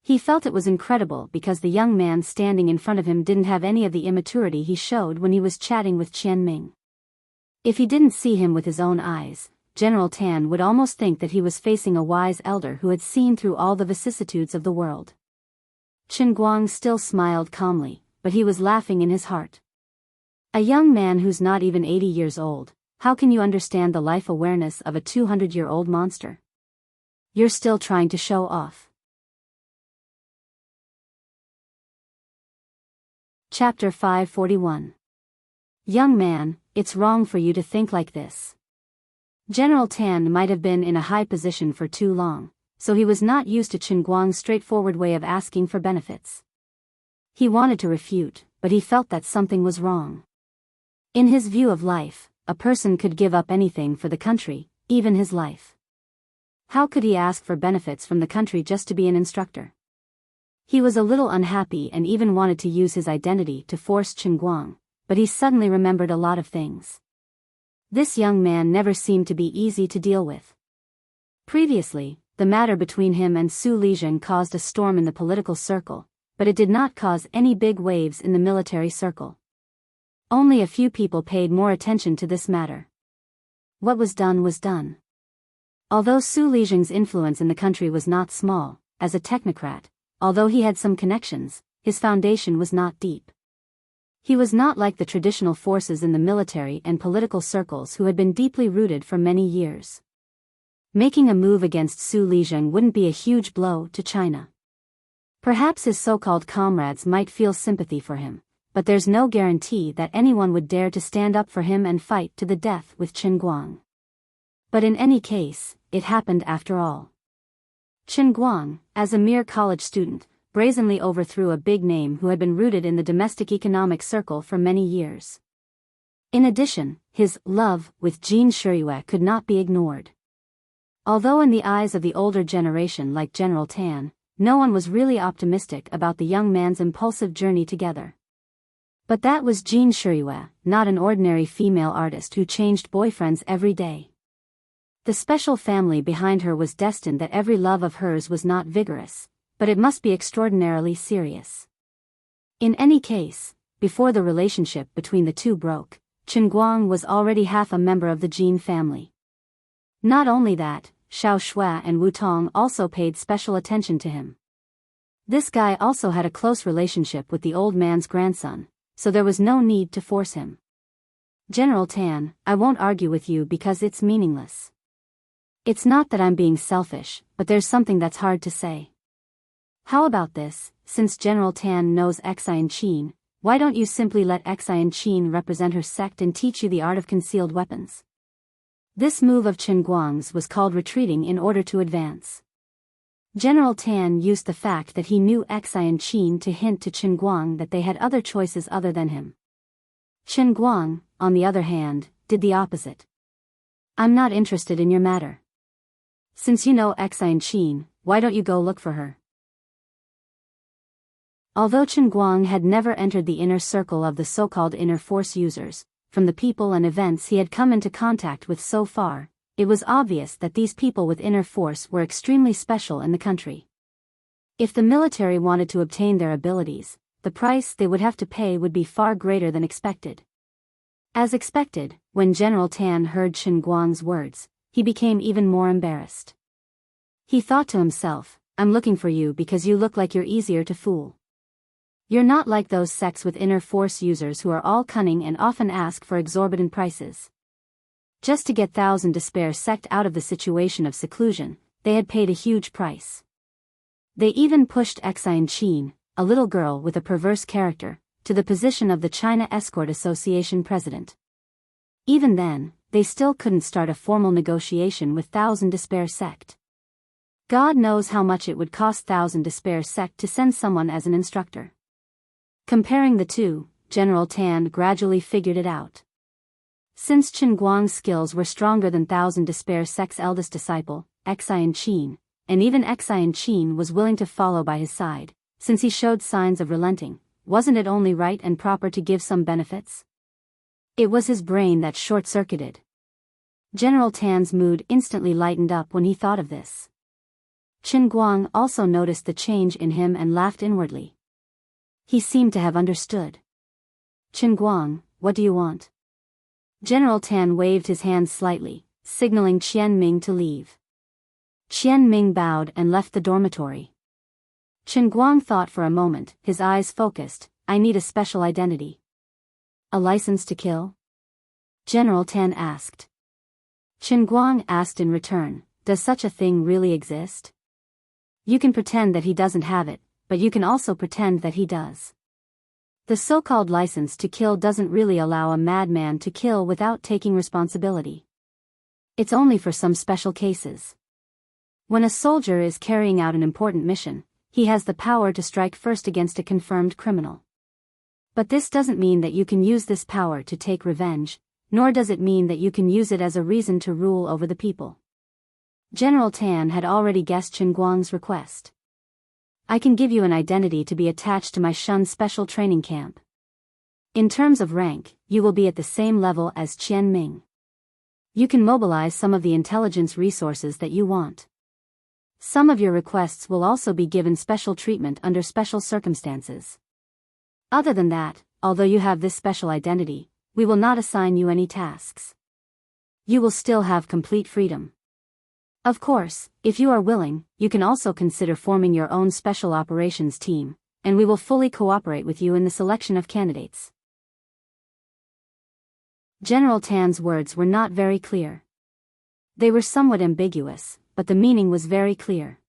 [SPEAKER 1] He felt it was incredible because the young man standing in front of him didn't have any of the immaturity he showed when he was chatting with Qian Ming. If he didn't see him with his own eyes, General Tan would almost think that he was facing a wise elder who had seen through all the vicissitudes of the world. Chen Guang still smiled calmly, but he was laughing in his heart. A young man who's not even 80 years old, how can you understand the life awareness of a 200-year-old monster? You're still trying to show off. Chapter 541. Young man, it's wrong for you to think like this. General Tan might have been in a high position for too long, so he was not used to Chen Guang's straightforward way of asking for benefits. He wanted to refute, but he felt that something was wrong. In his view of life, a person could give up anything for the country, even his life. How could he ask for benefits from the country just to be an instructor? He was a little unhappy and even wanted to use his identity to force Chen Guang, but he suddenly remembered a lot of things. This young man never seemed to be easy to deal with. Previously, the matter between him and Su Lijun caused a storm in the political circle, but it did not cause any big waves in the military circle. Only a few people paid more attention to this matter. What was done was done. Although Su Lijun's influence in the country was not small, as a technocrat, although he had some connections, his foundation was not deep. He was not like the traditional forces in the military and political circles who had been deeply rooted for many years. Making a move against Su Lijun wouldn't be a huge blow to China. Perhaps his so-called comrades might feel sympathy for him, but there's no guarantee that anyone would dare to stand up for him and fight to the death with Chen Guang. But in any case, it happened after all. Chen Guang, as a mere college student, brazenly overthrew a big name who had been rooted in the domestic economic circle for many years. In addition, his love with Jin Shuyue could not be ignored. Although in the eyes of the older generation like General Tan, no one was really optimistic about the young man's impulsive journey together. But that was Jin Shuyue, not an ordinary female artist who changed boyfriends every day. The special family behind her was destined that every love of hers was not vigorous, but it must be extraordinarily serious. In any case, before the relationship between the two broke, Chen Guang was already half a member of the Jin family. Not only that, Xiao Shui and Wu Tong also paid special attention to him. This guy also had a close relationship with the old man's grandson, so there was no need to force him. General Tan, I won't argue with you because it's meaningless. It's not that I'm being selfish, but there's something that's hard to say. How about this, since General Tan knows Enchanting, why don't you simply let Enchanting represent her sect and teach you the art of concealed weapons? This move of Chen Guang's was called retreating in order to advance. General Tan used the fact that he knew Enchanting to hint to Chen Guang that they had other choices other than him. Chen Guang, on the other hand, did the opposite. I'm not interested in your matter. Since you know Enchanting, why don't you go look for her? Although Chen Guang had never entered the inner circle of the so-called inner force users, from the people and events he had come into contact with so far, it was obvious that these people with inner force were extremely special in the country. If the military wanted to obtain their abilities, the price they would have to pay would be far greater than expected. As expected, when General Tan heard Chen Guang's words, he became even more embarrassed. He thought to himself, I'm looking for you because you look like you're easier to fool. You're not like those sects with inner force users who are all cunning and often ask for exorbitant prices. Just to get Thousand Despair sect out of the situation of seclusion, they had paid a huge price. They even pushed Enchanting, a little girl with a perverse character, to the position of the China Escort Association president. Even then, they still couldn't start a formal negotiation with Thousand Despair sect. God knows how much it would cost Thousand Despair sect to send someone as an instructor. Comparing the two, General Tan gradually figured it out. Since Chen Guang's skills were stronger than Thousand Despair sect's eldest disciple, Enchanting, and even Enchanting was willing to follow by his side, since he showed signs of relenting, wasn't it only right and proper to give some benefits? It was his brain that short-circuited. General Tan's mood instantly lightened up when he thought of this. Chen Guang also noticed the change in him and laughed inwardly. He seemed to have understood. Chen Guang, what do you want? General Tan waved his hand slightly, signaling Qian Ming to leave. Qian Ming bowed and left the dormitory. Chen Guang thought for a moment, his eyes focused, I need a special identity. A license to kill? General Tan asked. Chen Guang asked in return, does such a thing really exist? You can pretend that he doesn't have it, but you can also pretend that he does. The so-called license to kill doesn't really allow a madman to kill without taking responsibility. It's only for some special cases. When a soldier is carrying out an important mission, he has the power to strike first against a confirmed criminal. But this doesn't mean that you can use this power to take revenge, nor does it mean that you can use it as a reason to rule over the people. General Tan had already guessed Chen Guang's request. I can give you an identity to be attached to my Shun special training camp. In terms of rank, you will be at the same level as Qian Ming. You can mobilize some of the intelligence resources that you want. Some of your requests will also be given special treatment under special circumstances. Other than that, although you have this special identity, we will not assign you any tasks. You will still have complete freedom. Of course, if you are willing, you can also consider forming your own special operations team, and we will fully cooperate with you in the selection of candidates. General Tan's words were not very clear. They were somewhat ambiguous, but the meaning was very clear.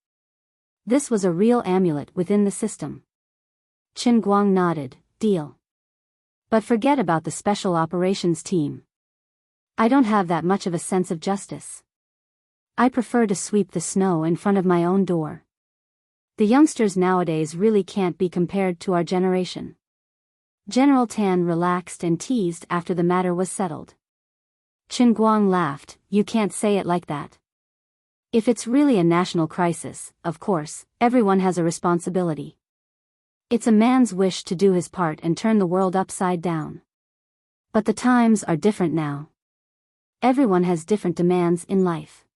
[SPEAKER 1] This was a real amulet within the system. Chen Guang nodded, deal. But forget about the special operations team. I don't have that much of a sense of justice. I prefer to sweep the snow in front of my own door. The youngsters nowadays really can't be compared to our generation. General Tan relaxed and teased after the matter was settled. Chen Guang laughed, you can't say it like that. If it's really a national crisis, of course, everyone has a responsibility. It's a man's wish to do his part and turn the world upside down. But the times are different now. Everyone has different demands in life.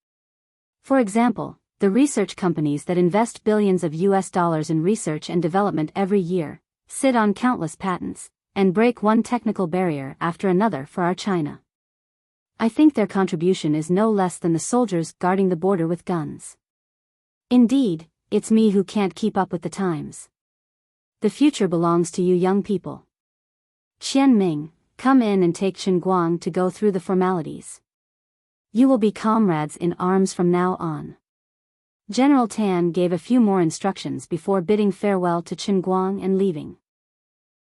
[SPEAKER 1] For example, the research companies that invest billions of US dollars in research and development every year, sit on countless patents, and break one technical barrier after another for our China. I think their contribution is no less than the soldiers guarding the border with guns. Indeed, it's me who can't keep up with the times. The future belongs to you young people. Qian Ming, come in and take Chen Guang to go through the formalities. You will be comrades in arms from now on. General Tan gave a few more instructions before bidding farewell to Chen Guang and leaving.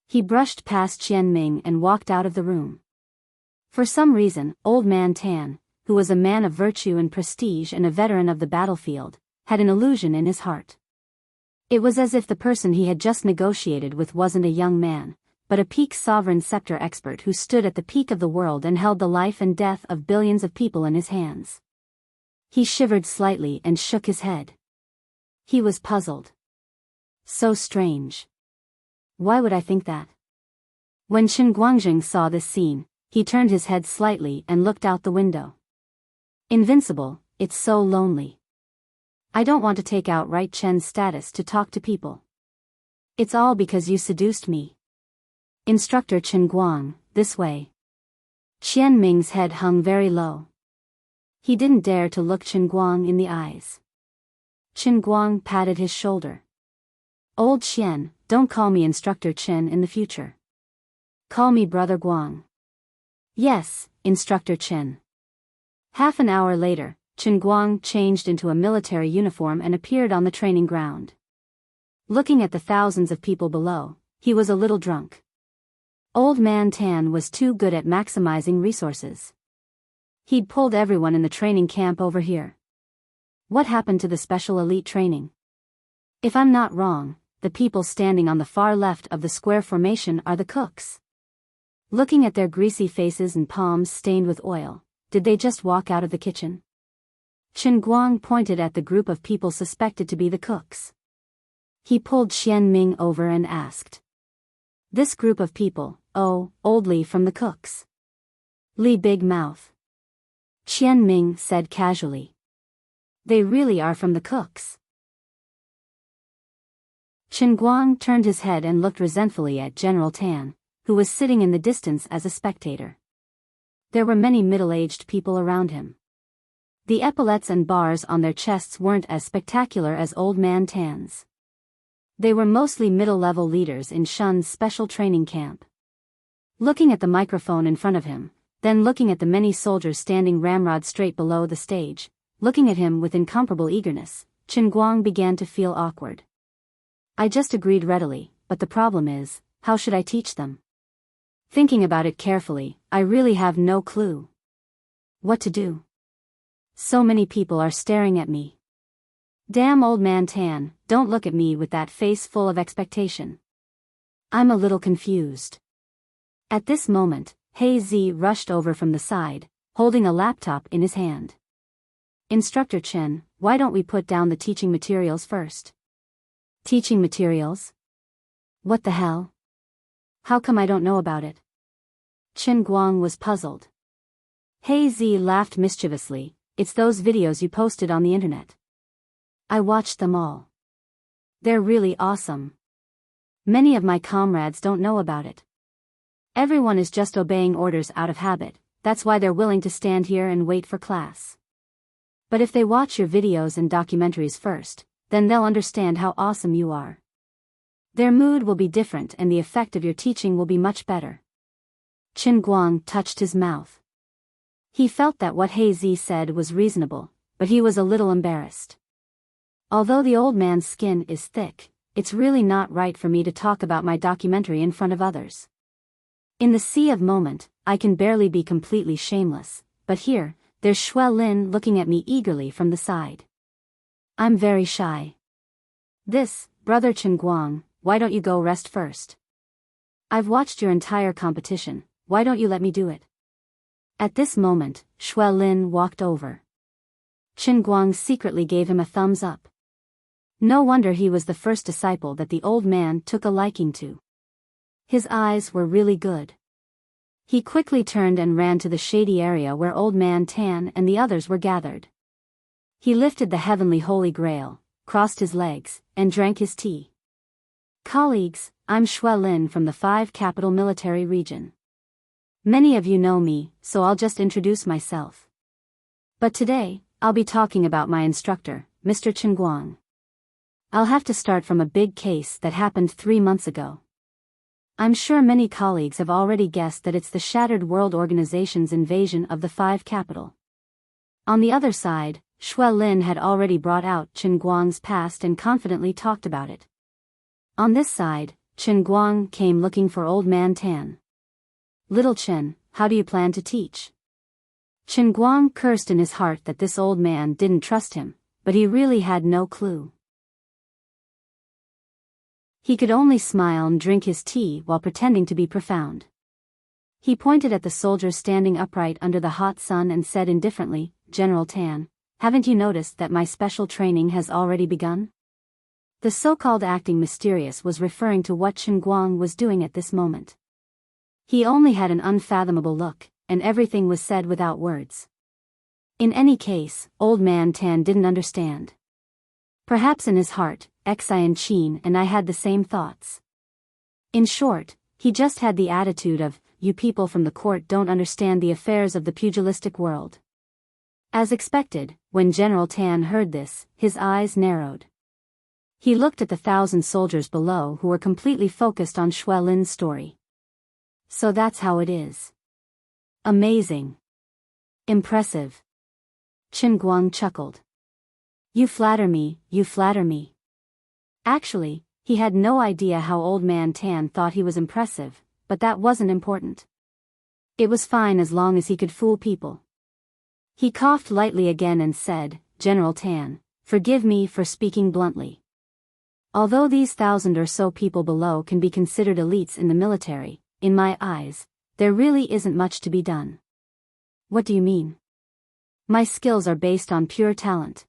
[SPEAKER 1] He brushed past Qian Ming and walked out of the room. For some reason, Old Man Tan, who was a man of virtue and prestige and a veteran of the battlefield, had an illusion in his heart. It was as if the person he had just negotiated with wasn't a young man, but a peak sovereign scepter expert who stood at the peak of the world and held the life and death of billions of people in his hands. He shivered slightly and shook his head. He was puzzled. So strange. Why would I think that? When Chen Guangjing saw this scene, he turned his head slightly and looked out the window. Invincible, it's so lonely. I don't want to take out Right Chen's status to talk to people. It's all because you seduced me. Instructor Chen Guang, this way. Qian Ming's head hung very low. He didn't dare to look Chen Guang in the eyes. Chen Guang patted his shoulder. Old Qian, don't call me Instructor Chen in the future. Call me Brother Guang. Yes, Instructor Chen. Half an hour later, Chen Guang changed into a military uniform and appeared on the training ground. Looking at the thousands of people below, he was a little drunk. Old Man Tan was too good at maximizing resources. He'd pulled everyone in the training camp over here. What happened to the special elite training? If I'm not wrong, the people standing on the far left of the square formation are the cooks. Looking at their greasy faces and palms stained with oil, did they just walk out of the kitchen? Chen Guang pointed at the group of people suspected to be the cooks. He pulled Qian Ming over and asked. This group of people, oh, old Li from the cooks. Li big mouth. Qian Ming said casually. They really are from the cooks. Chen Guang turned his head and looked resentfully at General Tan, who was sitting in the distance as a spectator. There were many middle-aged people around him. The epaulets and bars on their chests weren't as spectacular as Old Man Tan's. They were mostly middle-level leaders in Shun's special training camp. Looking at the microphone in front of him, then looking at the many soldiers standing ramrod straight below the stage, looking at him with incomparable eagerness, Chen Guang began to feel awkward. I just agreed readily, but the problem is, how should I teach them? Thinking about it carefully, I really have no clue. What to do? So many people are staring at me. Damn Old Man Tan, don't look at me with that face full of expectation. I'm a little confused. At this moment, He Zi rushed over from the side, holding a laptop in his hand. Instructor Chen, why don't we put down the teaching materials first? Teaching materials? What the hell? How come I don't know about it? Chen Guang was puzzled. He Zi laughed mischievously, it's those videos you posted on the internet. I watched them all. They're really awesome. Many of my comrades don't know about it. Everyone is just obeying orders out of habit, that's why they're willing to stand here and wait for class. But if they watch your videos and documentaries first, then they'll understand how awesome you are. Their mood will be different and the effect of your teaching will be much better. Chen Guang touched his mouth. He felt that what He Zi said was reasonable, but he was a little embarrassed. Although the old man's skin is thick, it's really not right for me to talk about my documentary in front of others. In the sea of moment, I can barely be completely shameless, but here, there's Shui Lin looking at me eagerly from the side. I'm very shy. Brother Chen Guang, why don't you go rest first? I've watched your entire competition, why don't you let me do it? At this moment, Shui Lin walked over. Chen Guang secretly gave him a thumbs up. No wonder he was the first disciple that the old man took a liking to. His eyes were really good. He quickly turned and ran to the shady area where Old Man Tan and the others were gathered. He lifted the heavenly holy grail, crossed his legs, and drank his tea. Colleagues, I'm Shui Lin from the 5 Capital Military Region. Many of you know me, so I'll just introduce myself. But today, I'll be talking about my instructor, Mr. Chen Guang. I'll have to start from a big case that happened 3 months ago. I'm sure many colleagues have already guessed that it's the Shattered World Organization's invasion of the Five Capital. On the other side, Shui Lin had already brought out Chen Guang's past and confidently talked about it. On this side, Chen Guang came looking for Old Man Tan. Little Chen, how do you plan to teach? Chen Guang cursed in his heart that this old man didn't trust him, but he really had no clue. He could only smile and drink his tea while pretending to be profound. He pointed at the soldiers standing upright under the hot sun and said indifferently, General Tan, haven't you noticed that my special training has already begun? The so-called acting mysterious was referring to what Chen Guang was doing at this moment. He only had an unfathomable look, and everything was said without words. In any case, Old Man Tan didn't understand. Perhaps in his heart, Xian Qin and I had the same thoughts. In short, he just had the attitude of, you people from the court don't understand the affairs of the pugilistic world. As expected, when General Tan heard this, his eyes narrowed. He looked at the 1,000 soldiers below who were completely focused on Shui Lin's story. So that's how it is. Amazing. Impressive. Chen Guang chuckled. You flatter me, you flatter me. Actually, he had no idea how Old Man Tan thought he was impressive, but that wasn't important. It was fine as long as he could fool people. He coughed lightly again and said, General Tan, forgive me for speaking bluntly. Although these 1,000 or so people below can be considered elites in the military, in my eyes, there really isn't much to be done. What do you mean? My skills are based on pure talent.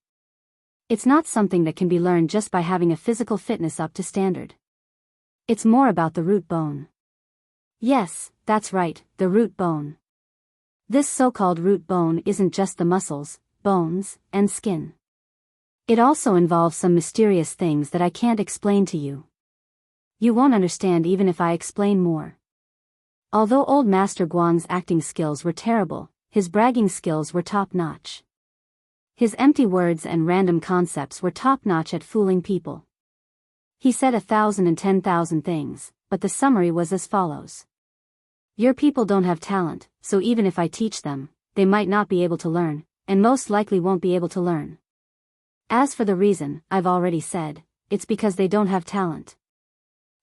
[SPEAKER 1] It's not something that can be learned just by having a physical fitness up to standard. It's more about the root bone. Yes, that's right, the root bone. This so-called root bone isn't just the muscles, bones, and skin. It also involves some mysterious things that I can't explain to you. You won't understand even if I explain more. Although old Master Guang's acting skills were terrible, his bragging skills were top-notch. His empty words and random concepts were top-notch at fooling people. He said 1,000 and 10,000 things, but the summary was as follows. Your people don't have talent, so even if I teach them, they might not be able to learn, and most likely won't be able to learn. As for the reason, I've already said, it's because they don't have talent.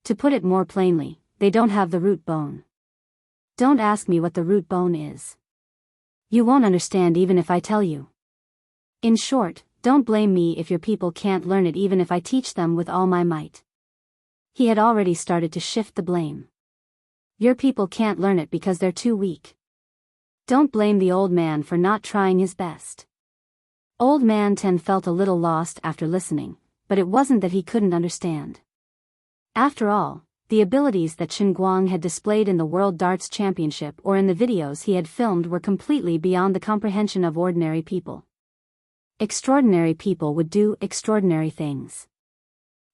[SPEAKER 1] To put it more plainly, they don't have the root bone. Don't ask me what the root bone is. You won't understand even if I tell you. In short, don't blame me if your people can't learn it even if I teach them with all my might. He had already started to shift the blame. Your people can't learn it because they're too weak. Don't blame the old man for not trying his best. Old Man Tan felt a little lost after listening, but it wasn't that he couldn't understand. After all, the abilities that Chen Guang had displayed in the World Darts Championship or in the videos he had filmed were completely beyond the comprehension of ordinary people. Extraordinary people would do extraordinary things.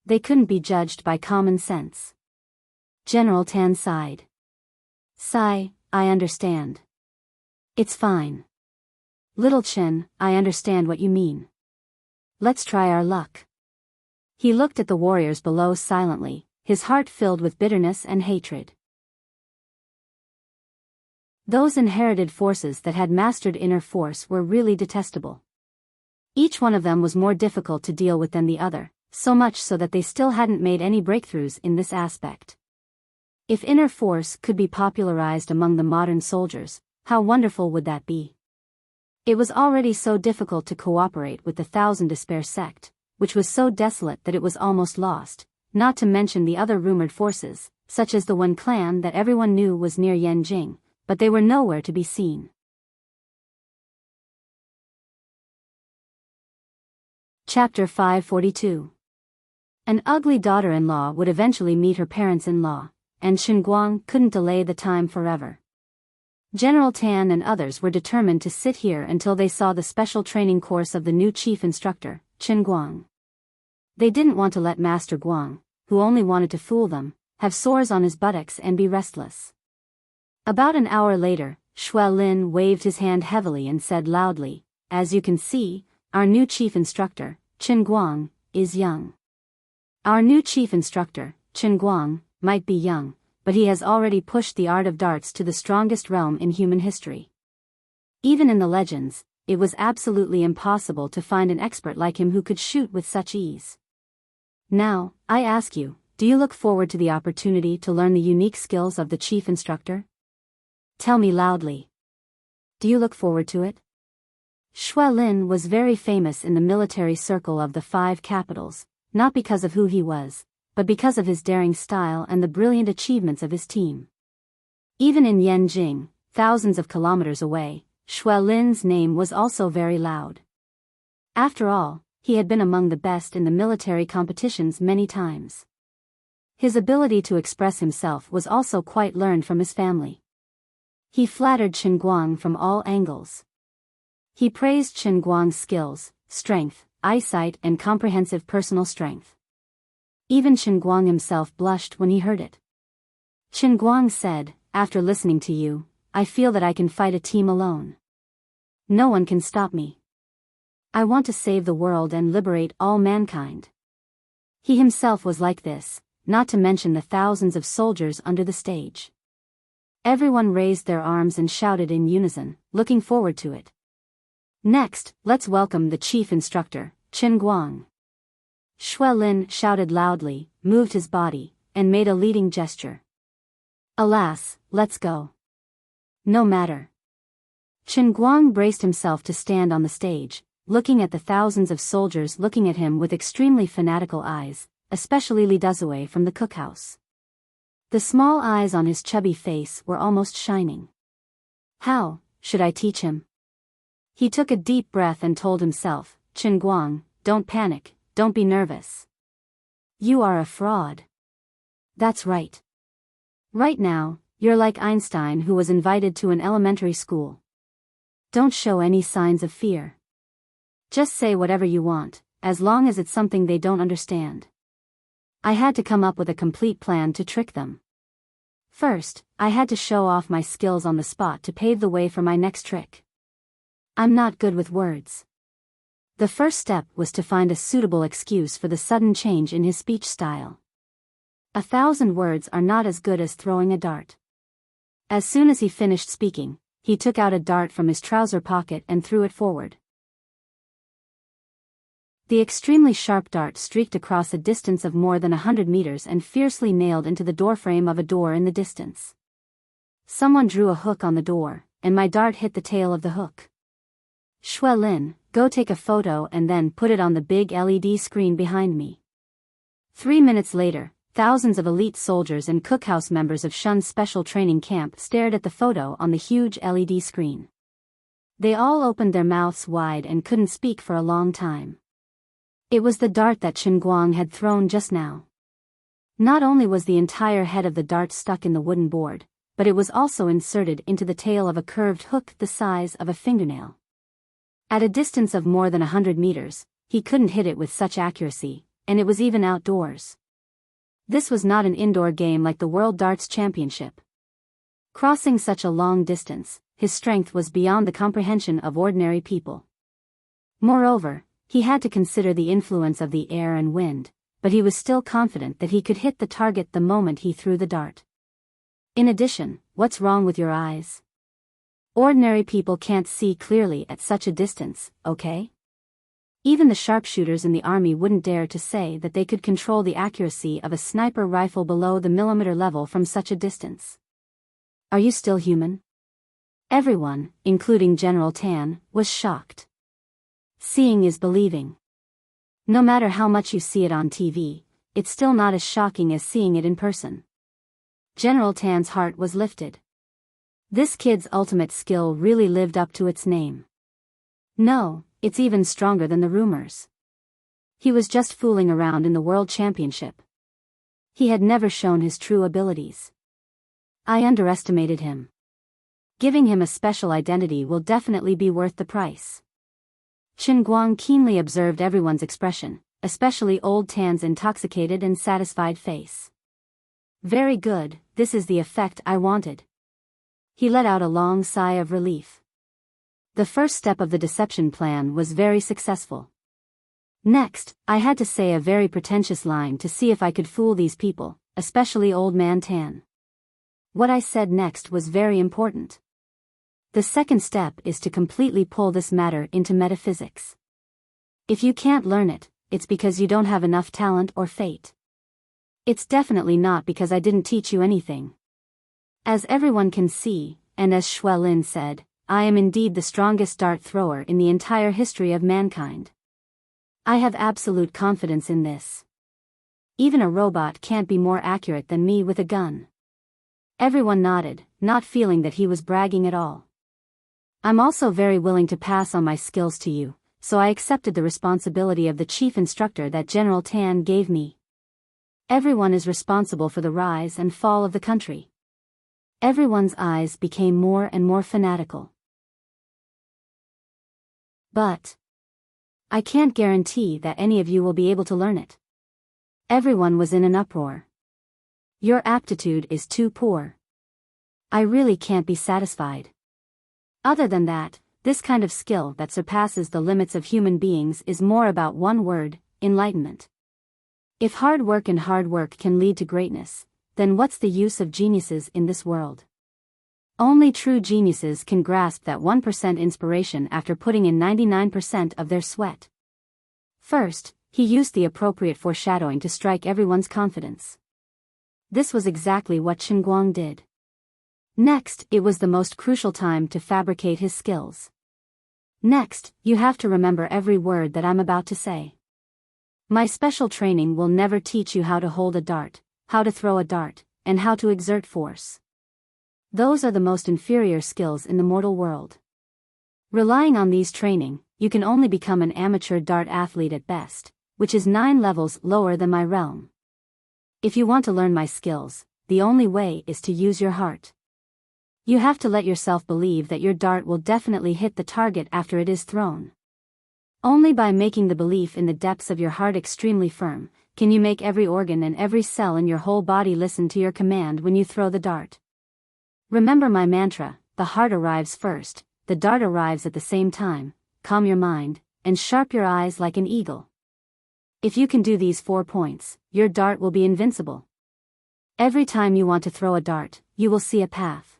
[SPEAKER 1] They couldn't be judged by common sense. General Tan sighed. Sigh, I understand. It's fine. Little Chen, I understand what you mean. Let's try our luck. He looked at the warriors below silently, his heart filled with bitterness and hatred. Those inherited forces that had mastered inner force were really detestable. Each one of them was more difficult to deal with than the other, so much so that they still hadn't made any breakthroughs in this aspect. If inner force could be popularized among the modern soldiers, how wonderful would that be? It was already so difficult to cooperate with the Thousand Despair sect, which was so desolate that it was almost lost, not to mention the other rumored forces, such as the one clan that everyone knew was near Yanjing, but they were nowhere to be seen. Chapter 542. An ugly daughter-in-law would eventually meet her parents-in-law, and Chen Guang couldn't delay the time forever. General Tan and others were determined to sit here until they saw the special training course of the new chief instructor, Chen Guang. They didn't want to let Master Guang, who only wanted to fool them, have sores on his buttocks and be restless. About an hour later, Shui Lin waved his hand heavily and said loudly, As you can see, our new chief instructor, Chen Guang, is young. Our new chief instructor, Chen Guang, might be young, but he has already pushed the art of darts to the strongest realm in human history. Even in the legends, it was absolutely impossible to find an expert like him who could shoot with such ease. Now, I ask you, do you look forward to the opportunity to learn the unique skills of the chief instructor? Tell me loudly. Do you look forward to it? Xue Lin was very famous in the military circle of the 5 capitals, not because of who he was, but because of his daring style and the brilliant achievements of his team. Even in Yanjing, thousands of kilometers away, Xue Lin's name was also very loud. After all, he had been among the best in the military competitions many times. His ability to express himself was also quite learned from his family. He flattered Chen Guang from all angles. He praised Chen Guang's skills, strength, eyesight and comprehensive personal strength. Even Chen Guang himself blushed when he heard it. Chen Guang said, "After listening to you, I feel that I can fight a team alone. No one can stop me. I want to save the world and liberate all mankind." He himself was like this, not to mention the thousands of soldiers under the stage. Everyone raised their arms and shouted in unison, looking forward to it. Next, let's welcome the chief instructor, Chen Guang. Xue Lin shouted loudly, moved his body, and made a leading gesture. Alas, let's go. No matter. Chen Guang braced himself to stand on the stage, looking at the thousands of soldiers looking at him with extremely fanatical eyes, especially Li Dezue from the cookhouse. The small eyes on his chubby face were almost shining. How should I teach him? He took a deep breath and told himself, Chen Guang, don't panic, don't be nervous. You are a fraud. That's right. Right now, you're like Einstein who was invited to an elementary school. Don't show any signs of fear. Just say whatever you want, as long as it's something they don't understand. I had to come up with a complete plan to trick them. First, I had to show off my skills on the spot to pave the way for my next trick. I'm not good with words. The first step was to find a suitable excuse for the sudden change in his speech style. 1,000 words are not as good as throwing a dart. As soon as he finished speaking, he took out a dart from his trouser pocket and threw it forward. The extremely sharp dart streaked across a distance of more than 100 meters and fiercely nailed into the doorframe of a door in the distance. Someone drew a hook on the door, and my dart hit the tail of the hook. Xue Lin, go take a photo and then put it on the big LED screen behind me. 3 minutes later, thousands of elite soldiers and cookhouse members of Shun's special training camp stared at the photo on the huge LED screen. They all opened their mouths wide and couldn't speak for a long time. It was the dart that Chen Guang had thrown just now. Not only was the entire head of the dart stuck in the wooden board, but it was also inserted into the tail of a curved hook the size of a fingernail. At a distance of more than 100 meters, he couldn't hit it with such accuracy, and it was even outdoors. This was not an indoor game like the World Darts Championship. Crossing such a long distance, his strength was beyond the comprehension of ordinary people. Moreover, he had to consider the influence of the air and wind, but he was still confident that he could hit the target the moment he threw the dart. In addition, what's wrong with your eyes? Ordinary people can't see clearly at such a distance, okay? Even the sharpshooters in the army wouldn't dare to say that they could control the accuracy of a sniper rifle below the millimeter level from such a distance. Are you still human? Everyone, including General Tan, was shocked. Seeing is believing. No matter how much you see it on TV, it's still not as shocking as seeing it in person. General Tan's heart was lifted. This kid's ultimate skill really lived up to its name. No, it's even stronger than the rumors. He was just fooling around in the World Championship. He had never shown his true abilities. I underestimated him. Giving him a special identity will definitely be worth the price. Chen Guang keenly observed everyone's expression, especially Old Tan's intoxicated and satisfied face. Very good, this is the effect I wanted. He let out a long sigh of relief. The first step of the deception plan was very successful. Next, I had to say a very pretentious line to see if I could fool these people, especially Old Man Tan. What I said next was very important. The second step is to completely pull this matter into metaphysics. If you can't learn it, it's because you don't have enough talent or fate. It's definitely not because I didn't teach you anything. As everyone can see, and as Shui Lin said, I am indeed the strongest dart thrower in the entire history of mankind. I have absolute confidence in this. Even a robot can't be more accurate than me with a gun. Everyone nodded, not feeling that he was bragging at all. I'm also very willing to pass on my skills to you, so I accepted the responsibility of the chief instructor that General Tan gave me. Everyone is responsible for the rise and fall of the country. Everyone's eyes became more and more fanatical. But I can't guarantee that any of you will be able to learn it. Everyone was in an uproar. Your aptitude is too poor. I really can't be satisfied. Other than that, this kind of skill that surpasses the limits of human beings is more about one word: enlightenment. If hard work can lead to greatness, then what's the use of geniuses in this world? Only true geniuses can grasp that 1% inspiration after putting in 99% of their sweat. First, he used the appropriate foreshadowing to strike everyone's confidence. This was exactly what Qinguang did. Next, it was the most crucial time to fabricate his skills. Next, you have to remember every word that I'm about to say. My special training will never teach you how to hold a dart, how to throw a dart, and how to exert force. Those are the most inferior skills in the mortal world. Relying on these training, you can only become an amateur dart athlete at best, which is 9 levels lower than my realm. If you want to learn my skills, the only way is to use your heart. You have to let yourself believe that your dart will definitely hit the target after it is thrown. Only by making the belief in the depths of your heart extremely firm, can you make every organ and every cell in your whole body listen to your command when you throw the dart. Remember my mantra: the heart arrives first, the dart arrives at the same time. Calm your mind, and sharp your eyes like an eagle. If you can do these 4 points, your dart will be invincible. Every time you want to throw a dart, you will see a path.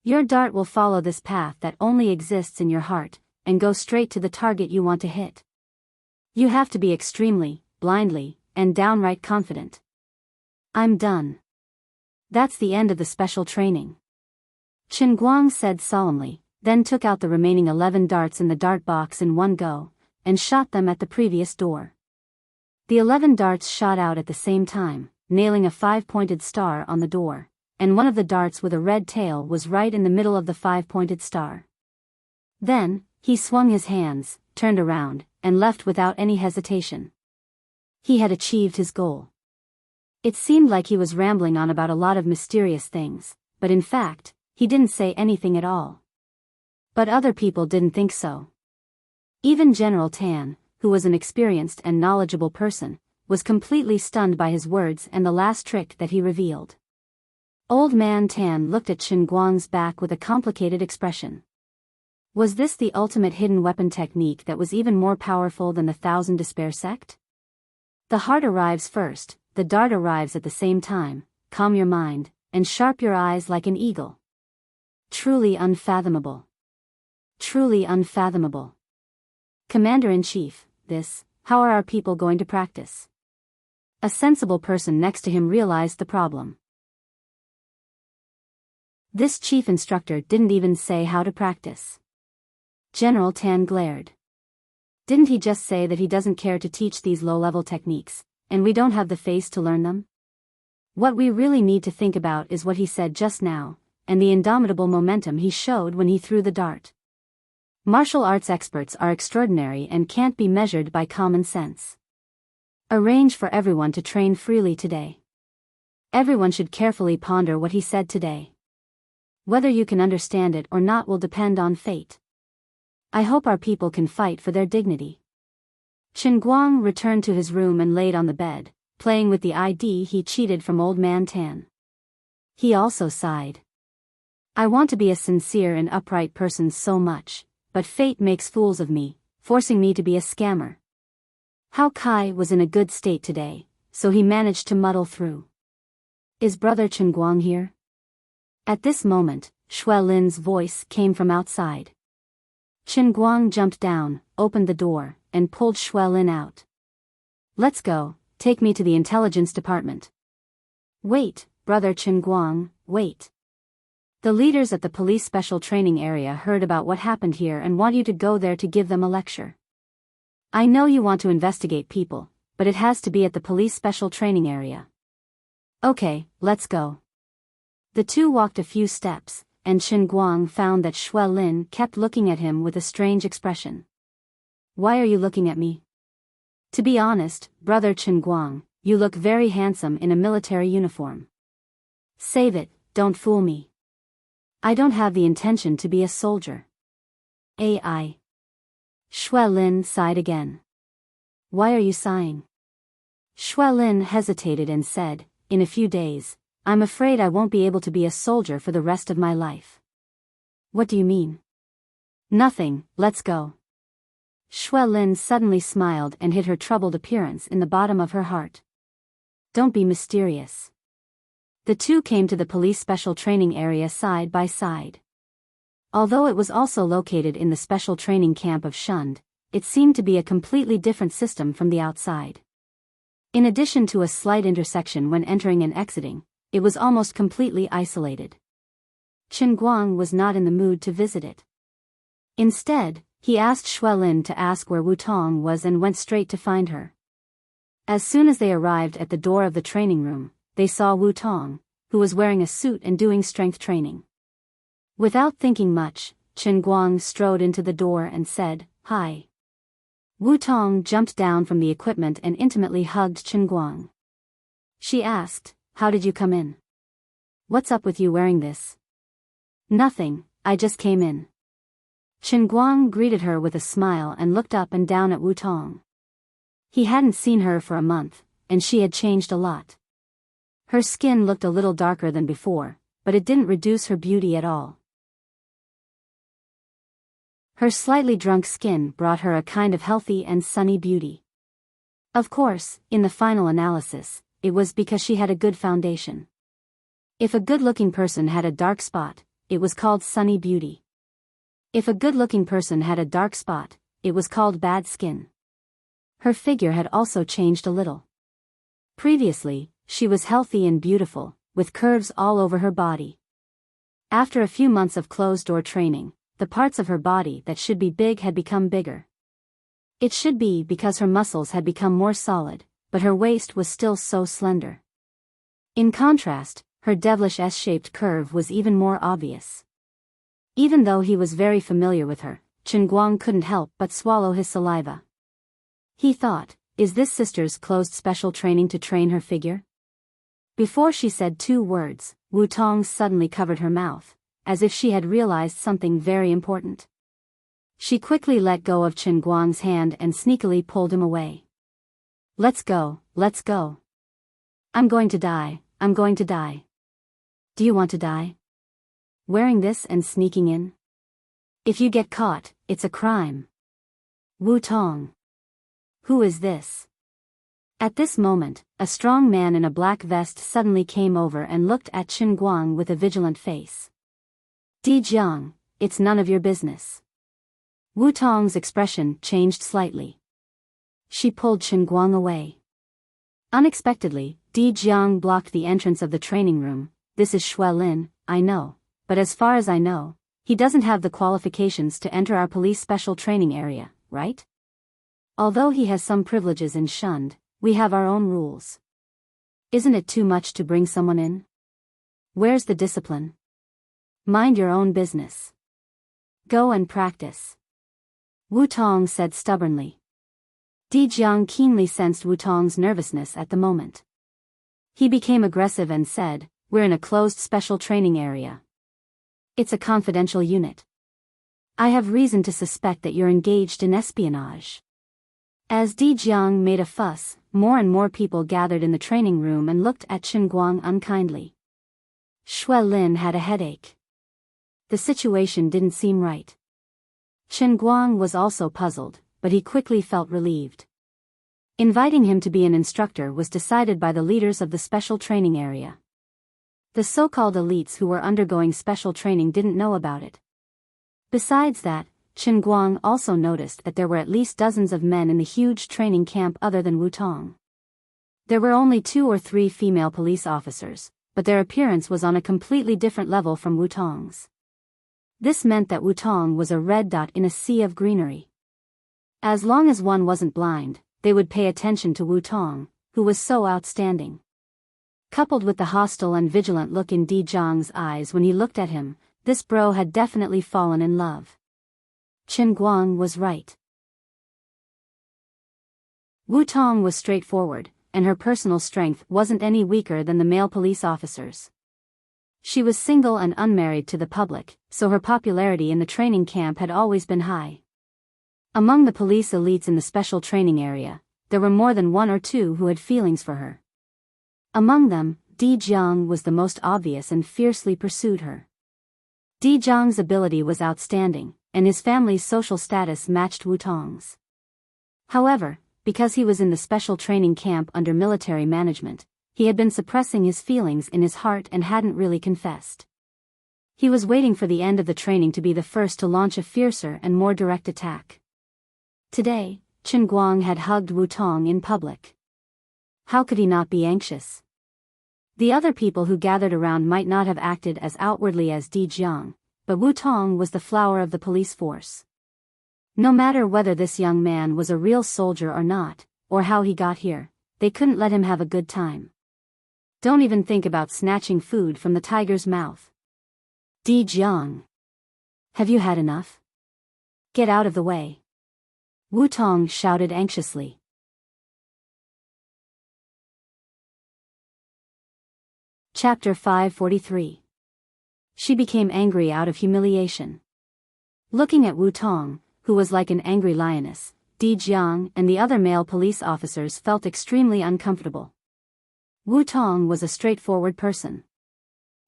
[SPEAKER 1] Your dart will follow this path that only exists in your heart, and go straight to the target you want to hit. You have to be extremely, blindly, and downright confident. I'm done. That's the end of the special training. Qinguang said solemnly, then took out the remaining 11 darts in the dart box in one go, and shot them at the previous door. The 11 darts shot out at the same time, nailing a 5-pointed star on the door, and one of the darts with a red tail was right in the middle of the 5-pointed star. Then, he swung his hands, turned around, and left without any hesitation. He had achieved his goal. It seemed like he was rambling on about a lot of mysterious things, but in fact, he didn't say anything at all. But other people didn't think so. Even General Tan, who was an experienced and knowledgeable person, was completely stunned by his words and the last trick that he revealed. Old Man Tan looked at Qinguang's back with a complicated expression. Was this the ultimate hidden weapon technique that was even more powerful than the Thousand Despair sect? The heart arrives first, the dart arrives at the same time. Calm your mind, and sharp your eyes like an eagle. Truly unfathomable. Truly unfathomable. Commander-in-Chief, how are our people going to practice? A sensible person next to him realized the problem. This chief instructor didn't even say how to practice. General Tan glared. Didn't he just say that he doesn't care to teach these low-level techniques, and we don't have the face to learn them? What we really need to think about is what he said just now, and the indomitable momentum he showed when he threw the dart. Martial arts experts are extraordinary and can't be measured by common sense. Arrange for everyone to train freely today. Everyone should carefully ponder what he said today. Whether you can understand it or not will depend on fate. I hope our people can fight for their dignity. Qinguang returned to his room and laid on the bed, playing with the ID he cheated from Old Man Tan. He also sighed. I want to be a sincere and upright person so much, but fate makes fools of me, forcing me to be a scammer. Hao Kai was in a good state today, so he managed to muddle through. Is Brother Chen Guang here? At this moment, Xue Lin's voice came from outside. Chen Guang jumped down, opened the door, and pulled Xue Lin out. Let's go, take me to the intelligence department. Wait, Brother Chen Guang, wait. The leaders at the police special training area heard about what happened here and want you to go there to give them a lecture. I know you want to investigate people, but it has to be at the police special training area. Okay, let's go. The two walked a few steps, and Chen Guang found that Xue Lin kept looking at him with a strange expression. Why are you looking at me? To be honest, Brother Chen Guang, you look very handsome in a military uniform. Save it, don't fool me. I don't have the intention to be a soldier. AI. Xue Lin sighed again. Why are you sighing? Xue Lin hesitated and said, in a few days, I'm afraid I won't be able to be a soldier for the rest of my life. What do you mean? Nothing, let's go. Xue Lin suddenly smiled and hid her troubled appearance in the bottom of her heart. Don't be mysterious. The two came to the police special training area side by side. Although it was also located in the special training camp of Shund, it seemed to be a completely different system from the outside. In addition to a slight intersection when entering and exiting, it was almost completely isolated. Chen Guang was not in the mood to visit it. Instead, he asked Xue Lin to ask where Wu Tong was and went straight to find her. As soon as they arrived at the door of the training room, they saw Wu Tong, who was wearing a suit and doing strength training. Without thinking much, Chen Guang strode into the door and said, "Hi." Wu Tong jumped down from the equipment and intimately hugged Chen Guang. She asked, "How did you come in? What's up with you wearing this?" "Nothing, I just came in." Chen Guang greeted her with a smile and looked up and down at Wu Tong. He hadn't seen her for a month, and she had changed a lot. Her skin looked a little darker than before, but it didn't reduce her beauty at all. Her slightly drunk skin brought her a kind of healthy and sunny beauty. Of course, in the final analysis, it was because she had a good foundation. If a good-looking person had a dark spot, it was called sunny beauty. If a good-looking person had a dark spot, it was called bad skin. Her figure had also changed a little. Previously, she was healthy and beautiful, with curves all over her body. After a few months of closed-door training, the parts of her body that should be big had become bigger. It should be because her muscles had become more solid, but her waist was still so slender. In contrast, her devilish S-shaped curve was even more obvious. Even though he was very familiar with her, Chen Guang couldn't help but swallow his saliva. He thought, is this sister's closed special training to train her figure? Before she said two words, Wu Tong suddenly covered her mouth, as if she had realized something very important. She quickly let go of Chen Guang's hand and sneakily pulled him away. Let's go, let's go. I'm going to die, I'm going to die. Do you want to die? Wearing this and sneaking in? If you get caught, it's a crime. Wu Tong. Who is this? At this moment, a strong man in a black vest suddenly came over and looked at Chen Guang with a vigilant face. Di Jiang, it's none of your business. Wu Tong's expression changed slightly. She pulled Chen Guang away. Unexpectedly, Di Jiang blocked the entrance of the training room. This is Xue Lin, I know, but as far as I know, he doesn't have the qualifications to enter our police special training area, right? Although he has some privileges in Shund, we have our own rules. Isn't it too much to bring someone in? Where's the discipline? Mind your own business. Go and practice. Wu Tong said stubbornly. Di Jiang keenly sensed Wu Tong's nervousness at the moment. He became aggressive and said, "We're in a closed special training area. It's a confidential unit. I have reason to suspect that you're engaged in espionage." As Di Jiang made a fuss, more and more people gathered in the training room and looked at Chen Guang unkindly. Xue Lin had a headache. The situation didn't seem right. Chen Guang was also puzzled, but he quickly felt relieved. Inviting him to be an instructor was decided by the leaders of the special training area. The so-called elites who were undergoing special training didn't know about it. Besides that, Chen Guang also noticed that there were at least dozens of men in the huge training camp other than Wu Tong. There were only 2 or 3 female police officers, but their appearance was on a completely different level from Wu Tong's. This meant that Wu Tong was a red dot in a sea of greenery. As long as one wasn't blind, they would pay attention to Wu Tong, who was so outstanding. Coupled with the hostile and vigilant look in Di Zhang's eyes when he looked at him, this bro had definitely fallen in love. Chen Guang was right. Wu Tong was straightforward, and her personal strength wasn't any weaker than the male police officers. She was single and unmarried to the public, so her popularity in the training camp had always been high. Among the police elites in the special training area, there were more than 1 or 2 who had feelings for her. Among them, Di Jiang was the most obvious and fiercely pursued her. Di Jiang's ability was outstanding, and his family's social status matched Wu Tong's. However, because he was in the special training camp under military management, he had been suppressing his feelings in his heart and hadn't really confessed. He was waiting for the end of the training to be the first to launch a fiercer and more direct attack. Today, Chen Guang had hugged Wu Tong in public. How could he not be anxious? The other people who gathered around might not have acted as outwardly as Di Jiang, but Wu Tong was the flower of the police force. No matter whether this young man was a real soldier or not, or how he got here, they couldn't let him have a good time. Don't even think about snatching food from the tiger's mouth. Di Jiang. Have you had enough? Get out of the way. Wu Tong shouted anxiously. Chapter 543. She became angry out of humiliation. Looking at Wu Tong, who was like an angry lioness, Di Jiang and the other male police officers felt extremely uncomfortable. Wu Tong was a straightforward person.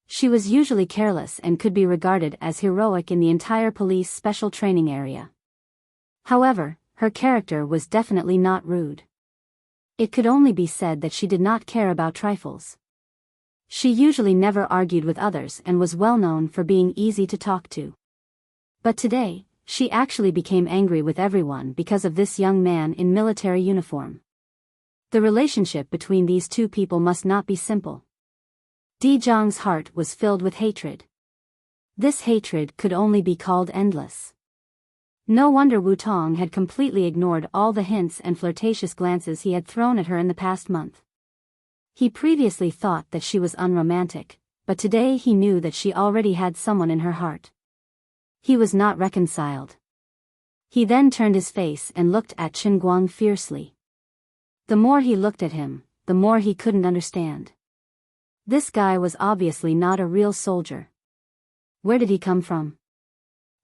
[SPEAKER 1] She was usually careless and could be regarded as heroic in the entire police special training area. However, her character was definitely not rude. It could only be said that she did not care about trifles. She usually never argued with others and was well known for being easy to talk to. But today, she actually became angry with everyone because of this young man in military uniform. The relationship between these 2 people must not be simple. Di Zhang's heart was filled with hatred. This hatred could only be called endless. No wonder Wu Tong had completely ignored all the hints and flirtatious glances he had thrown at her in the past month. He previously thought that she was unromantic, but today he knew that she already had someone in her heart. He was not reconciled. He then turned his face and looked at Chen Guang fiercely. The more he looked at him, the more he couldn't understand. This guy was obviously not a real soldier. Where did he come from?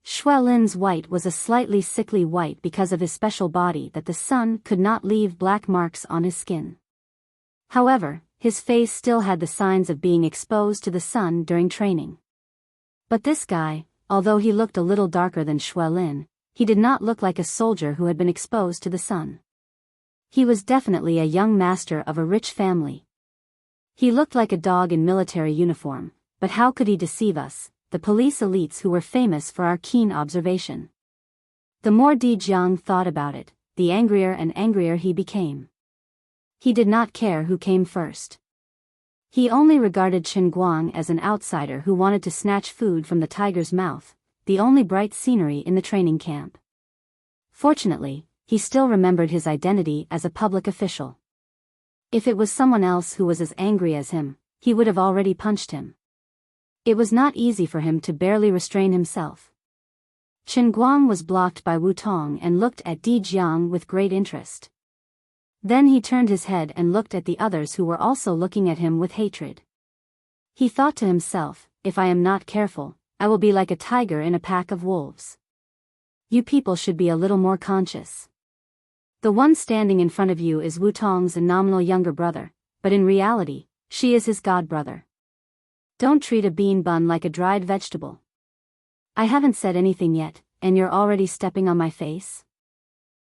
[SPEAKER 1] Xue Lin's white was a slightly sickly white because of his special body that the sun could not leave black marks on his skin. However, his face still had the signs of being exposed to the sun during training. But this guy, although he looked a little darker than Xue Lin, he did not look like a soldier who had been exposed to the sun. He was definitely a young master of a rich family. He looked like a dog in military uniform, but how could he deceive us, the police elites who were famous for our keen observation? The more Di Jiang thought about it, the angrier and angrier he became. He did not care who came first. He only regarded Chen Guang as an outsider who wanted to snatch food from the tiger's mouth, the only bright scenery in the training camp. Fortunately, he still remembered his identity as a public official. If it was someone else who was as angry as him, he would have already punched him. It was not easy for him to barely restrain himself. Chen Guang was blocked by Wu Tong and looked at Di Jiang with great interest. Then he turned his head and looked at the others who were also looking at him with hatred. He thought to himself, if I am not careful, I will be like a tiger in a pack of wolves. You people should be a little more conscious. The one standing in front of you is Wu Tong's nominal younger brother, but in reality, she is his god brother. Don't treat a bean bun like a dried vegetable. I haven't said anything yet, and you're already stepping on my face?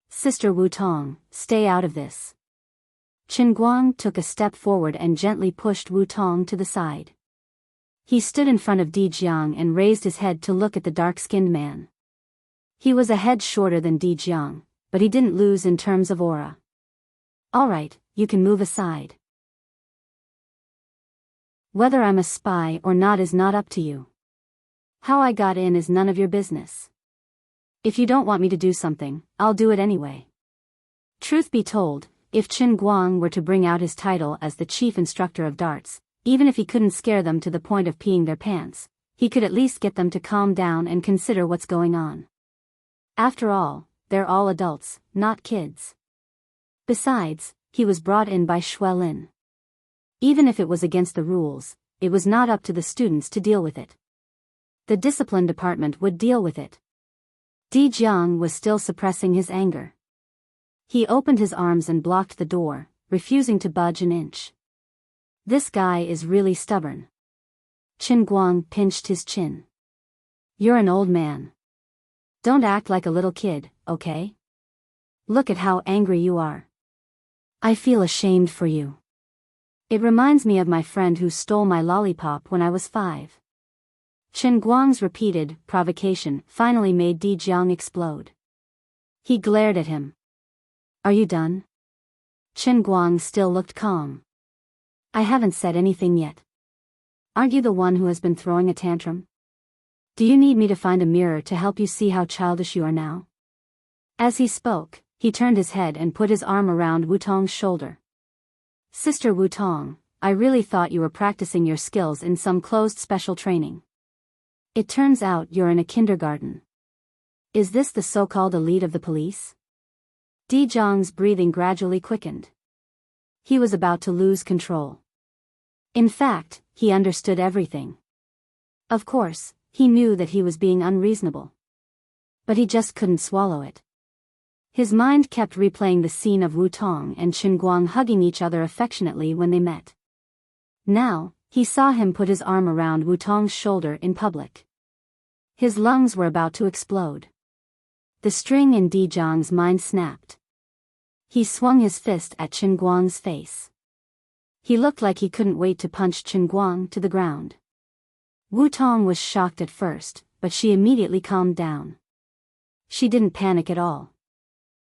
[SPEAKER 1] Sister Wu Tong, stay out of this. Chen Guang took a step forward and gently pushed Wu Tong to the side. He stood in front of Di Jiang and raised his head to look at the dark-skinned man. He was a head shorter than Di Jiang, but he didn't lose in terms of aura. "All right, you can move aside. Whether I'm a spy or not is not up to you. How I got in is none of your business. If you don't want me to do something, I'll do it anyway." Truth be told, if Chen Guang were to bring out his title as the chief instructor of darts, even if he couldn't scare them to the point of peeing their pants, he could at least get them to calm down and consider what's going on. After all, they're all adults, not kids. Besides, he was brought in by Xuelin. Even if it was against the rules, it was not up to the students to deal with it. The discipline department would deal with it. Di Jiang was still suppressing his anger. He opened his arms and blocked the door, refusing to budge an inch. This guy is really stubborn. Chen Guang pinched his chin. "You're an old man. Don't act like a little kid, okay? Look at how angry you are. I feel ashamed for you. It reminds me of my friend who stole my lollipop when I was 5. Chen Guang's repeated provocation finally made Di Jiang explode. He glared at him. "Are you done?" Chen Guang still looked calm. "I haven't said anything yet. Aren't you the one who has been throwing a tantrum? Do you need me to find a mirror to help you see how childish you are now?" As he spoke, he turned his head and put his arm around Wu Tong's shoulder. "Sister Wu Tong, I really thought you were practicing your skills in some closed special training. It turns out you're in a kindergarten. Is this the so-called elite of the police?" Di Jiang's breathing gradually quickened. He was about to lose control. In fact, he understood everything. Of course, he knew that he was being unreasonable. But he just couldn't swallow it. His mind kept replaying the scene of Wu Tong and Chen Guang hugging each other affectionately when they met. Now, he saw him put his arm around Wu Tong's shoulder in public. His lungs were about to explode. The string in Di Jiang's mind snapped. He swung his fist at Chen Guang's face. He looked like he couldn't wait to punch Chen Guang to the ground. Wu Tong was shocked at first, but she immediately calmed down. She didn't panic at all.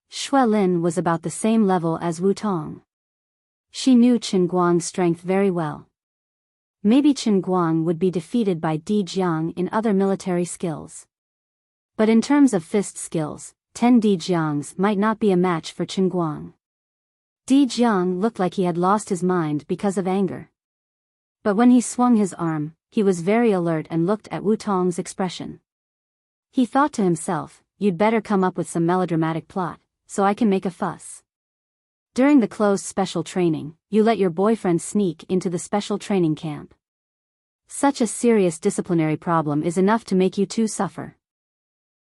[SPEAKER 1] Xuelin was about the same level as Wu Tong. She knew Chen Guang's strength very well. Maybe Chen Guang would be defeated by Di Jiang in other military skills. But in terms of fist skills, 10 Di Jiangs might not be a match for Chen Guang. Di Jiang looked like he had lost his mind because of anger. But when he swung his arm, he was very alert and looked at Wu Tong's expression. He thought to himself, "You'd better come up with some melodramatic plot, so I can make a fuss. During the closed special training, you let your boyfriend sneak into the special training camp. Such a serious disciplinary problem is enough to make you two suffer."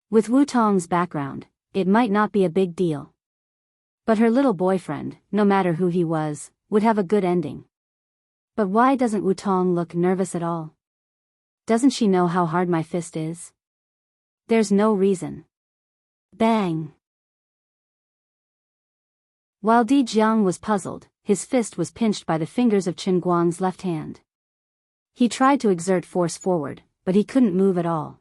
[SPEAKER 1] With Wu Tong's background, it might not be a big deal. But her little boyfriend, no matter who he was, would have a good ending. But why doesn't Wu Tong look nervous at all? Doesn't she know how hard my fist is? There's no reason. Bang! While Di Jiang was puzzled, his fist was pinched by the fingers of Chen Guang's left hand. He tried to exert force forward, but he couldn't move at all.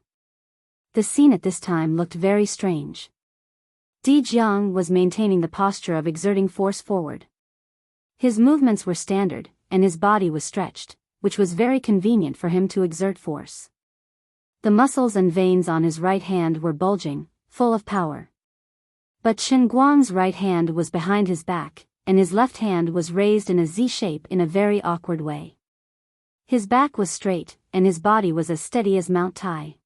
[SPEAKER 1] The scene at this time looked very strange. Di Jiang was maintaining the posture of exerting force forward. His movements were standard, and his body was stretched, which was very convenient for him to exert force. The muscles and veins on his right hand were bulging, full of power. But Chen Guang's right hand was behind his back, and his left hand was raised in a Z shape in a very awkward way. His back was straight, and his body was as steady as Mount Tai.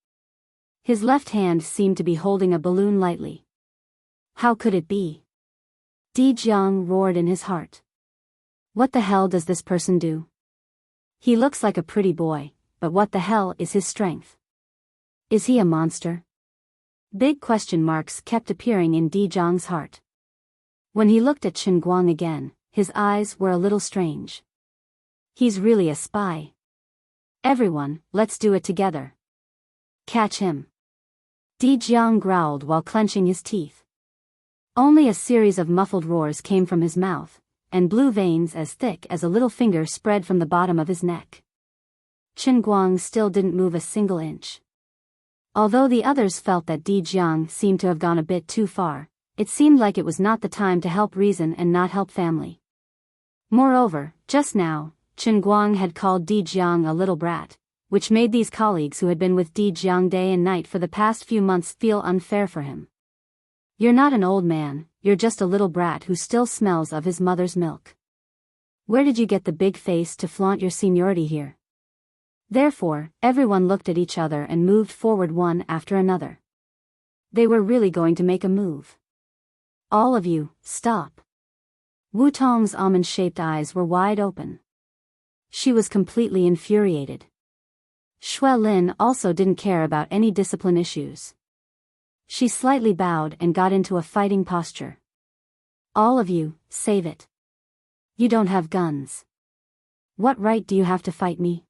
[SPEAKER 1] His left hand seemed to be holding a balloon lightly. How could it be? Di Jiang roared in his heart. What the hell does this person do? He looks like a pretty boy, but what the hell is his strength? Is he a monster? Big question marks kept appearing in Di Jiang's heart. When he looked at Chen Guang again, his eyes were a little strange. He's really a spy. Everyone, let's do it together. Catch him. Di Jiang growled while clenching his teeth. Only a series of muffled roars came from his mouth, and blue veins as thick as a little finger spread from the bottom of his neck. Chen Guang still didn't move a single inch. Although the others felt that Di Jiang seemed to have gone a bit too far, it seemed like it was not the time to help reason and not help family. Moreover, just now, Chen Guang had called Di Jiang a little brat, which made these colleagues who had been with Di Jiang day and night for the past few months feel unfair for him. You're not an old man, you're just a little brat who still smells of his mother's milk. Where did you get the big face to flaunt your seniority here? Therefore, everyone looked at each other and moved forward one after another. They were really going to make a move. All of you, stop. Wu Tong's almond-shaped eyes were wide open. She was completely infuriated. Shui Lin also didn't care about any discipline issues. She slightly bowed and got into a fighting posture. All of you, save it. You don't have guns. What right do you have to fight me?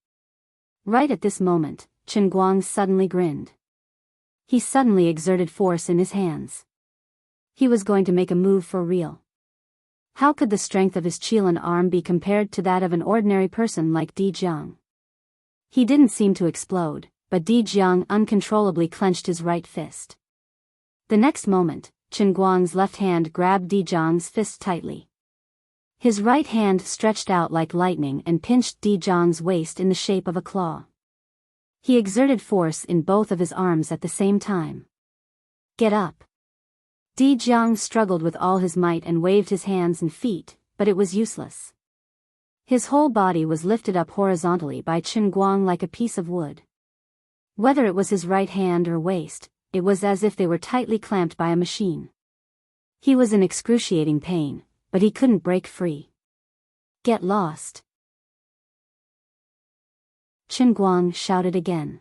[SPEAKER 1] Right at this moment, Chen Guang suddenly grinned. He suddenly exerted force in his hands. He was going to make a move for real. How could the strength of his Qilin arm be compared to that of an ordinary person like Di Jiang? He didn't seem to explode, but Di Jiang uncontrollably clenched his right fist. The next moment, Chen Guang's left hand grabbed Di Jiang's fist tightly. His right hand stretched out like lightning and pinched Di Jiang's waist in the shape of a claw. He exerted force in both of his arms at the same time. Get up. Di Jiang struggled with all his might and waved his hands and feet, but it was useless. His whole body was lifted up horizontally by Chen Guang like a piece of wood. Whether it was his right hand or waist, it was as if they were tightly clamped by a machine. He was in excruciating pain, but he couldn't break free. Get lost. Chen Guang shouted again.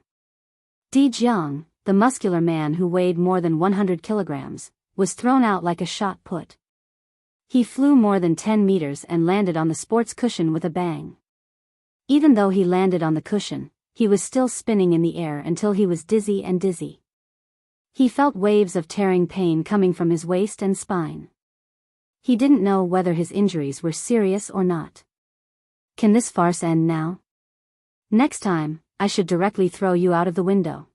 [SPEAKER 1] Di Jiang, the muscular man who weighed more than 100 kilograms, was thrown out like a shot put. He flew more than 10 meters and landed on the sports cushion with a bang. Even though he landed on the cushion, he was still spinning in the air until he was dizzy and dizzy. He felt waves of tearing pain coming from his waist and spine. He didn't know whether his injuries were serious or not. Can this farce end now? Next time, I should directly throw you out of the window.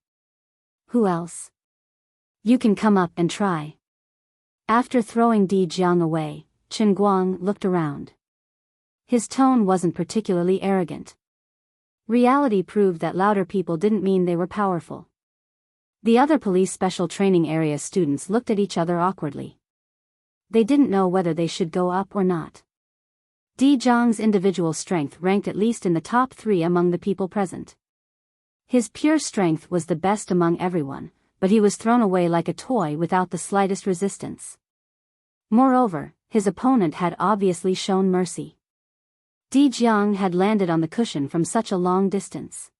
[SPEAKER 1] Who else? You can come up and try. After throwing Di Jiang away, Chen Guang looked around. His tone wasn't particularly arrogant. Reality proved that louder people didn't mean they were powerful. The other police special training area students looked at each other awkwardly. They didn't know whether they should go up or not. Di Jiang's individual strength ranked at least in the top 3 among the people present. His pure strength was the best among everyone, but he was thrown away like a toy without the slightest resistance. Moreover, his opponent had obviously shown mercy. Di Jiang had landed on the cushion from such a long distance.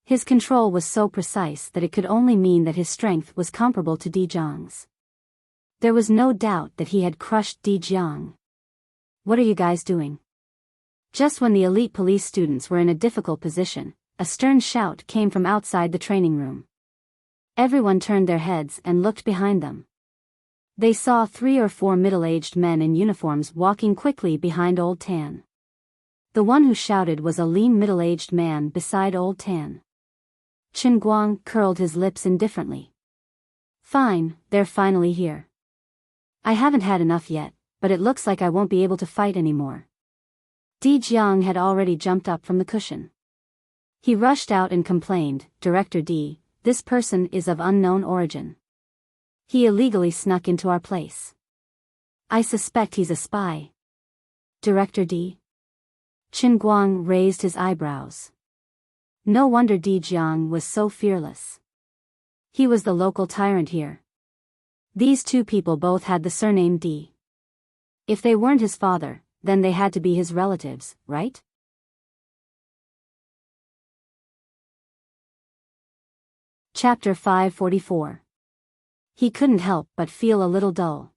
[SPEAKER 1] His control was so precise that it could only mean that his strength was comparable to Di Jiang's. There was no doubt that he had crushed Di Jiang. What are you guys doing? Just when the elite police students were in a difficult position, a stern shout came from outside the training room. Everyone turned their heads and looked behind them. They saw 3 or 4 middle-aged men in uniforms walking quickly behind Old Tan. The one who shouted was a lean middle-aged man beside Old Tan. Chen Guang curled his lips indifferently. Fine, they're finally here. I haven't had enough yet, but it looks like I won't be able to fight anymore. Di Jiang had already jumped up from the cushion. He rushed out and complained, Director Di, this person is of unknown origin. He illegally snuck into our place. I suspect he's a spy. Director Di? Chen Guang raised his eyebrows. No wonder Di Jiang was so fearless. He was the local tyrant here. These 2 people both had the surname Di. If they weren't his father, then they had to be his relatives, right? Chapter 544. He couldn't help but feel a little dull.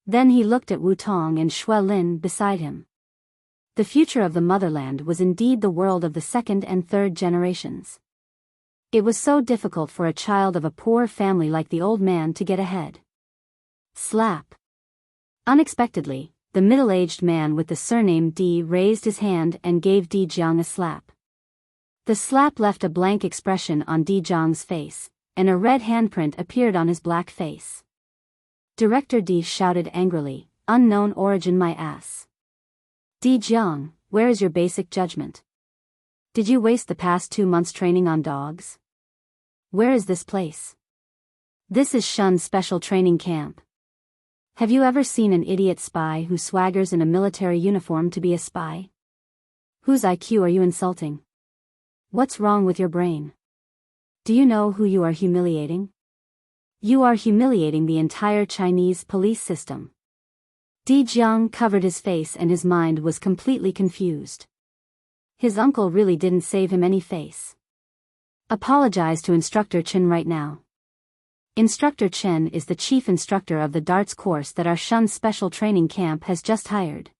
[SPEAKER 1] Then he looked at Wu Tong and Shui Lin beside him. The future of the motherland was indeed the world of the 2nd and 3rd generations. It was so difficult for a child of a poor family like the old man to get ahead. Slap. Unexpectedly, the middle-aged man with the surname D raised his hand and gave Di Jiang a slap. The slap left a blank expression on Di Jiang's face, and a red handprint appeared on his black face. Director D shouted angrily, "Unknown origin my ass. Di Jiang, where is your basic judgment? Did you waste the past 2 months training on dogs? Where is this place? This is Shun Special Training Camp. Have you ever seen an idiot spy who swaggers in a military uniform to be a spy? Whose IQ are you insulting? What's wrong with your brain? Do you know who you are humiliating? You are humiliating the entire Chinese police system." Di Jiang covered his face and his mind was completely confused. His uncle really didn't save him any face. "Apologize to Instructor Chen right now. Instructor Chen is the chief instructor of the darts course that our Shun Special Training Camp has just hired.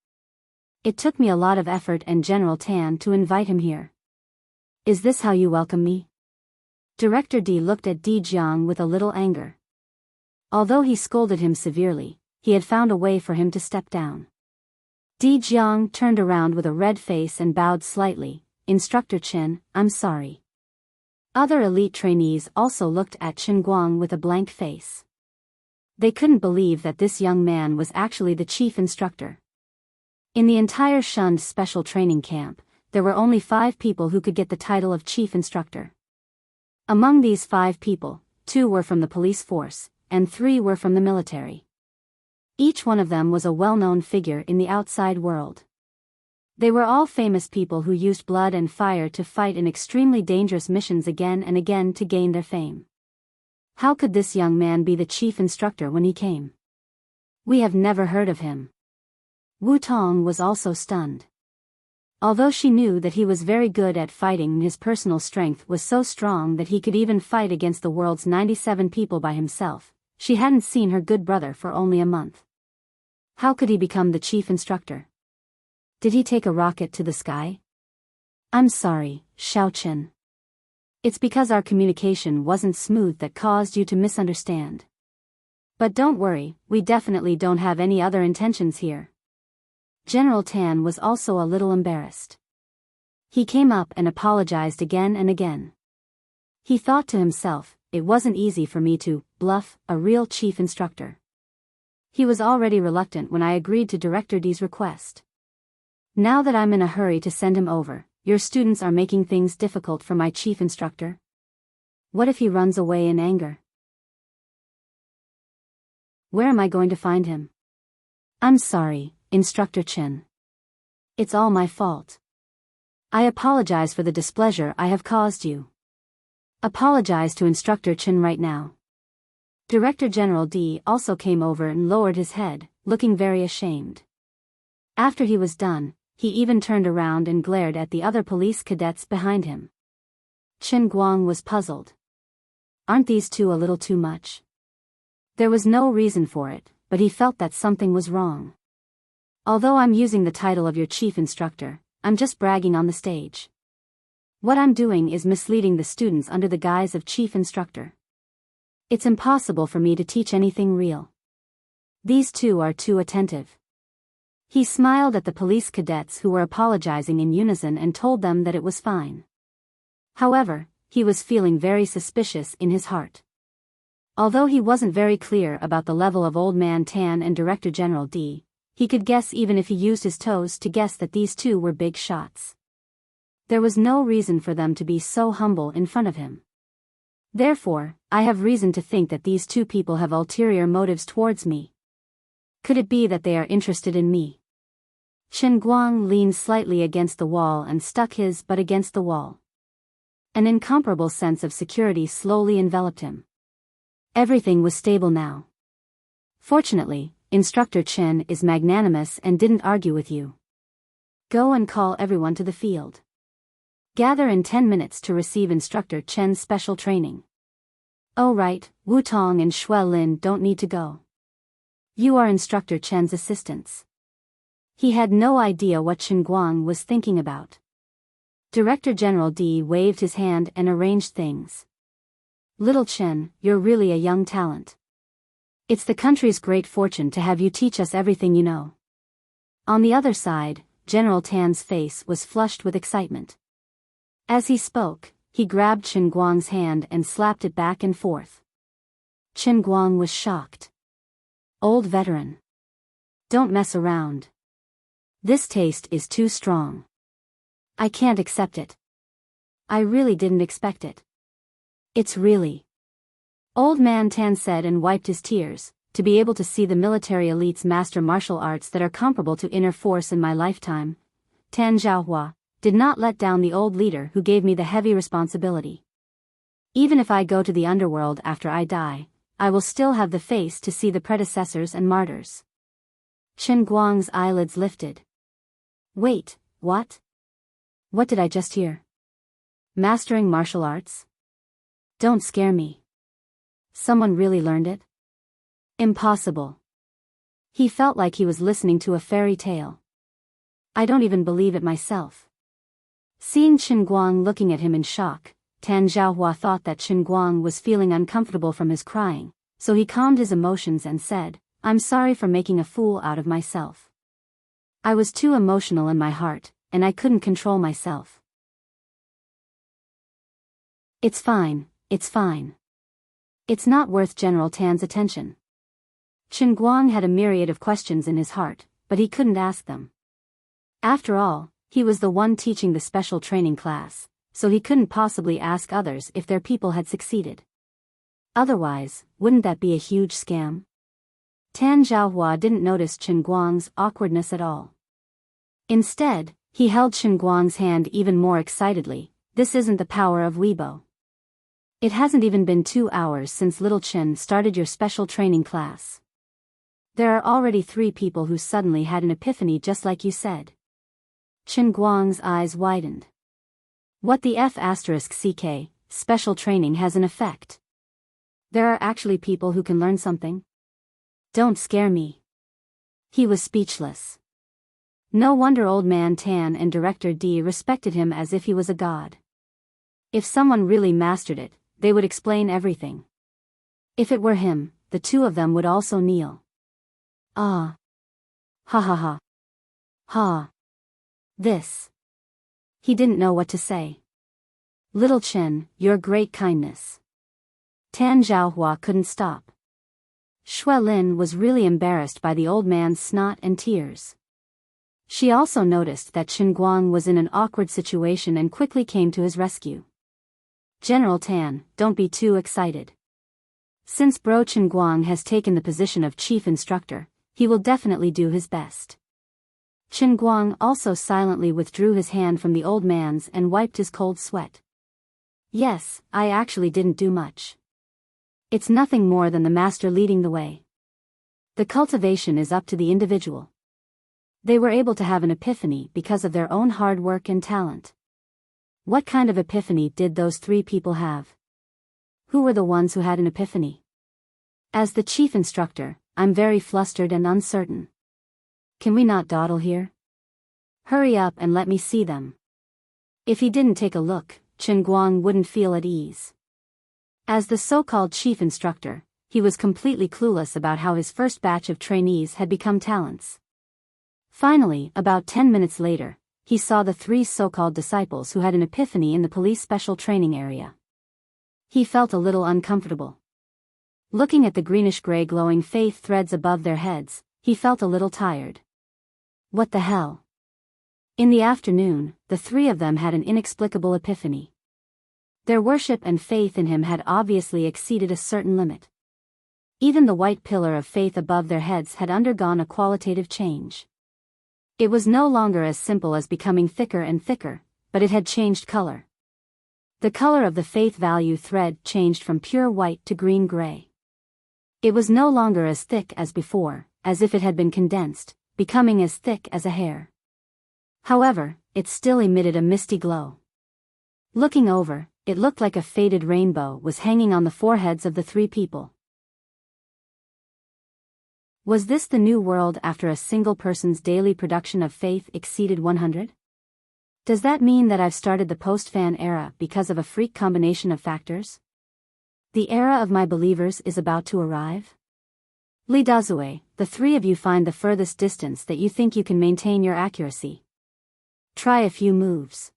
[SPEAKER 1] It took me a lot of effort and General Tan to invite him here. Is this how you welcome me?" Director D looked at Di Jiang with a little anger. Although he scolded him severely, he had found a way for him to step down. Di Jiang turned around with a red face and bowed slightly. "Instructor Chen, I'm sorry." Other elite trainees also looked at Chen Guang with a blank face. They couldn't believe that this young man was actually the chief instructor. In the entire Shun Special Training Camp, there were only 5 people who could get the title of chief instructor. Among these 5 people, 2 were from the police force, and 3 were from the military. Each one of them was a well-known figure in the outside world. They were all famous people who used blood and fire to fight in extremely dangerous missions again and again to gain their fame. How could this young man be the chief instructor when he came? We have never heard of him. Wu Tong was also stunned. Although she knew that he was very good at fighting and his personal strength was so strong that he could even fight against the world's 97 people by himself, she hadn't seen her good brother for only a month. How could he become the chief instructor? Did he take a rocket to the sky? I'm sorry, Xiao Chen. It's because our communication wasn't smooth that caused you to misunderstand. But don't worry, we definitely don't have any other intentions here. General Tan was also a little embarrassed. He came up and apologized again and again. He thought to himself, it wasn't easy for me to bluff a real chief instructor. He was already reluctant when I agreed to Director D's request. Now that I'm in a hurry to send him over, your students are making things difficult for my chief instructor. What if he runs away in anger? Where am I going to find him? I'm sorry, Instructor Chen. It's all my fault. I apologize for the displeasure I have caused you. Apologize to Instructor Chen right now. Director General D also came over and lowered his head, looking very ashamed. After he was done, he even turned around and glared at the other police cadets behind him. Chen Guang was puzzled. Aren't these 2 a little too much? There was no reason for it, but he felt that something was wrong. Although I'm using the title of your chief instructor, I'm just bragging on the stage. What I'm doing is misleading the students under the guise of chief instructor. It's impossible for me to teach anything real. These 2 are too attentive. He smiled at the police cadets who were apologizing in unison and told them that it was fine. However, he was feeling very suspicious in his heart. Although he wasn't very clear about the level of Old Man Tan and Director General D, he could guess even if he used his toes to guess that these 2 were big shots. There was no reason for them to be so humble in front of him. Therefore, I have reason to think that these 2 people have ulterior motives towards me. Could it be that they are interested in me? Chen Guang leaned slightly against the wall and stuck his butt against the wall. An incomparable sense of security slowly enveloped him. Everything was stable now. Fortunately, Instructor Chen is magnanimous and didn't argue with you. Go and call everyone to the field. Gather in 10 minutes to receive Instructor Chen's special training. Oh right, Wu Tong and Xue Lin don't need to go. You are Instructor Chen's assistants. He had no idea what Chen Guang was thinking about. Director General D waved his hand and arranged things. Little Chen, you're really a young talent. It's the country's great fortune to have you teach us everything you know. On the other side, General Tan's face was flushed with excitement. As he spoke, he grabbed Chen Guang's hand and slapped it back and forth. Chen Guang was shocked. Old veteran. Don't mess around. This taste is too strong. I can't accept it. I really didn't expect it. It's really. Old Man Tan said and wiped his tears. To be able to see the military elites master martial arts that are comparable to inner force in my lifetime, Tan Zhaohua did not let down the old leader who gave me the heavy responsibility. Even if I go to the underworld after I die, I will still have the face to see the predecessors and martyrs. Chen Guang's eyelids lifted. Wait, what? What did I just hear? Mastering martial arts? Don't scare me. Someone really learned it? Impossible. He felt like he was listening to a fairy tale. I don't even believe it myself. Seeing Chen Guang looking at him in shock, Tan Zhaohua thought that Chen Guang was feeling uncomfortable from his crying, so he calmed his emotions and said, I'm sorry for making a fool out of myself. I was too emotional in my heart, and I couldn't control myself. It's fine, it's fine. It's not worth General Tan's attention. Chen Guang had a myriad of questions in his heart, but he couldn't ask them. After all, he was the one teaching the special training class, so he couldn't possibly ask others if their people had succeeded. Otherwise, wouldn't that be a huge scam? Tan Zhaohua didn't notice Chen Guang's awkwardness at all. Instead, he held Chen Guang's hand even more excitedly. This isn't the power of Weibo. It hasn't even been 2 hours since little Chen started your special training class. There are already 3 people who suddenly had an epiphany just like you said. Chen Guang's eyes widened. What the F***ck, special training has an effect. There are actually people who can learn something? Don't scare me. He was speechless. No wonder Old Man Tan and Director D respected him as if he was a god. If someone really mastered it, they would explain everything. If it were him, the 2 of them would also kneel. Ah. Ha ha ha. Ha. This. He didn't know what to say. Little Chen, your great kindness. Tan Zhaohua couldn't stop. Xue Lin was really embarrassed by the old man's snot and tears. She also noticed that Chen Guang was in an awkward situation and quickly came to his rescue. General Tan, don't be too excited. Since Bro Chen Guang has taken the position of chief instructor, he will definitely do his best. Chen Guang also silently withdrew his hand from the old man's and wiped his cold sweat. Yes, I actually didn't do much. It's nothing more than the master leading the way. The cultivation is up to the individual. They were able to have an epiphany because of their own hard work and talent. What kind of epiphany did those 3 people have? Who were the ones who had an epiphany? As the chief instructor, I'm very flustered and uncertain. Can we not dawdle here? Hurry up and let me see them. If he didn't take a look, Chen Guang wouldn't feel at ease. As the so-called chief instructor, he was completely clueless about how his first batch of trainees had become talents. Finally, about 10 minutes later, he saw the 3 so-called disciples who had an epiphany in the police special training area. He felt a little uncomfortable. Looking at the greenish-gray glowing faith threads above their heads, he felt a little tired. What the hell? In the afternoon, the 3 of them had an inexplicable epiphany. Their worship and faith in him had obviously exceeded a certain limit. Even the white pillar of faith above their heads had undergone a qualitative change. It was no longer as simple as becoming thicker and thicker, but it had changed color. The color of the faith value thread changed from pure white to green-gray. It was no longer as thick as before, as if it had been condensed, becoming as thick as a hair. However, it still emitted a misty glow. Looking over, it looked like a faded rainbow was hanging on the foreheads of the 3 people. Was this the new world after a single person's daily production of faith exceeded 100? Does that mean that I've started the post-fan era because of a freak combination of factors? The era of my believers is about to arrive? Li Dazue, the three of you find the furthest distance that you think you can maintain your accuracy. Try a few moves.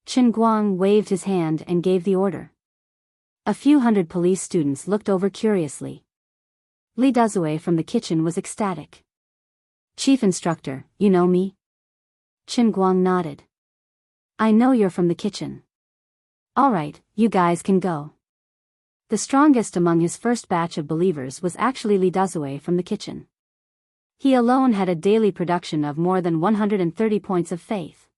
[SPEAKER 1] Qin Guang waved his hand and gave the order. A few hundred police students looked over curiously. Li Dazue from the kitchen was ecstatic. Chief Instructor, you know me? Qin Guang nodded. I know you're from the kitchen. All right, you guys can go. The strongest among his first batch of believers was actually Li Dazue from the kitchen. He alone had a daily production of more than 130 points of faith.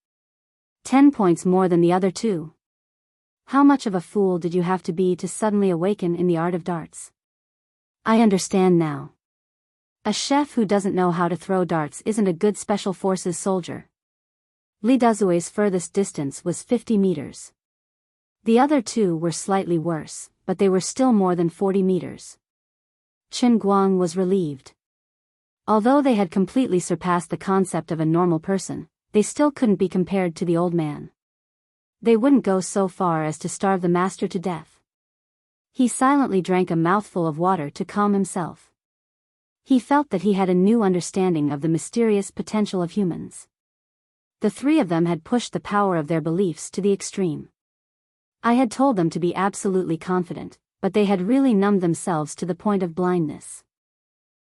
[SPEAKER 1] 10 points more than the other two. How much of a fool did you have to be to suddenly awaken in the art of darts? I understand now. A chef who doesn't know how to throw darts isn't a good special forces soldier. Li Dazue's furthest distance was 50 meters. The other two were slightly worse, but they were still more than 40 meters. Qin Guang was relieved. Although they had completely surpassed the concept of a normal person, they still couldn't be compared to the old man. They wouldn't go so far as to starve the master to death. He silently drank a mouthful of water to calm himself. He felt that he had a new understanding of the mysterious potential of humans. The three of them had pushed the power of their beliefs to the extreme. I had told them to be absolutely confident, but they had really numbed themselves to the point of blindness.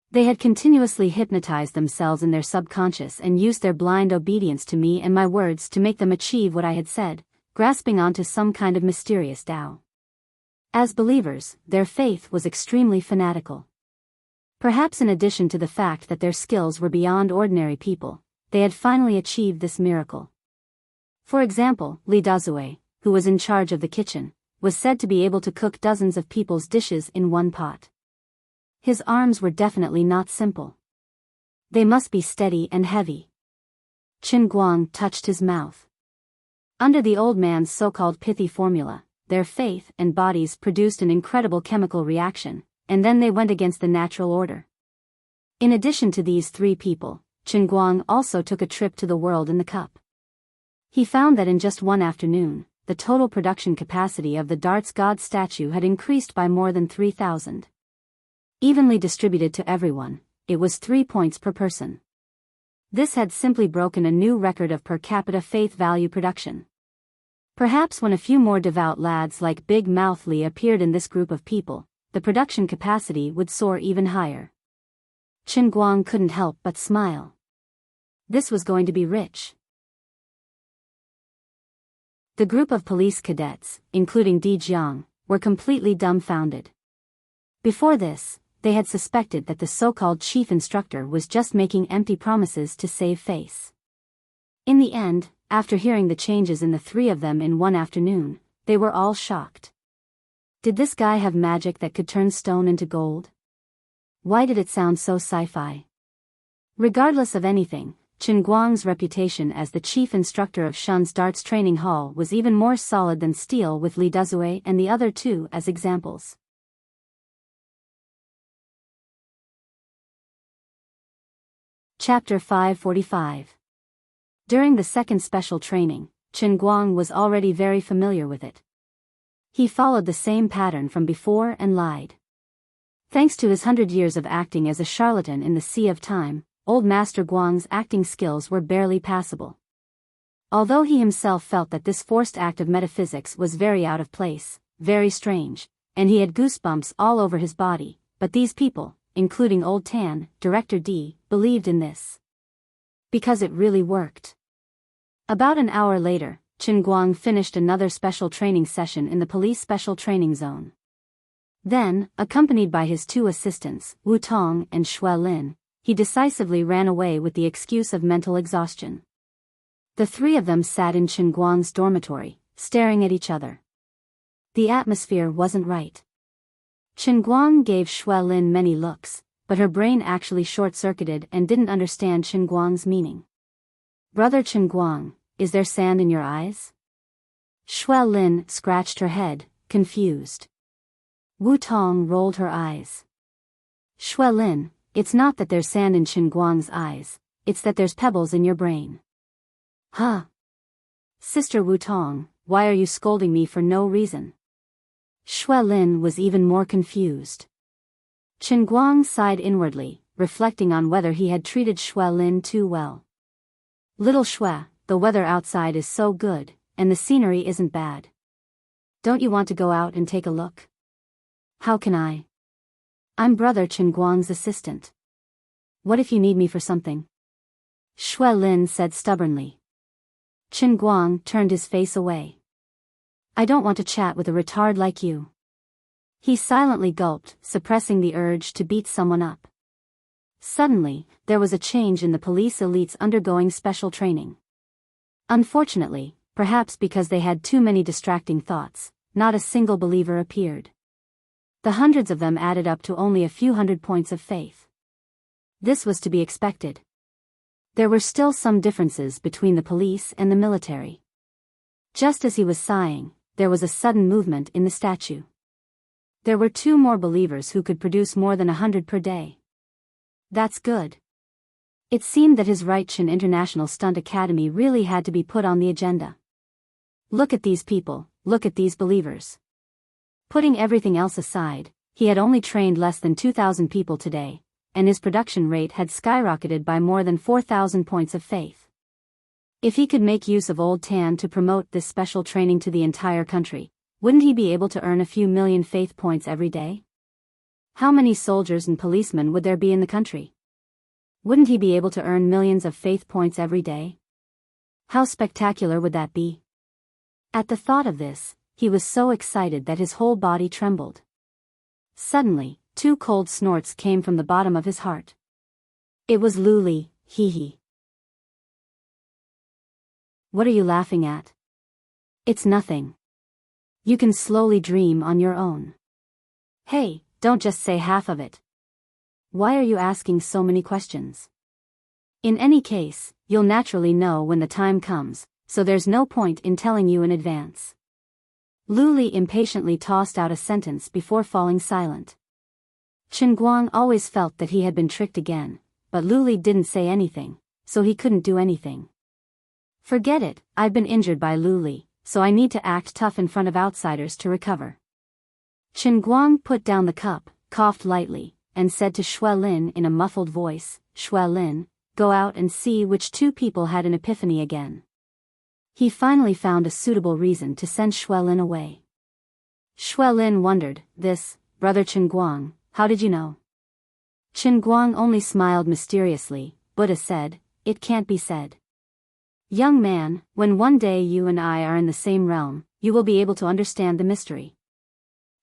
[SPEAKER 1] They had continuously hypnotized themselves in their subconscious and used their blind obedience to me and my words to make them achieve what I had said, grasping onto some kind of mysterious Tao. As believers, their faith was extremely fanatical. Perhaps in addition to the fact that their skills were beyond ordinary people, they had finally achieved this miracle. For example, Li Dazue, who was in charge of the kitchen, was said to be able to cook dozens of people's dishes in one pot. His arms were definitely not simple. They must be steady and heavy. Qin Guang touched his mouth. Under the old man's so-called pithy formula, their faith and bodies produced an incredible chemical reaction, and then they went against the natural order. In addition to these three people, Qin Guang also took a trip to the world in the cup. He found that in just one afternoon, the total production capacity of the darts god statue had increased by more than 3,000. Evenly distributed to everyone, it was 3 points per person. This had simply broken a new record of per capita faith value production. Perhaps when a few more devout lads like Big Mouth Li appeared in this group of people, the production capacity would soar even higher. Qin Guang couldn't help but smile. This was going to be rich. The group of police cadets, including Di Jiang, were completely dumbfounded. Before this, they had suspected that the so-called chief instructor was just making empty promises to save face. In the end, after hearing the changes in the three of them in one afternoon, they were all shocked. Did this guy have magic that could turn stone into gold? Why did it sound so sci-fi? Regardless of anything, Qin Guang's reputation as the chief instructor of Shun's darts training hall was even more solid than steel, with Li Dazue and the other two as examples. Chapter 545. During the second special training, Qin Guang was already very familiar with it. He followed the same pattern from before and lied. Thanks to his 100 years of acting as a charlatan in the Sea of Time, old Master Guang's acting skills were barely passable. Although he himself felt that this forced act of metaphysics was very out of place, very strange, and he had goosebumps all over his body, but these people, including Old Tan, Director D, believed in this. Because it really worked. About an hour later, Qin Guang finished another special training session in the police special training zone. Then, accompanied by his two assistants, Wu Tong and Xue Lin, he decisively ran away with the excuse of mental exhaustion. The three of them sat in Qin Guang's dormitory, staring at each other. The atmosphere wasn't right. Qin Guang gave Xue Lin many looks, but her brain actually short-circuited and didn't understand Qin Guang's meaning. Brother Qin Guang, is there sand in your eyes? Xue Lin scratched her head, confused. Wu Tong rolled her eyes. Xue Lin, it's not that there's sand in Qin Guang's eyes, it's that there's pebbles in your brain. Huh? Sister Wu Tong, why are you scolding me for no reason? Xue Lin was even more confused. Chen Guang sighed inwardly, reflecting on whether he had treated Xue Lin too well. Little Xue, the weather outside is so good, and the scenery isn't bad. Don't you want to go out and take a look? How can I? I'm Brother Chen Guang's assistant. What if you need me for something? Xue Lin said stubbornly. Chen Guang turned his face away. I don't want to chat with a retard like you. He silently gulped, suppressing the urge to beat someone up. Suddenly, there was a change in the police elites undergoing special training. Unfortunately, perhaps because they had too many distracting thoughts, not a single believer appeared. The hundreds of them added up to only a few hundred points of faith. This was to be expected. There were still some differences between the police and the military. Just as he was sighing, there was a sudden movement in the statue. There were 2 more believers who could produce more than 100 per day. That's good. It seemed that his Reichen International Stunt Academy really had to be put on the agenda. Look at these people, look at these believers. Putting everything else aside, he had only trained less than 2,000 people today, and his production rate had skyrocketed by more than 4,000 points of faith. If he could make use of Old Tan to promote this special training to the entire country, wouldn't he be able to earn a few million faith points every day? How many soldiers and policemen would there be in the country? Wouldn't he be able to earn millions of faith points every day? How spectacular would that be? At the thought of this, he was so excited that his whole body trembled. Suddenly, 2 cold snorts came from the bottom of his heart. It was Luli, hee. What are you laughing at? It's nothing. You can slowly dream on your own. Hey, don't just say half of it. Why are you asking so many questions? In any case, you'll naturally know when the time comes, so there's no point in telling you in advance. Luli impatiently tossed out a sentence before falling silent. Chen Guang always felt that he had been tricked again, but Luli didn't say anything, so he couldn't do anything. Forget it, I've been injured by Luli, so I need to act tough in front of outsiders to recover. Chen Guang put down the cup, coughed lightly, and said to Xue Lin in a muffled voice, Xue Lin, go out and see which 2 people had an epiphany again. He finally found a suitable reason to send Xue Lin away. Xue Lin wondered, this, Brother Chen Guang, how did you know? Chen Guang only smiled mysteriously. Buddha said, it can't be said. Young man, when one day you and I are in the same realm, you will be able to understand the mystery.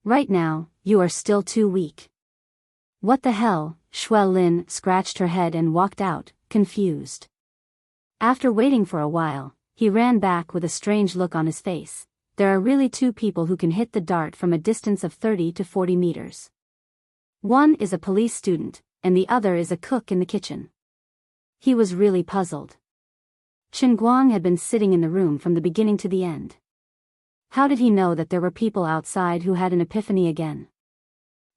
[SPEAKER 1] Right now, you are still too weak. What the hell? Xue Lin scratched her head and walked out, confused. After waiting for a while, he ran back with a strange look on his face. There are really 2 people who can hit the dart from a distance of 30 to 40 meters. One is a police student, and the other is a cook in the kitchen. He was really puzzled. Chen Guang had been sitting in the room from the beginning to the end. How did he know that there were people outside who had an epiphany again?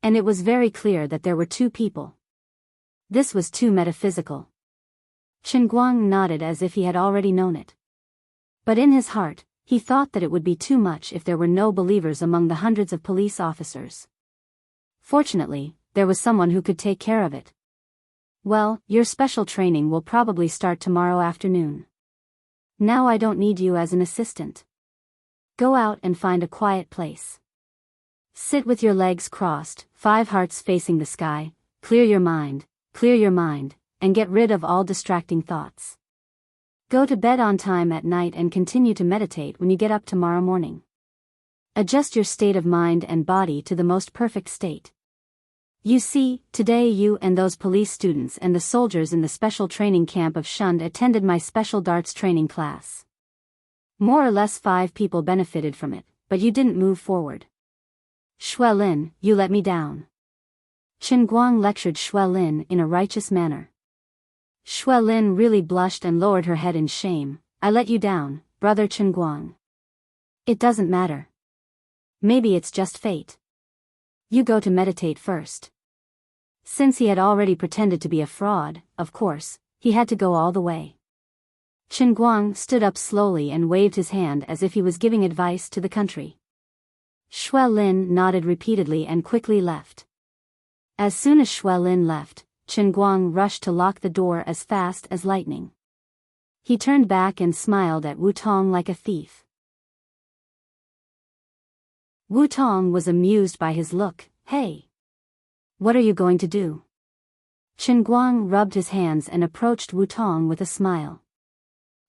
[SPEAKER 1] And it was very clear that there were 2 people. This was too metaphysical. Chen Guang nodded as if he had already known it. But in his heart, he thought that it would be too much if there were no believers among the hundreds of police officers. Fortunately, there was someone who could take care of it. Well, your special training will probably start tomorrow afternoon. Now I don't need you as an assistant. Go out and find a quiet place. Sit with your legs crossed, 5 hearts facing the sky, clear your mind, and get rid of all distracting thoughts. Go to bed on time at night and continue to meditate when you get up tomorrow morning. Adjust your state of mind and body to the most perfect state. You see, today you and those police students and the soldiers in the special training camp of Shund attended my special darts training class. More or less 5 people benefited from it, but you didn't move forward. Xue Lin, you let me down. Chen Guang lectured Xue Lin in a righteous manner. Xue Lin really blushed and lowered her head in shame. I let you down, Brother Chen Guang. It doesn't matter. Maybe it's just fate. You go to meditate first. Since he had already pretended to be a fraud, of course, he had to go all the way. Chen Guang stood up slowly and waved his hand as if he was giving advice to the country. Xue Lin nodded repeatedly and quickly left. As soon as Shui Lin left, Chen Guang rushed to lock the door as fast as lightning. He turned back and smiled at Wu Tong like a thief. Wu Tong was amused by his look. Hey! What are you going to do? Chen Guang rubbed his hands and approached Wu Tong with a smile.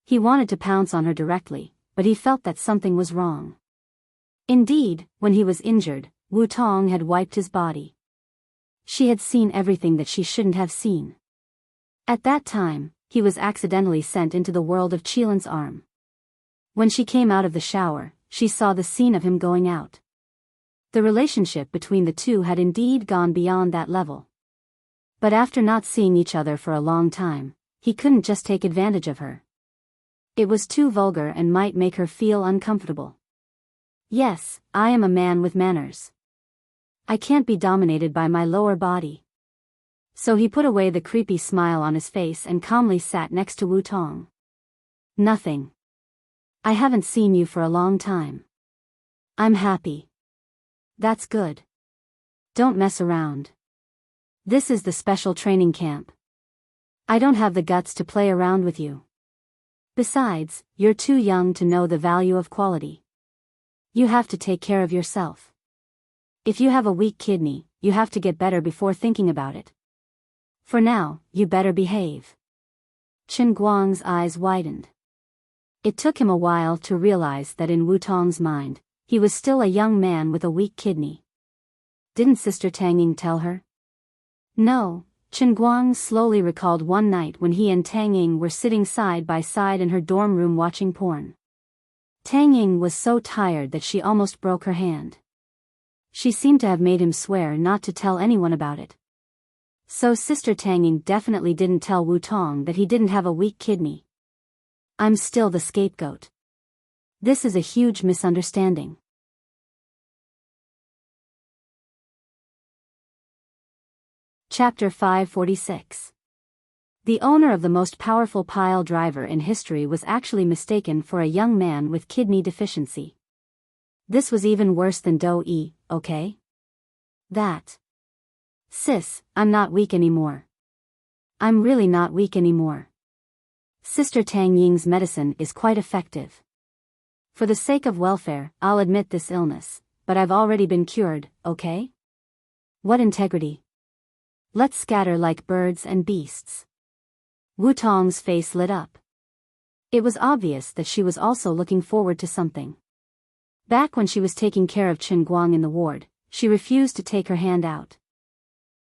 [SPEAKER 1] He wanted to pounce on her directly, but he felt that something was wrong. Indeed, when he was injured, Wu Tong had wiped his body. She had seen everything that she shouldn't have seen. At that time, he was accidentally sent into the world of Qilin's arm. When she came out of the shower, she saw the scene of him going out. The relationship between the two had indeed gone beyond that level. But after not seeing each other for a long time, he couldn't just take advantage of her. It was too vulgar and might make her feel uncomfortable. Yes, I am a man with manners. I can't be dominated by my lower body. So he put away the creepy smile on his face and calmly sat next to Wu Tong. Nothing. I haven't seen you for a long time. I'm happy. That's good. Don't mess around. This is the special training camp. I don't have the guts to play around with you. Besides, you're too young to know the value of quality. You have to take care of yourself. If you have a weak kidney, you have to get better before thinking about it. For now, you better behave. Chen Guang's eyes widened. It took him a while to realize that in Wu Tong's mind, he was still a young man with a weak kidney. Didn't Sister Tang tell her? No, Chen Guang slowly recalled one night when he and Tang Ying were sitting side by side in her dorm room watching porn. Tang Ying was so tired that she almost broke her hand. She seemed to have made him swear not to tell anyone about it. So Sister Tang Ying definitely didn't tell Wu Tong that he didn't have a weak kidney. I'm still the scapegoat. This is a huge misunderstanding. Chapter 546. The owner of the most powerful pile driver in history was actually mistaken for a young man with kidney deficiency. This was even worse than Do-E, okay? That. Sis, I'm not weak anymore. I'm really not weak anymore. Sister Tang Ying's medicine is quite effective. For the sake of welfare, I'll admit this illness, but I've already been cured, okay? What integrity. Let's scatter like birds and beasts. Wu Tong's face lit up. It was obvious that she was also looking forward to something. Back when she was taking care of Chen Guang in the ward, she refused to take her hand out.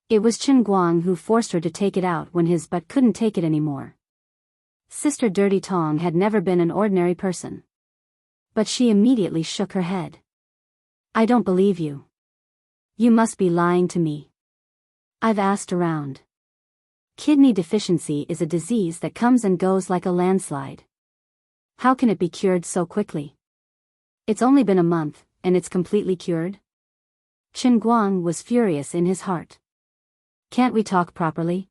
[SPEAKER 1] It was Chen Guang who forced her to take it out when his butt couldn't take it anymore. Sister Dirty Tong had never been an ordinary person. But she immediately shook her head. I don't believe you. You must be lying to me. I've asked around. Kidney deficiency is a disease that comes and goes like a landslide. How can it be cured so quickly? It's only been a month, and it's completely cured? Chen Guang was furious in his heart. Can't we talk properly?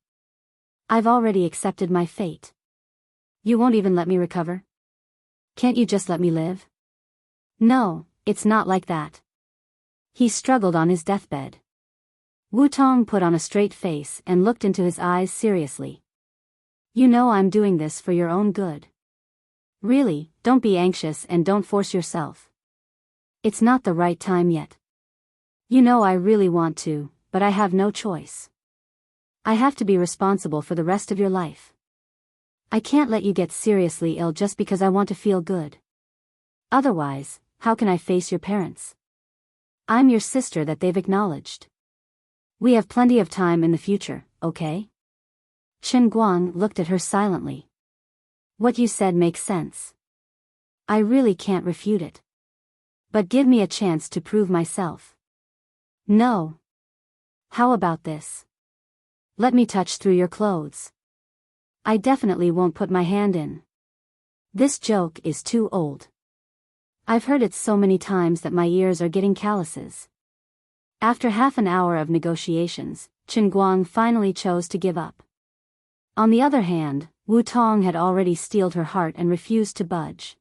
[SPEAKER 1] I've already accepted my fate. You won't even let me recover? Can't you just let me live? No, it's not like that. He struggled on his deathbed. Wu Tong put on a straight face and looked into his eyes seriously. You know I'm doing this for your own good. Really, don't be anxious and don't force yourself. It's not the right time yet. You know I really want to, but I have no choice. I have to be responsible for the rest of your life. I can't let you get seriously ill just because I want to feel good. Otherwise, how can I face your parents? I'm your sister that they've acknowledged. We have plenty of time in the future, okay? Chen Guang looked at her silently. What you said makes sense. I really can't refute it. But give me a chance to prove myself. No. How about this? Let me touch through your clothes. I definitely won't put my hand in. This joke is too old. I've heard it so many times that my ears are getting calluses. After half an hour of negotiations, Chen Guang finally chose to give up. On the other hand, Wu Tong had already steeled her heart and refused to budge.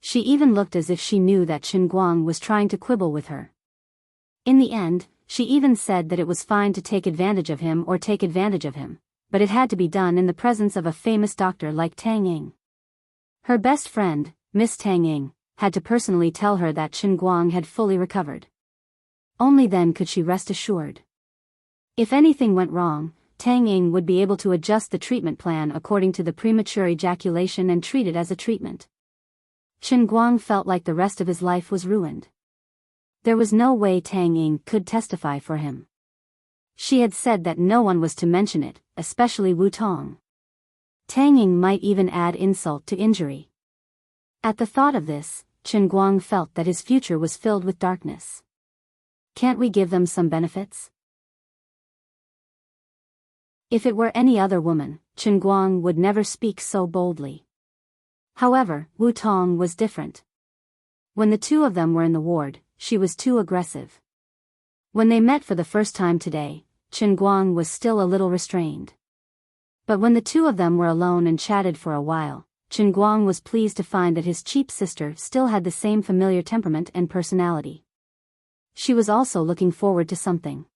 [SPEAKER 1] She even looked as if she knew that Chen Guang was trying to quibble with her. In the end, she even said that it was fine to take advantage of him or take advantage of him, but it had to be done in the presence of a famous doctor like Tang Ying. Her best friend, Miss Tang Ying, had to personally tell her that Chen Guang had fully recovered. Only then could she rest assured. If anything went wrong, Tang Ying would be able to adjust the treatment plan according to the premature ejaculation and treat it as a treatment. Chen Guang felt like the rest of his life was ruined. There was no way Tang Ying could testify for him. She had said that no one was to mention it, especially Wu Tong. Tang Ying might even add insult to injury. At the thought of this, Chen Guang felt that his future was filled with darkness. Can't we give them some benefits? If it were any other woman, Chen Guang would never speak so boldly. However, Wu Tong was different. When the two of them were in the ward, she was too aggressive. When they met for the first time today, Chen Guang was still a little restrained. But when the two of them were alone and chatted for a while, Chen Guang was pleased to find that his cheap sister still had the same familiar temperament and personality. She was also looking forward to something.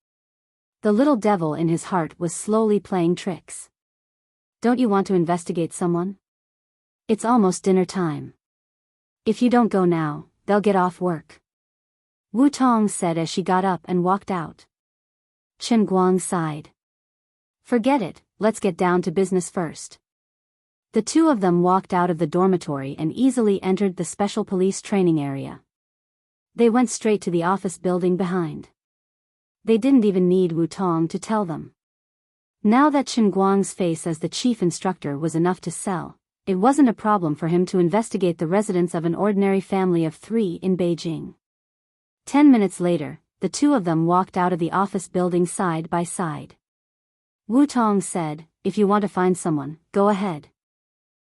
[SPEAKER 1] The little devil in his heart was slowly playing tricks. Don't you want to investigate someone? It's almost dinner time. If you don't go now, they'll get off work. Wu Tong said as she got up and walked out. Chen Guang sighed. Forget it, let's get down to business first. The two of them walked out of the dormitory and easily entered the special police training area. They went straight to the office building behind. They didn't even need Wu Tong to tell them. Now that Chen Guang's face as the chief instructor was enough to sell, it wasn't a problem for him to investigate the residence of an ordinary family of 3 in Beijing. 10 minutes later, the two of them walked out of the office building side by side. Wu Tong said, "If you want to find someone, go ahead.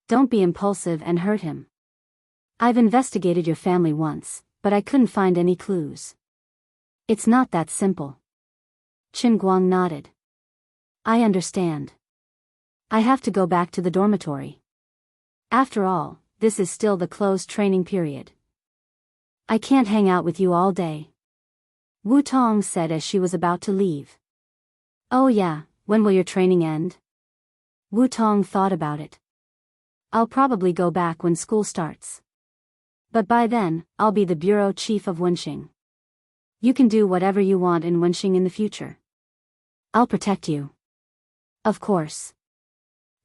[SPEAKER 1] Don't be impulsive and hurt him. I've investigated your family once, but I couldn't find any clues. It's not that simple." Chen Guang nodded. "I understand. I have to go back to the dormitory. After all, this is still the closed training period. I can't hang out with you all day." Wu Tong said as she was about to leave. "Oh yeah, when will your training end?" Wu Tong thought about it. "I'll probably go back when school starts. But by then, I'll be the bureau chief of Wenxing. You can do whatever you want in Wenxing in the future. I'll protect you." "Of course."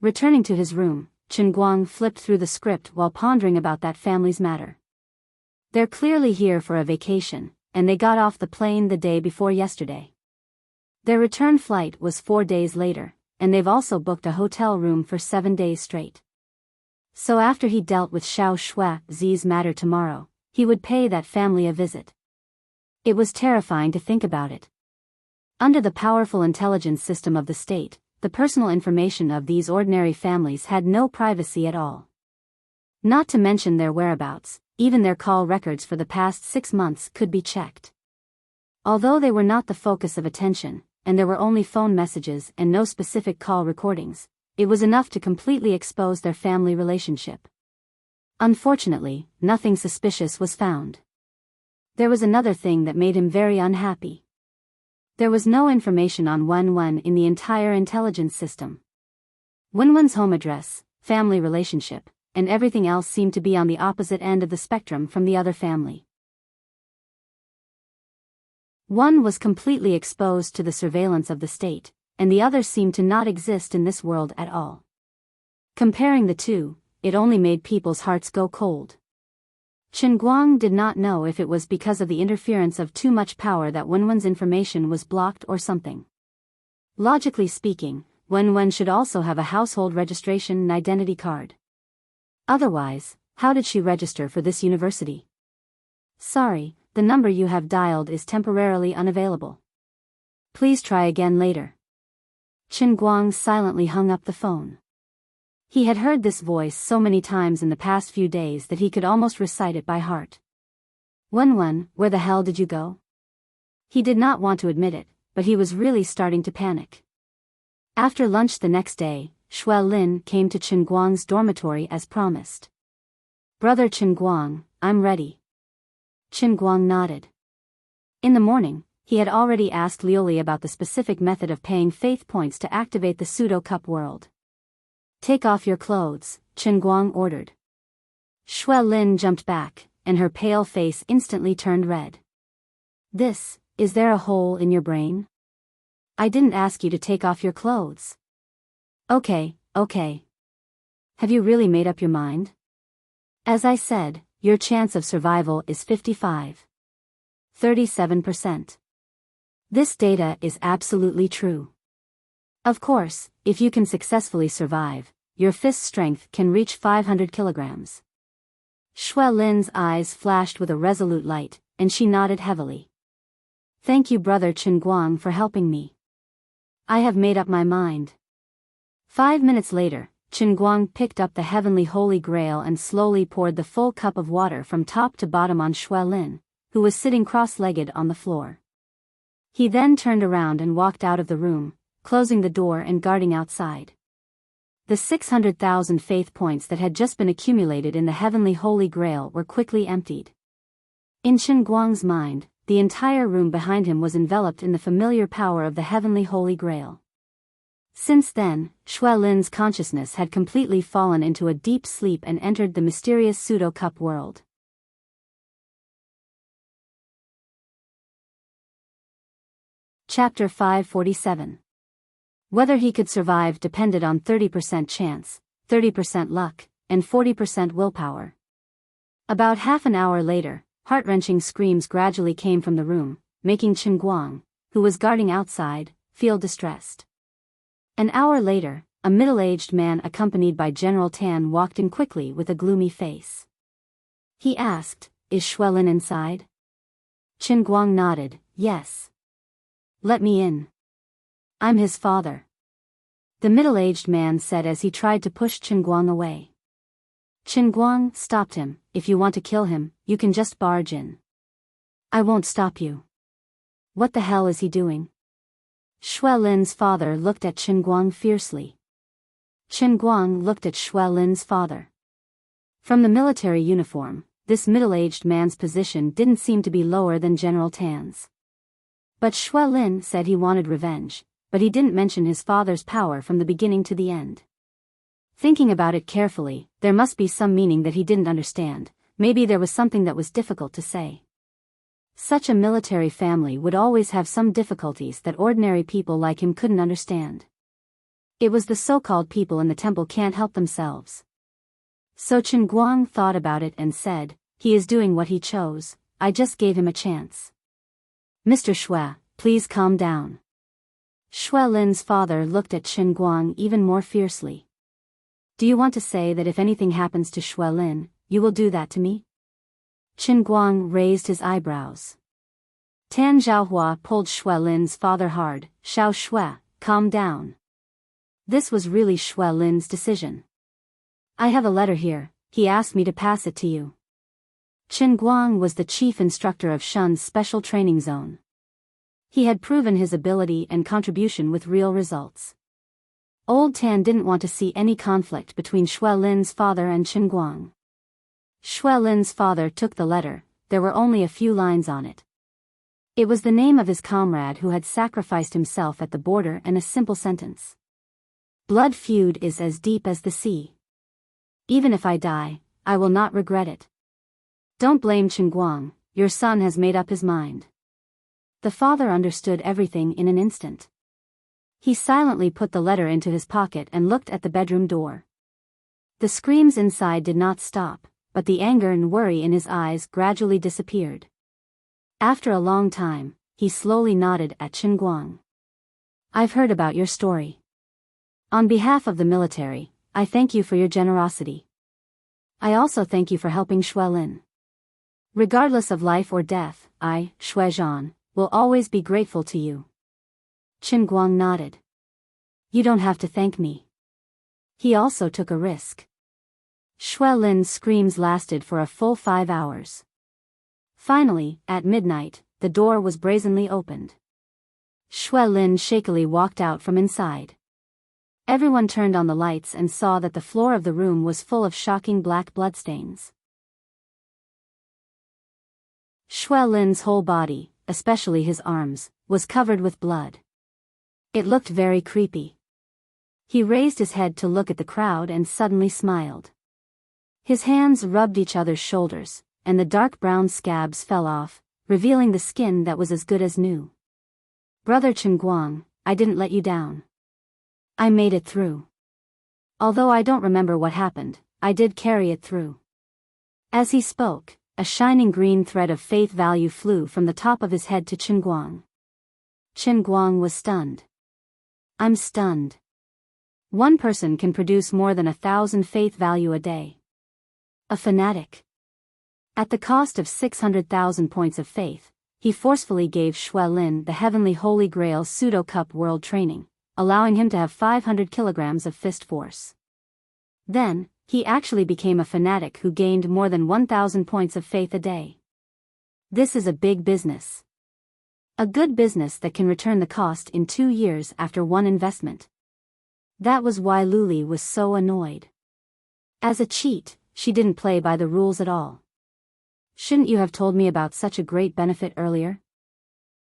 [SPEAKER 1] Returning to his room, Chen Guang flipped through the script while pondering about that family's matter. They're clearly here for a vacation, and they got off the plane the day before yesterday. Their return flight was 4 days later, and they've also booked a hotel room for 7 days straight. So after he dealt with Xiao Shuai's matter tomorrow, he would pay that family a visit. It was terrifying to think about it. Under the powerful intelligence system of the state, the personal information of these ordinary families had no privacy at all. Not to mention their whereabouts, even their call records for the past 6 months could be checked. Although they were not the focus of attention, and there were only phone messages and no specific call recordings, it was enough to completely expose their family relationship. Unfortunately, nothing suspicious was found. There was another thing that made him very unhappy. There was no information on Wen in the entire intelligence system. Wen's home address, family relationship, and everything else seemed to be on the opposite end of the spectrum from the other family. One was completely exposed to the surveillance of the state, and the other seemed to not exist in this world at all. Comparing the two, it only made people's hearts go cold. Chen Guang did not know if it was because of the interference of too much power that Wen's information was blocked or something. Logically speaking, Wen should also have a household registration and identity card. Otherwise, how did she register for this university? "Sorry, the number you have dialed is temporarily unavailable. Please try again later." Chen Guang silently hung up the phone. He had heard this voice so many times in the past few days that he could almost recite it by heart. "Wen, where the hell did you go?" He did not want to admit it, but he was really starting to panic. After lunch the next day, Shui Lin came to Chen Guang's dormitory as promised. "Brother Chen Guang, I'm ready." Chen Guang nodded. In the morning, he had already asked Liuli about the specific method of paying faith points to activate the pseudo-cup world. "Take off your clothes," Chen Guang ordered. Shui Lin jumped back, and her pale face instantly turned red. Is there a hole in your brain? I didn't ask you to take off your clothes." Okay. Have you really made up your mind? As I said, your chance of survival is 37%. This data is absolutely true. Of course, if you can successfully survive, your fist strength can reach 500 kilograms. Shui Lin's eyes flashed with a resolute light, and she nodded heavily. "Thank you, Brother Chen Guang, for helping me. I have made up my mind." 5 minutes later, Chen Guang picked up the heavenly holy grail and slowly poured the full cup of water from top to bottom on Shui Lin, who was sitting cross-legged on the floor. He then turned around and walked out of the room, closing the door and guarding outside. The 600,000 faith points that had just been accumulated in the heavenly holy grail were quickly emptied. In Chen Guang's mind, the entire room behind him was enveloped in the familiar power of the heavenly holy grail. Since then, Shui Lin's consciousness had completely fallen into a deep sleep and entered the mysterious pseudo-cup world. Chapter 547. Whether he could survive depended on 30% chance, 30% luck, and 40% willpower. About half an hour later, heart-wrenching screams gradually came from the room, making Chen Guang, who was guarding outside, feel distressed. An hour later, a middle-aged man accompanied by General Tan walked in quickly with a gloomy face. He asked, "Is Shui Lin inside?" Chen Guang nodded, "Yes." "Let me in. I'm his father," the middle-aged man said as he tried to push Chen Guang away. Chen Guang stopped him. "If you want to kill him, you can just barge in. I won't stop you." "What the hell is he doing?" Shui Lin's father looked at Chen Guang fiercely. Chen Guang looked at Shui Lin's father. From the military uniform, this middle-aged man's position didn't seem to be lower than General Tan's. But Shui Lin said he wanted revenge, but he didn't mention his father's power from the beginning to the end. Thinking about it carefully, there must be some meaning that he didn't understand. Maybe there was something that was difficult to say. Such a military family would always have some difficulties that ordinary people like him couldn't understand. It was the so-called people in the temple can't help themselves. So Chen Guang thought about it and said, "He is doing what he chose, I just gave him a chance." "Mr. Shui, please calm down." Shui Lin's father looked at Chen Guang even more fiercely. "Do you want to say that if anything happens to Shui Lin, you will do that to me?" Chen Guang raised his eyebrows. Tan Zhaohua pulled Shui Lin's father hard. "Xiao Shui, calm down." This was really Shui Lin's decision. "I have a letter here, he asked me to pass it to you." Chen Guang was the chief instructor of Shun's special training zone. He had proven his ability and contribution with real results. Old Tan didn't want to see any conflict between Shui Lin's father and Chen Guang. Shui Lin's father took the letter. There were only a few lines on it. It was the name of his comrade who had sacrificed himself at the border and a simple sentence. "Blood feud is as deep as the sea. Even if I die, I will not regret it. Don't blame Chen Guang, your son has made up his mind." The father understood everything in an instant. He silently put the letter into his pocket and looked at the bedroom door. The screams inside did not stop, but the anger and worry in his eyes gradually disappeared. After a long time, he slowly nodded at Chen Guang. "I've heard about your story. On behalf of the military, I thank you for your generosity. I also thank you for helping Shui Lin. Regardless of life or death, I, Shui Zhan, will always be grateful to you." Chen Guang nodded. "You don't have to thank me." He also took a risk. Shui Lin's screams lasted for a full 5 hours. Finally, at midnight, the door was brazenly opened. Shui Lin shakily walked out from inside. Everyone turned on the lights and saw that the floor of the room was full of shocking black bloodstains. Shui Lin's whole body, especially his arms, was covered with blood. It looked very creepy. He raised his head to look at the crowd and suddenly smiled. His hands rubbed each other's shoulders, and the dark brown scabs fell off, revealing the skin that was as good as new. Brother Chenguang, I didn't let you down. I made it through. Although I don't remember what happened, I did carry it through. As he spoke, a shining green thread of faith value flew from the top of his head to Chenguang. Chenguang was stunned. I'm stunned. One person can produce more than 1,000 faith value a day. A fanatic. At the cost of 600,000 points of faith, he forcefully gave Xue Lin the Heavenly Holy Grail Pseudo Cup World Training, allowing him to have 500 kilograms of fist force. Then, he actually became a fanatic who gained more than 1,000 points of faith a day. This is a big business. A good business that can return the cost in 2 years after one investment. That was why Luli was so annoyed. As a cheat, she didn't play by the rules at all. Shouldn't you have told me about such a great benefit earlier?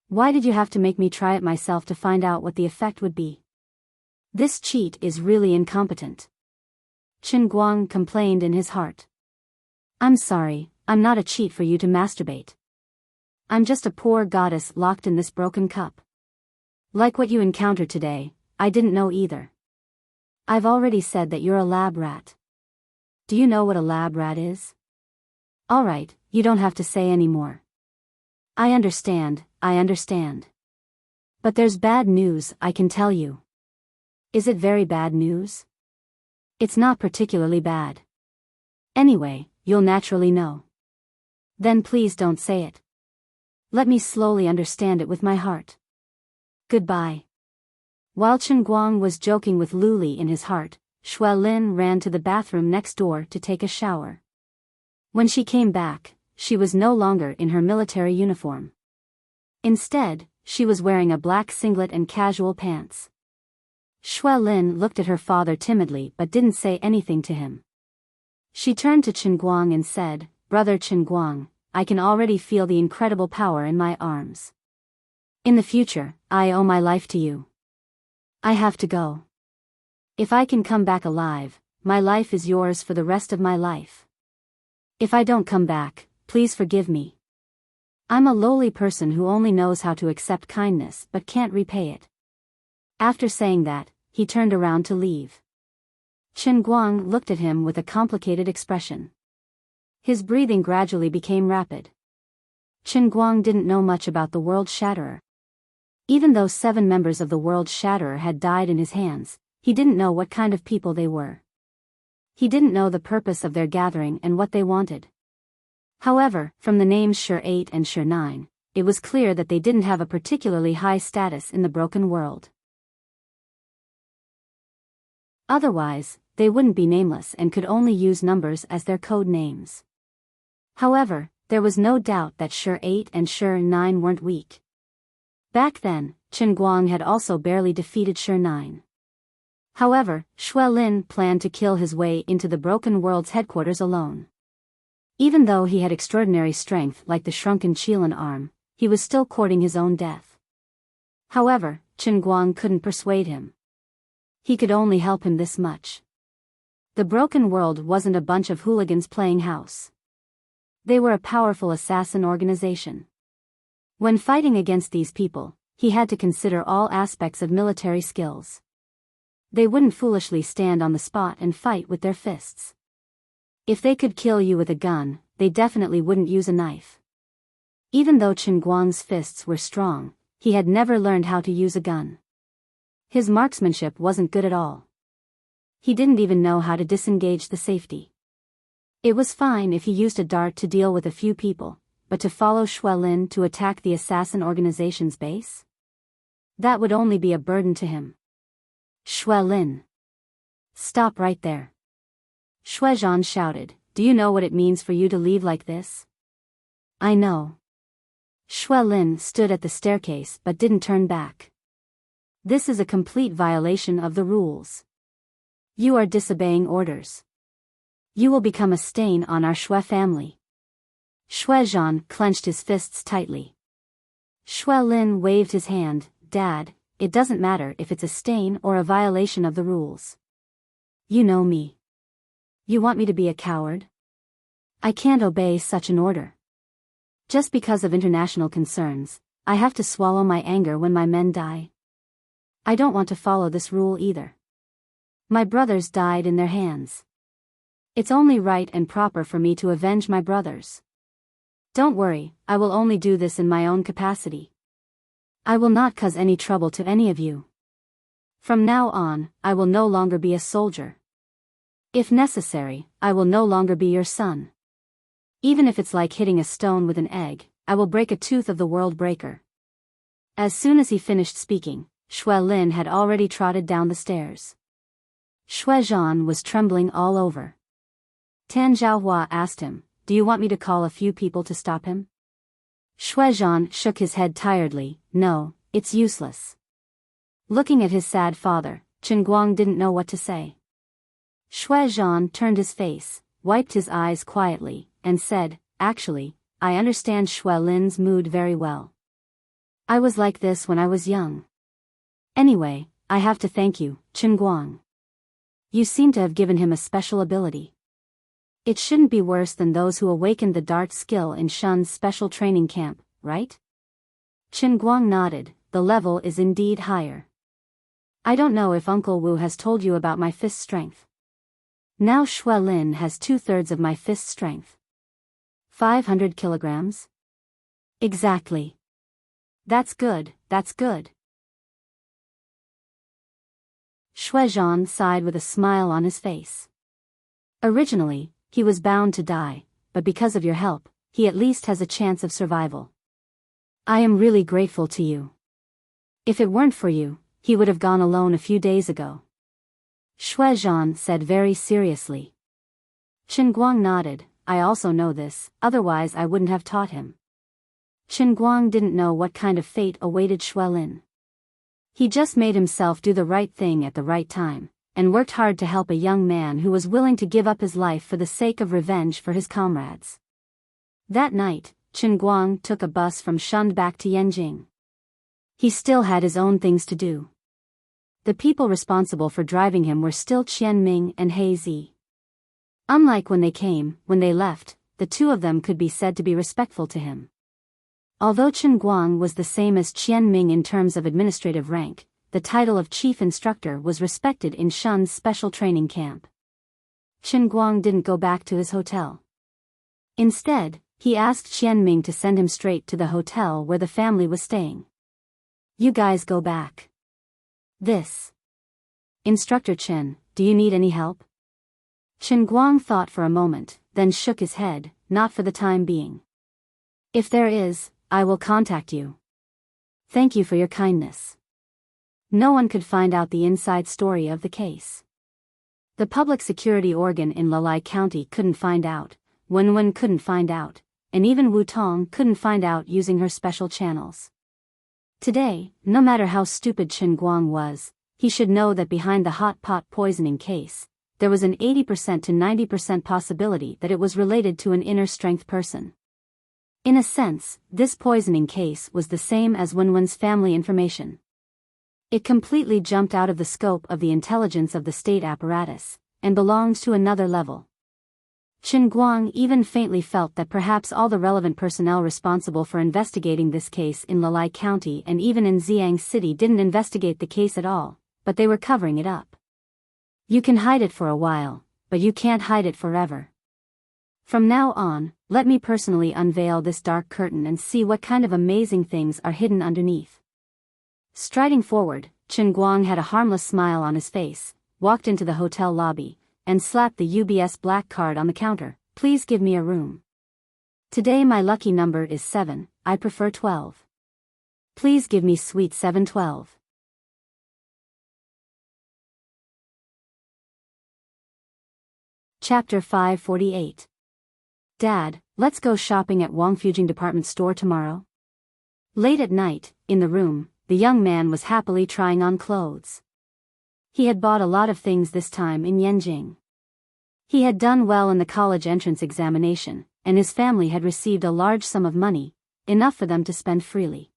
[SPEAKER 1] Why did you have to make me try it myself to find out what the effect would be? This cheat is really incompetent. Chenguang complained in his heart. I'm sorry, I'm not a cheat for you to masturbate. I'm just a poor goddess locked in this broken cup. Like what you encountered today, I didn't know either. I've already said that you're a lab rat. Do you know what a lab rat is? Alright, you don't have to say any more. I understand. But there's bad news, I can tell you. Is it very bad news? It's not particularly bad. Anyway, you'll naturally know. Then please don't say it. Let me slowly understand it with my heart. Goodbye. While Chenguang was joking with Luli in his heart, Xue Lin ran to the bathroom next door to take a shower. When she came back, she was no longer in her military uniform. Instead, she was wearing a black singlet and casual pants. Xue Lin looked at her father timidly but didn't say anything to him. She turned to Chenguang and said, Brother Chenguang, I can already feel the incredible power in my arms. In the future, I owe my life to you. I have to go. If I can come back alive, my life is yours for the rest of my life. If I don't come back, please forgive me. I'm a lowly person who only knows how to accept kindness but can't repay it. After saying that, he turned around to leave. Chenguang looked at him with a complicated expression. His breathing gradually became rapid. Chenguang didn't know much about the World Shatterer. Even though 7 members of the World Shatterer had died in his hands, he didn't know what kind of people they were. He didn't know the purpose of their gathering and what they wanted. However, from the names Shur 8 and Shur 9, it was clear that they didn't have a particularly high status in the broken world. Otherwise, they wouldn't be nameless and could only use numbers as their code names. However, there was no doubt that Shur 8 and Shur 9 weren't weak. Back then, Chenguang had also barely defeated Shur 9. However, Xue Lin planned to kill his way into the broken world's headquarters alone. Even though he had extraordinary strength like the shrunken Qilin arm, he was still courting his own death. However, Chenguang couldn't persuade him. He could only help him this much. The broken world wasn't a bunch of hooligans playing house. They were a powerful assassin organization. When fighting against these people, he had to consider all aspects of military skills. They wouldn't foolishly stand on the spot and fight with their fists. If they could kill you with a gun, they definitely wouldn't use a knife. Even though Chenguang's fists were strong, he had never learned how to use a gun. His marksmanship wasn't good at all. He didn't even know how to disengage the safety. It was fine if he used a dart to deal with a few people, but to follow Xue Lin to attack the assassin organization's base? That would only be a burden to him. Xue Lin. Stop right there. Xue Zhan shouted, do you know what it means for you to leave like this? I know. Xue Lin stood at the staircase but didn't turn back. This is a complete violation of the rules. You are disobeying orders. You will become a stain on our Xue family. Xue Zhan clenched his fists tightly. Shui Lin waved his hand. Dad, it doesn't matter if it's a stain or a violation of the rules. You know me. You want me to be a coward? I can't obey such an order. Just because of international concerns, I have to swallow my anger when my men die. I don't want to follow this rule either. My brothers died in their hands. It's only right and proper for me to avenge my brothers. Don't worry, I will only do this in my own capacity. I will not cause any trouble to any of you. From now on, I will no longer be a soldier. If necessary, I will no longer be your son. Even if it's like hitting a stone with an egg, I will break a tooth of the world breaker. As soon as he finished speaking, Shui Lin had already trotted down the stairs. Shui Zhan was trembling all over. Tan Zhaohua asked him, "Do you want me to call a few people to stop him?" Shui Zhan shook his head tiredly. "No, it's useless." Looking at his sad father, Chen Guang didn't know what to say. Shui Zhan turned his face, wiped his eyes quietly, and said, "Actually, I understand Shui Lin's mood very well. I was like this when I was young. Anyway, I have to thank you, Chen Guang. You seem to have given him a special ability. It shouldn't be worse than those who awakened the dart skill in Shun's special training camp, right?" Chen Guang nodded. "The level is indeed higher. I don't know if Uncle Wu has told you about my fist strength. Now Shui Lin has 2/3 of my fist strength. 500 kilograms? Exactly. That's good, that's good." Shui Zhan sighed with a smile on his face. Originally, he was bound to die, but because of your help, he at least has a chance of survival. I am really grateful to you. If it weren't for you, he would have gone alone a few days ago. Shui Zhan said very seriously. Chen Guang nodded. "I also know this, otherwise I wouldn't have taught him." Chen Guang didn't know what kind of fate awaited Shui Lin. He just made himself do the right thing at the right time, and worked hard to help a young man who was willing to give up his life for the sake of revenge for his comrades. That night, Chen Guang took a bus from Shun back to Yanjing. He still had his own things to do. The people responsible for driving him were still Qian Ming and He Zi. Unlike when they left, the two of them could be said to be respectful to him. Although Chen Guang was the same as Qian Ming in terms of administrative rank, the title of chief instructor was respected in Shun's special training camp. Chen Guang didn't go back to his hotel. Instead, he asked Qian Ming to send him straight to the hotel where the family was staying. "You guys go back. This. Instructor Chen, do you need any help?" Chen Guang thought for a moment, then shook his head. "Not for the time being. If there is, I will contact you. Thank you for your kindness." No one could find out the inside story of the case. The public security organ in Lalai County couldn't find out, Wenwen couldn't find out, and even Wu Tong couldn't find out using her special channels. Today, no matter how stupid Chen Guang was, he should know that behind the hot pot poisoning case, there was an 80% to 90% possibility that it was related to an inner strength person. In a sense, this poisoning case was the same as Wenwen's family information. It completely jumped out of the scope of the intelligence of the state apparatus, and belongs to another level. Chen Guang even faintly felt that perhaps all the relevant personnel responsible for investigating this case in Lalai County and even in Xiang City didn't investigate the case at all, but they were covering it up. You can hide it for a while, but you can't hide it forever. From now on, let me personally unveil this dark curtain and see what kind of amazing things are hidden underneath. Striding forward, Chen Guang had a harmless smile on his face, walked into the hotel lobby, and slapped the UBS black card on the counter. "Please give me a room. Today my lucky number is 7, I prefer 12. Please give me suite 712. Chapter 548. Dad, let's go shopping at Wangfujing department store tomorrow. Late at night, in the room, the young man was happily trying on clothes. He had bought a lot of things this time in Yanjing. He had done well in the college entrance examination, and his family had received a large sum of money, enough for them to spend freely.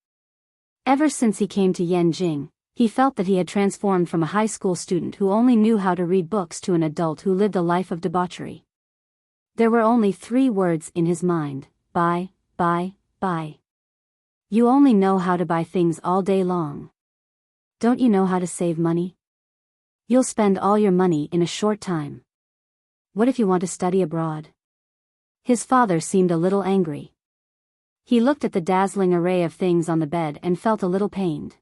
[SPEAKER 1] Ever since he came to Yanjing, he felt that he had transformed from a high school student who only knew how to read books to an adult who lived a life of debauchery. There were only 3 words in his mind: buy, buy, buy. You only know how to buy things all day long. Don't you know how to save money? You'll spend all your money in a short time. What if you want to study abroad? His father seemed a little angry. He looked at the dazzling array of things on the bed and felt a little pained.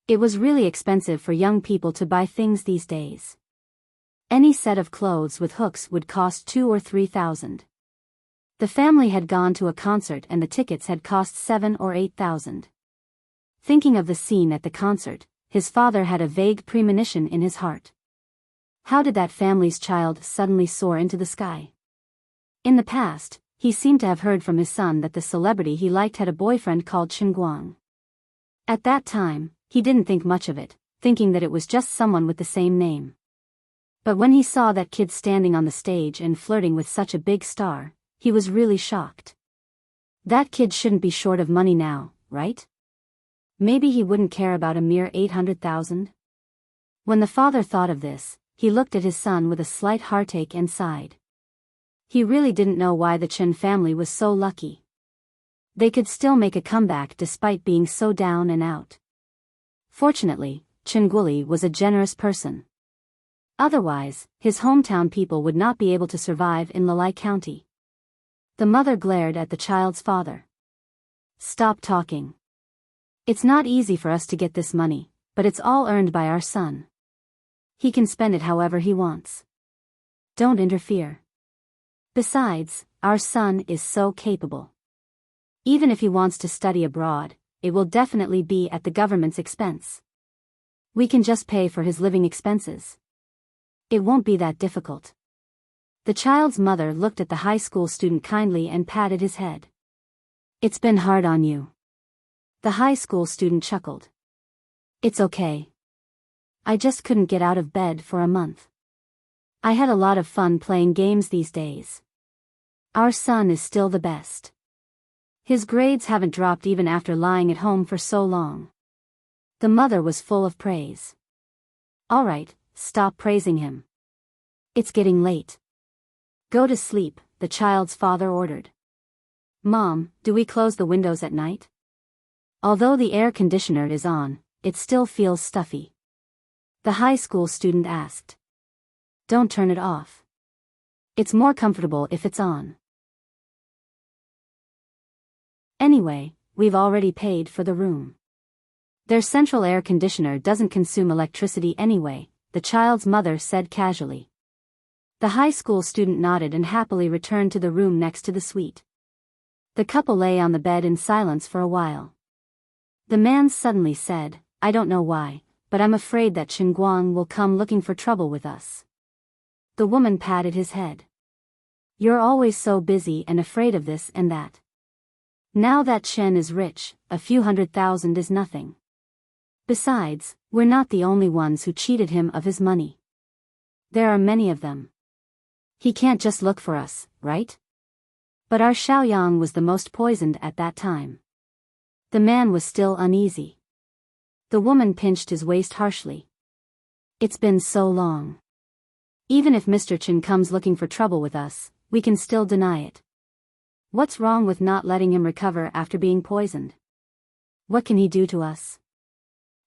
[SPEAKER 1] It was really expensive for young people to buy things these days. Any set of clothes with hooks would cost 2,000 or 3,000. The family had gone to a concert and the tickets had cost 7,000 or 8,000. Thinking of the scene at the concert, his father had a vague premonition in his heart. How did that family's child suddenly soar into the sky? In the past, he seemed to have heard from his son that the celebrity he liked had a boyfriend called Chen Guang. At that time, he didn't think much of it, thinking that it was just someone with the same name. But when he saw that kid standing on the stage and flirting with such a big star, he was really shocked. That kid shouldn't be short of money now, right? Maybe he wouldn't care about a mere 800,000? When the father thought of this, he looked at his son with a slight heartache and sighed. He really didn't know why the Chen family was so lucky. They could still make a comeback despite being so down and out. Fortunately, Chen Guoli was a generous person. Otherwise, his hometown people would not be able to survive in Lalai County. The mother glared at the child's father. Stop talking. It's not easy for us to get this money, but it's all earned by our son. He can spend it however he wants. Don't interfere. Besides, our son is so capable. Even if he wants to study abroad, it will definitely be at the government's expense. We can just pay for his living expenses. It won't be that difficult. The child's mother looked at the high school student kindly and patted his head. It's been hard on you. The high school student chuckled. It's okay. I just couldn't get out of bed for a month. I had a lot of fun playing games these days. Our son is still the best. His grades haven't dropped even after lying at home for so long. The mother was full of praise. All right, stop praising him. It's getting late. Go to sleep, the child's father ordered. Mom, do we close the windows at night? Although the air conditioner is on, it still feels stuffy. The high school student asked. Don't turn it off. It's more comfortable if it's on. Anyway, we've already paid for the room. Their central air conditioner doesn't consume electricity anyway, the child's mother said casually. The high school student nodded and happily returned to the room next to the suite. The couple lay on the bed in silence for a while. The man suddenly said, I don't know why, but I'm afraid that Chen Guang will come looking for trouble with us. The woman patted his head. You're always so busy and afraid of this and that. Now that Chen is rich, a few 100,000 is nothing. Besides, we're not the only ones who cheated him of his money. There are many of them. He can't just look for us, right? But our Xiaoyang was the most poisoned at that time. The man was still uneasy. The woman pinched his waist harshly. It's been so long. Even if Mr. Chen comes looking for trouble with us, we can still deny it. What's wrong with not letting him recover after being poisoned? What can he do to us?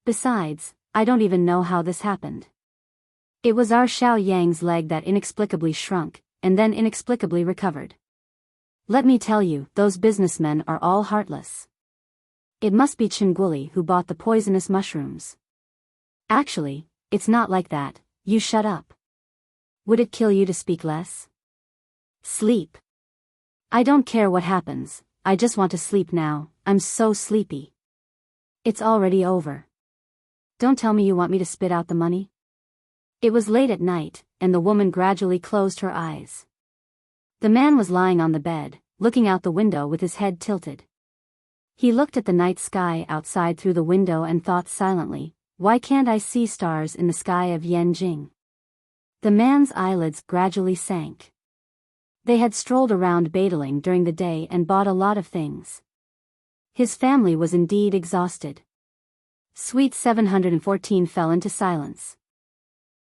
[SPEAKER 1] Besides, I don't even know how this happened. It was our Xiaoyang's leg that inexplicably shrunk, and then inexplicably recovered. Let me tell you, those businessmen are all heartless. It must be Chen Guoli who bought the poisonous mushrooms. Actually, it's not like that, you shut up. Would it kill you to speak less? Sleep. I don't care what happens, I just want to sleep now, I'm so sleepy. It's already over. Don't tell me you want me to spit out the money. It was late at night, and the woman gradually closed her eyes. The man was lying on the bed, looking out the window with his head tilted. He looked at the night sky outside through the window and thought silently, why can't I see stars in the sky of Yanjing? The man's eyelids gradually sank. They had strolled around Badaling during the day and bought a lot of things. His family was indeed exhausted. Suite 714 fell into silence.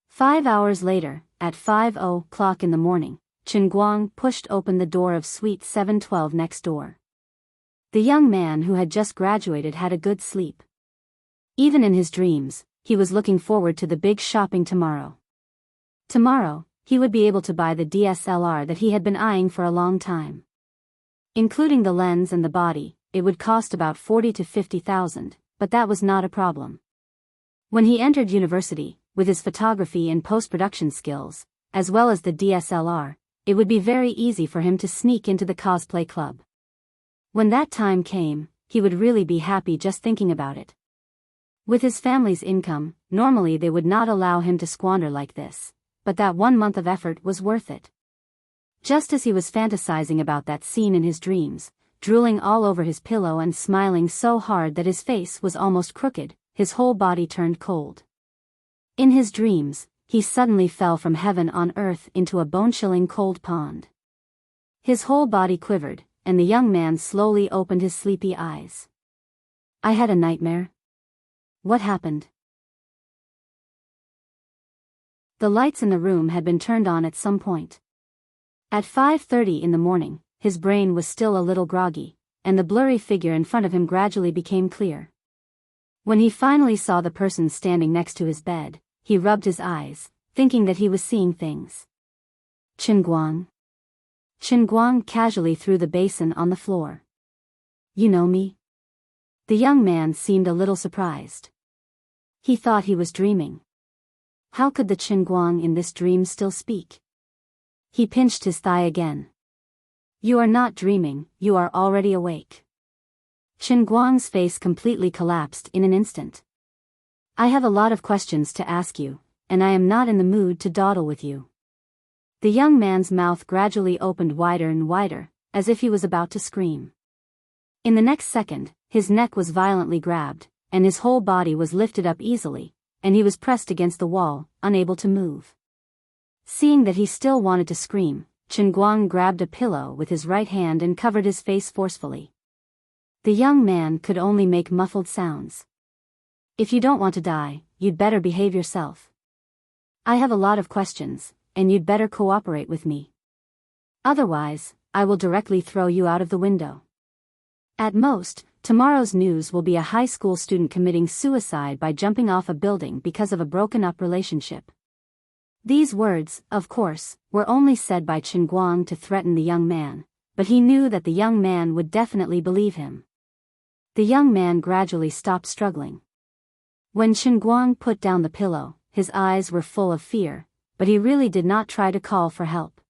[SPEAKER 1] 5 hours later, at 5:00 in the morning, Chen Guang pushed open the door of Suite 712 next door. The young man who had just graduated had a good sleep. Even in his dreams, he was looking forward to the big shopping tomorrow. Tomorrow, he would be able to buy the DSLR that he had been eyeing for a long time. Including the lens and the body, it would cost about 40 to 50,000, but that was not a problem. When he entered university, with his photography and post-production skills, as well as the DSLR, it would be very easy for him to sneak into the cosplay club. When that time came, he would really be happy just thinking about it. With his family's income, normally they would not allow him to squander like this, but that 1 month of effort was worth it. Just as he was fantasizing about that scene in his dreams, drooling all over his pillow and smiling so hard that his face was almost crooked, his whole body turned cold. In his dreams, he suddenly fell from heaven on earth into a bone-chilling cold pond. His whole body quivered, and the young man slowly opened his sleepy eyes. I had a nightmare. What happened? The lights in the room had been turned on at some point. At 5:30 in the morning, his brain was still a little groggy, and the blurry figure in front of him gradually became clear. When he finally saw the person standing next to his bed, he rubbed his eyes, thinking that he was seeing things. Chen Guang. Chen Guang casually threw the basin on the floor. You know me? The young man seemed a little surprised. He thought he was dreaming. How could the Chen Guang in this dream still speak? He pinched his thigh again. You are not dreaming, you are already awake. Chen Guang's face completely collapsed in an instant. I have a lot of questions to ask you, and I am not in the mood to dawdle with you. The young man's mouth gradually opened wider and wider, as if he was about to scream. In the next second, his neck was violently grabbed, and his whole body was lifted up easily, and he was pressed against the wall, unable to move. Seeing that he still wanted to scream, Chen Guang grabbed a pillow with his right hand and covered his face forcefully. The young man could only make muffled sounds. If you don't want to die, you'd better behave yourself. I have a lot of questions, and you'd better cooperate with me. Otherwise, I will directly throw you out of the window. At most, tomorrow's news will be a high school student committing suicide by jumping off a building because of a broken-up relationship. These words, of course, were only said by Chen Guang to threaten the young man, but he knew that the young man would definitely believe him. The young man gradually stopped struggling. When Chen Guang put down the pillow, his eyes were full of fear, but he really did not try to call for help.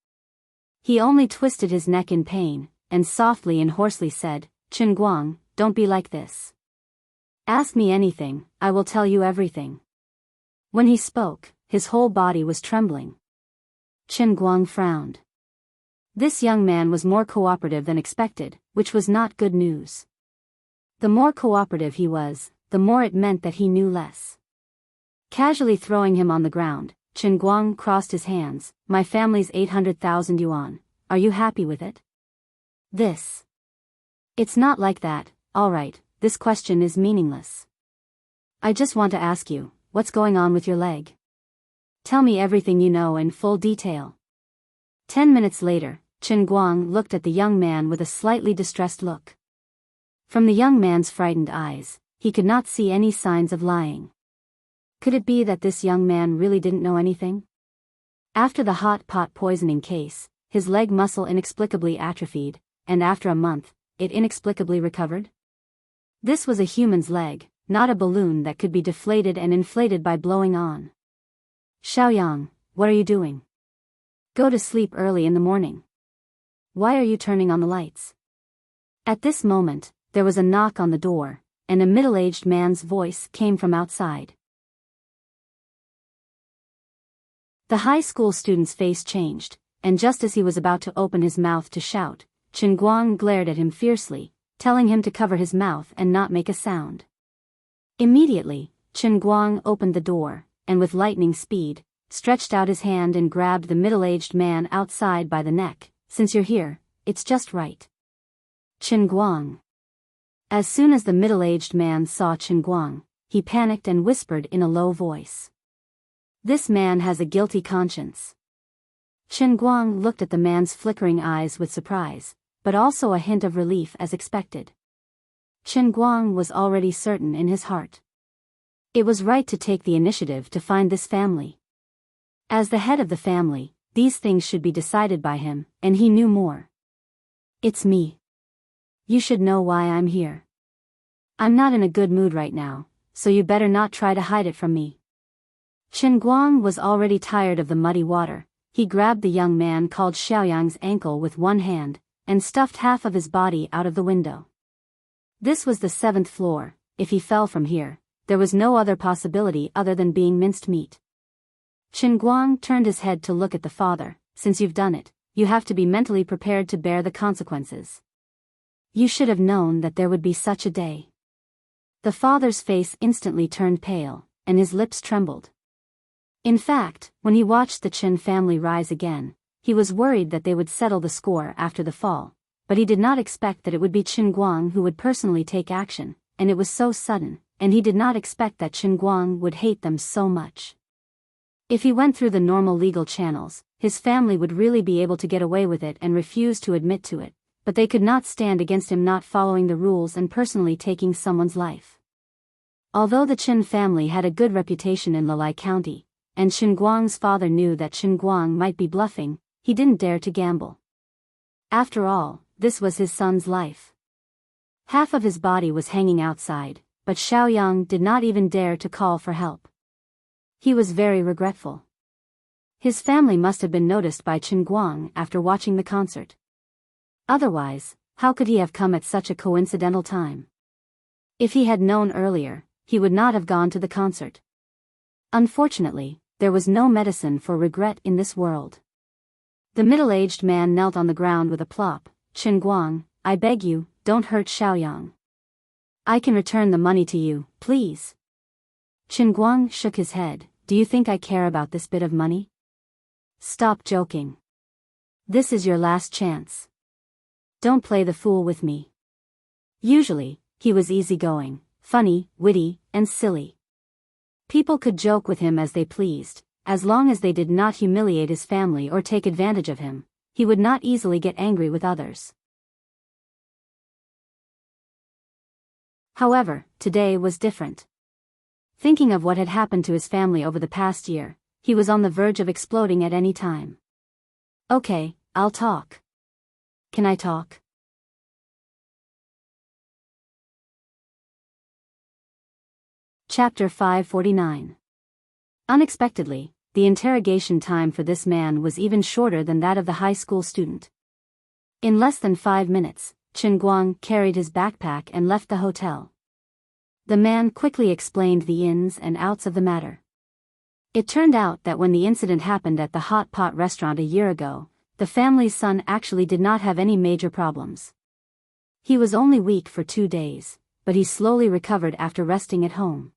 [SPEAKER 1] He only twisted his neck in pain, and softly and hoarsely said, Chen Guang, don't be like this. Ask me anything, I will tell you everything. When he spoke, his whole body was trembling. Chen Guang frowned. This young man was more cooperative than expected, which was not good news. The more cooperative he was, the more it meant that he knew less. Casually throwing him on the ground, Chen Guang crossed his hands. My family's 800,000 yuan, are you happy with it? This. It's not like that, alright, this question is meaningless. I just want to ask you, what's going on with your leg? Tell me everything you know in full detail. 10 minutes later, Chen Guang looked at the young man with a slightly distressed look. From the young man's frightened eyes, he could not see any signs of lying. Could it be that this young man really didn't know anything? After the hot pot poisoning case, his leg muscle inexplicably atrophied, and after a month, it inexplicably recovered? This was a human's leg, not a balloon that could be deflated and inflated by blowing on. Xiaoyang, what are you doing? Go to sleep early in the morning. Why are you turning on the lights? At this moment, there was a knock on the door, and a middle-aged man's voice came from outside. The high school student's face changed, and just as he was about to open his mouth to shout, Chen Guang glared at him fiercely, telling him to cover his mouth and not make a sound. Immediately, Chen Guang opened the door, and with lightning speed, stretched out his hand and grabbed the middle-aged man outside by the neck. Since you're here, it's just right. Chen Guang. As soon as the middle-aged man saw Chen Guang, he panicked and whispered in a low voice. "This man has a guilty conscience." Chen Guang looked at the man's flickering eyes with surprise, but also a hint of relief as expected. Chen Guang was already certain in his heart. It was right to take the initiative to find this family. As the head of the family, these things should be decided by him, and he knew more. "It's me. You should know why I'm here. I'm not in a good mood right now, so you better not try to hide it from me." Chen Guang was already tired of the muddy water. He grabbed the young man called Xiaoyang's ankle with one hand, and stuffed half of his body out of the window. This was the 7th floor. If he fell from here, there was no other possibility other than being minced meat. Chen Guang turned his head to look at the father. "Since you've done it, you have to be mentally prepared to bear the consequences. You should have known that there would be such a day." The father's face instantly turned pale, and his lips trembled. In fact, when he watched the Chen family rise again, he was worried that they would settle the score after the fall, but he did not expect that it would be Chen Guang who would personally take action, and it was so sudden, and he did not expect that Chen Guang would hate them so much. If he went through the normal legal channels, his family would really be able to get away with it and refuse to admit to it, but they could not stand against him not following the rules and personally taking someone's life. Although the Chen family had a good reputation in Lilai County, and Chen Guang's father knew that Chen Guang might be bluffing, he didn't dare to gamble. After all, this was his son's life. Half of his body was hanging outside, but Xiaoyang did not even dare to call for help. He was very regretful. His family must have been noticed by Chen Guang after watching the concert. Otherwise, how could he have come at such a coincidental time? If he had known earlier, he would not have gone to the concert. Unfortunately, there was no medicine for regret in this world. The middle-aged man knelt on the ground with a plop. "Chen Guang, I beg you, don't hurt Xiaoyang. I can return the money to you, please." Chen Guang shook his head. "Do you think I care about this bit of money? Stop joking. This is your last chance. Don't play the fool with me." Usually, he was easygoing, funny, witty, and silly. People could joke with him as they pleased, as long as they did not humiliate his family or take advantage of him. He would not easily get angry with others. However, today was different. Thinking of what had happened to his family over the past year, he was on the verge of exploding at any time. "Okay, I'll talk. Can I talk?" Chapter 549. Unexpectedly, the interrogation time for this man was even shorter than that of the high school student. In less than 5 minutes, Chen Guang carried his backpack and left the hotel. The man quickly explained the ins and outs of the matter. It turned out that when the incident happened at the hot pot restaurant a year ago, the family's son actually did not have any major problems. He was only weak for 2 days, but he slowly recovered after resting at home.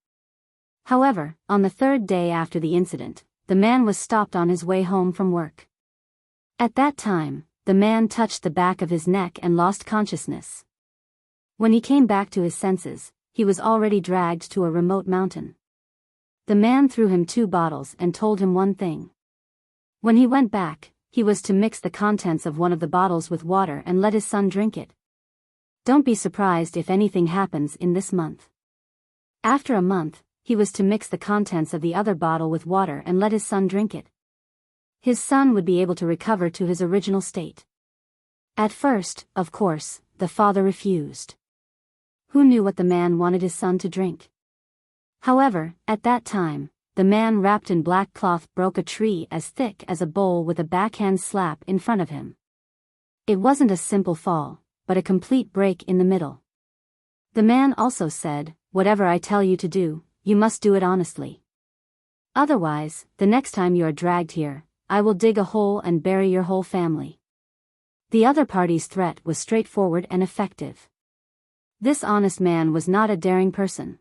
[SPEAKER 1] However, on the 3rd day after the incident, the man was stopped on his way home from work. At that time, the man touched the back of his neck and lost consciousness. When he came back to his senses, he was already dragged to a remote mountain. The man threw him 2 bottles and told him one thing. When he went back, he was to mix the contents of one of the bottles with water and let his son drink it. Don't be surprised if anything happens in this month. After a month, he was to mix the contents of the other bottle with water and let his son drink it. His son would be able to recover to his original state. At first, of course, the father refused. Who knew what the man wanted his son to drink? However, at that time, the man wrapped in black cloth broke a tree as thick as a bowl with a backhand slap in front of him. It wasn't a simple fall, but a complete break in the middle. The man also said, "Whatever I tell you to do, you must do it honestly. Otherwise, the next time you are dragged here, I will dig a hole and bury your whole family." The other party's threat was straightforward and effective. This honest man was not a daring person.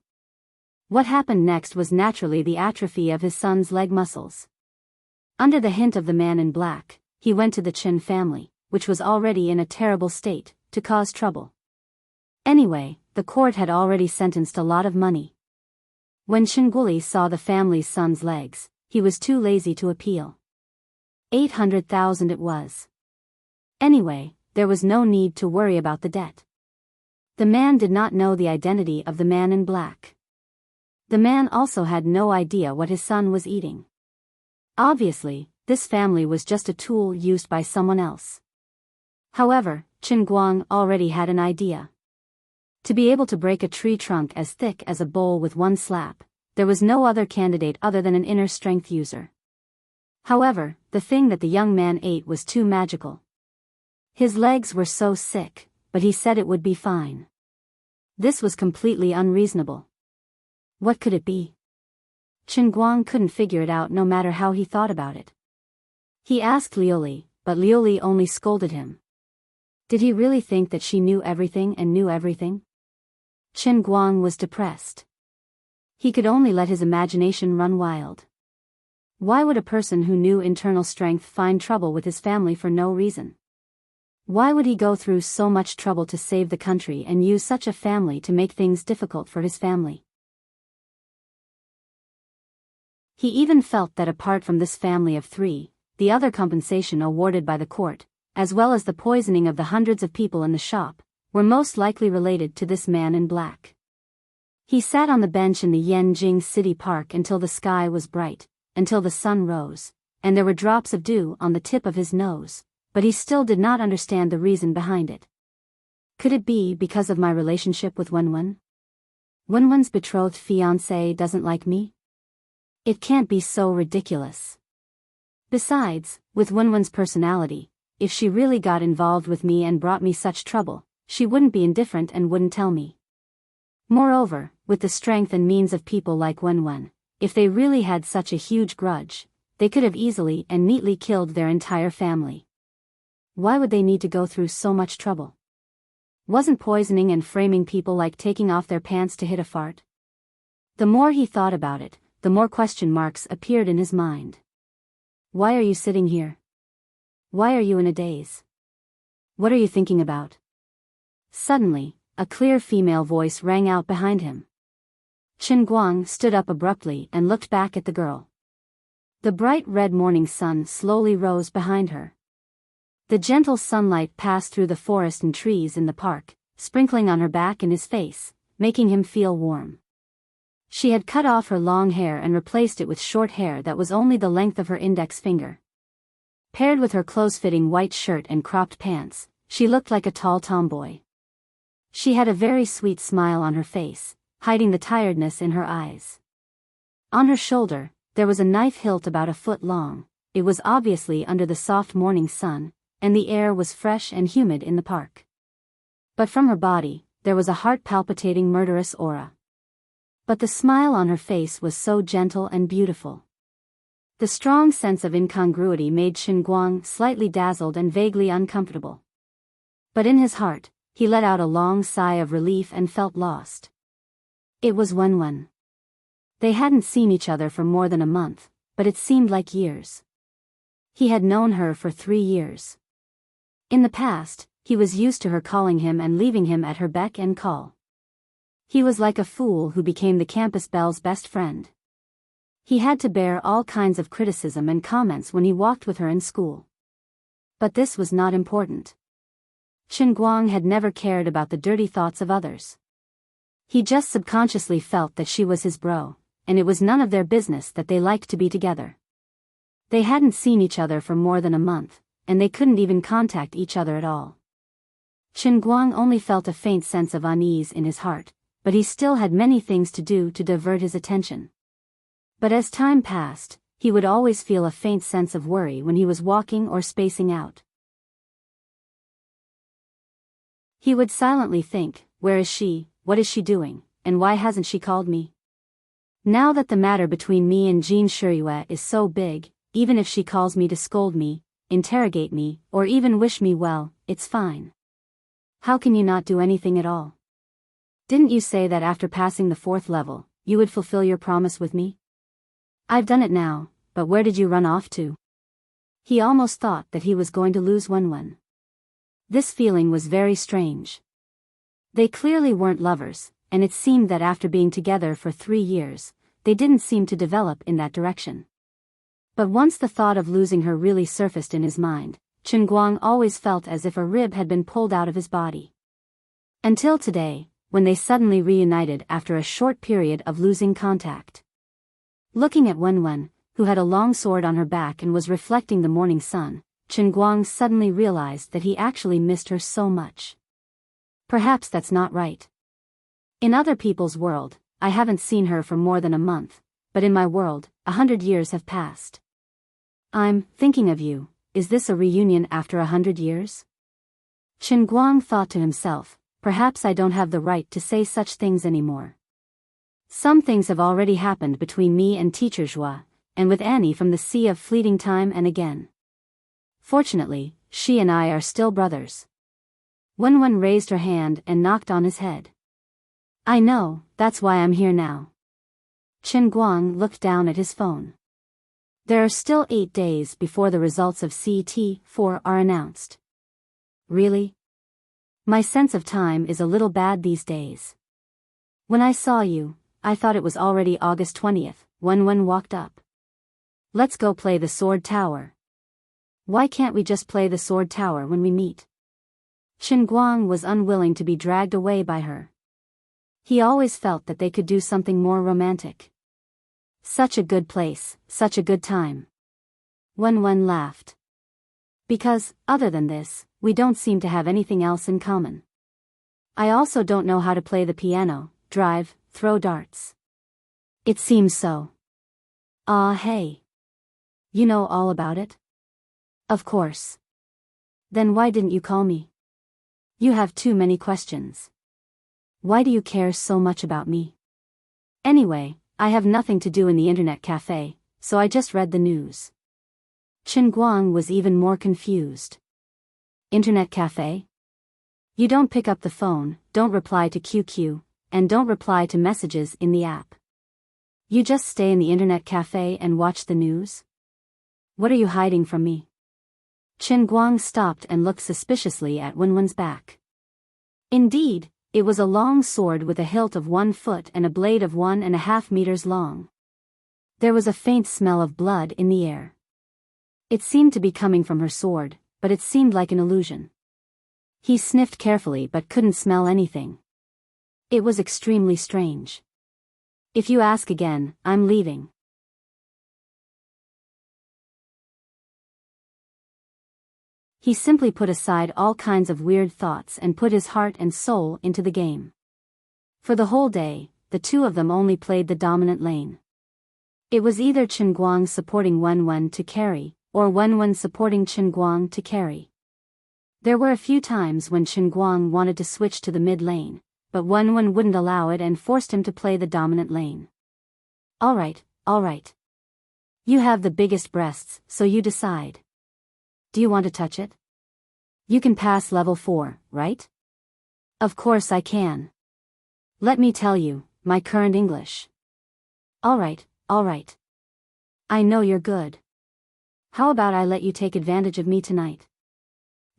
[SPEAKER 1] What happened next was naturally the atrophy of his son's leg muscles. Under the hint of the man in black, he went to the Chen family, which was already in a terrible state, to cause trouble. Anyway, the court had already sentenced a lot of money. When Chenguli saw the family's son's legs, he was too lazy to appeal. 800,000 it was. Anyway, there was no need to worry about the debt. The man did not know the identity of the man in black. The man also had no idea what his son was eating. Obviously, this family was just a tool used by someone else. However, Chen Guang already had an idea. To be able to break a tree trunk as thick as a bowl with one slap, there was no other candidate other than an inner strength user. However, the thing that the young man ate was too magical. His legs were so sick, but he said it would be fine. This was completely unreasonable. What could it be? Chen Guang couldn't figure it out no matter how he thought about it. He asked Liuli, but Liuli only scolded him. Did he really think that she knew everything and knew everything? Chen Guang was depressed. He could only let his imagination run wild. Why would a person who knew internal strength find trouble with his family for no reason? Why would he go through so much trouble to save the country and use such a family to make things difficult for his family? He even felt that apart from this family of three, the other compensation awarded by the court, as well as the poisoning of the hundreds of people in the shop, were most likely related to this man in black. He sat on the bench in the Yanjing City Park until the sky was bright, until the sun rose, and there were drops of dew on the tip of his nose, but he still did not understand the reason behind it. Could it be because of my relationship with Wenwen? Wenwen's betrothed fiancé doesn't like me? It can't be so ridiculous. Besides, with Wenwen's personality, if she really got involved with me and brought me such trouble, she wouldn't be indifferent and wouldn't tell me. Moreover, with the strength and means of people like Wenwen, if they really had such a huge grudge, they could have easily and neatly killed their entire family. Why would they need to go through so much trouble? Wasn't poisoning and framing people like taking off their pants to hit a fart? The more he thought about it, the more question marks appeared in his mind. Why are you sitting here? Why are you in a daze? What are you thinking about? Suddenly, a clear female voice rang out behind him. Chen Guang stood up abruptly and looked back at the girl. The bright red morning sun slowly rose behind her. The gentle sunlight passed through the forest and trees in the park, sprinkling on her back and his face, making him feel warm. She had cut off her long hair and replaced it with short hair that was only the length of her index finger. Paired with her close-fitting white shirt and cropped pants, she looked like a tall tomboy. She had a very sweet smile on her face, hiding the tiredness in her eyes. On her shoulder, there was a knife hilt about a foot long. It was obviously under the soft morning sun, and the air was fresh and humid in the park. But from her body, there was a heart-palpitating murderous aura. But the smile on her face was so gentle and beautiful. The strong sense of incongruity made Chen Guang slightly dazzled and vaguely uncomfortable. But in his heart, he let out a long sigh of relief and felt lost. It was Wenwen. They hadn't seen each other for more than a month, but it seemed like years. He had known her for 3 years. In the past, he was used to her calling him and leaving him at her beck and call. He was like a fool who became the campus belle's best friend. He had to bear all kinds of criticism and comments when he walked with her in school. But this was not important. Chen Guang had never cared about the dirty thoughts of others. He just subconsciously felt that she was his bro, and it was none of their business that they liked to be together. They hadn't seen each other for more than a month, and they couldn't even contact each other at all. Chen Guang only felt a faint sense of unease in his heart, but he still had many things to do to divert his attention. But as time passed, he would always feel a faint sense of worry when he was walking or spacing out. He would silently think, where is she, what is she doing, and why hasn't she called me? Now that the matter between me and Jean Shuriyue is so big, even if she calls me to scold me, interrogate me, or even wish me well, it's fine. How can you not do anything at all? Didn't you say that after passing the 4th level, you would fulfill your promise with me? I've done it now, but where did you run off to? He almost thought that he was going to lose Wenwen. This feeling was very strange. They clearly weren't lovers, and it seemed that after being together for 3 years, they didn't seem to develop in that direction. But once the thought of losing her really surfaced in his mind, Chen Guang always felt as if a rib had been pulled out of his body. Until today, when they suddenly reunited after a short period of losing contact. Looking at Wenwen, who had a long sword on her back and was reflecting the morning sun, Chen Guang suddenly realized that he actually missed her so much. Perhaps that's not right. In other people's world, I haven't seen her for more than a month, but in my world, 100 years have passed. I'm thinking of you. Is this a reunion after 100 years? Chen Guang thought to himself, perhaps I don't have the right to say such things anymore. Some things have already happened between me and Teacher Zhua, and with Annie from the sea of fleeting time and again. Fortunately, she and I are still brothers. Wenwen raised her hand and knocked on his head. I know, that's why I'm here now. Chen Guang looked down at his phone. There are still 8 days before the results of CT4 are announced. Really? My sense of time is a little bad these days. When I saw you, I thought it was already August 20th, Wenwen walked up. Let's go play the Sword Tower. Why can't we just play the Sword Tower when we meet? Chen Guang was unwilling to be dragged away by her. He always felt that they could do something more romantic. Such a good place, such a good time. Wenwen laughed. Because, other than this, we don't seem to have anything else in common. I also don't know how to play the piano, drive, throw darts. It seems so. Ah, hey. You know all about it? Of course. Then why didn't you call me? You have too many questions. Why do you care so much about me? Anyway, I have nothing to do in the internet cafe, so I just read the news. Chen Guang was even more confused. Internet cafe? You don't pick up the phone, don't reply to QQ, and don't reply to messages in the app. You just stay in the internet cafe and watch the news? What are you hiding from me? Chen Guang stopped and looked suspiciously at Wenwen's back. Indeed, it was a long sword with a hilt of 1 foot and a blade of 1.5 meters long. There was a faint smell of blood in the air. It seemed to be coming from her sword, but it seemed like an illusion. He sniffed carefully but couldn't smell anything. It was extremely strange. If you ask again, I'm leaving. He simply put aside all kinds of weird thoughts and put his heart and soul into the game. For the whole day, the two of them only played the dominant lane. It was either Chen Guang supporting Wenwen to carry, or Wenwen supporting Chen Guang to carry. There were a few times when Chen Guang wanted to switch to the mid lane, but Wenwen wouldn't allow it and forced him to play the dominant lane. Alright. You have the biggest breasts, so you decide. Do you want to touch it? You can pass level 4, right? Of course I can. Let me tell you, my current English. Alright. I know you're good. How about I let you take advantage of me tonight?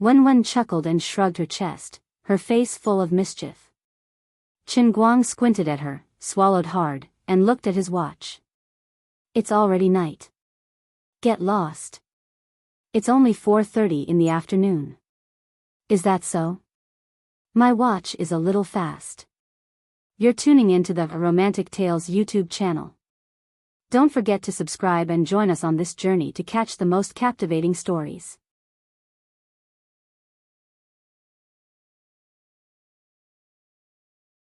[SPEAKER 1] Wenwen chuckled and shrugged her chest, her face full of mischief. Chen Guang squinted at her, swallowed hard, and looked at his watch. It's already night. Get lost. It's only 4:30 in the afternoon. Is that so? My watch is a little fast. You're tuning into the Romantic Tales YouTube channel. Don't forget to subscribe and join us on this journey to catch the most captivating stories.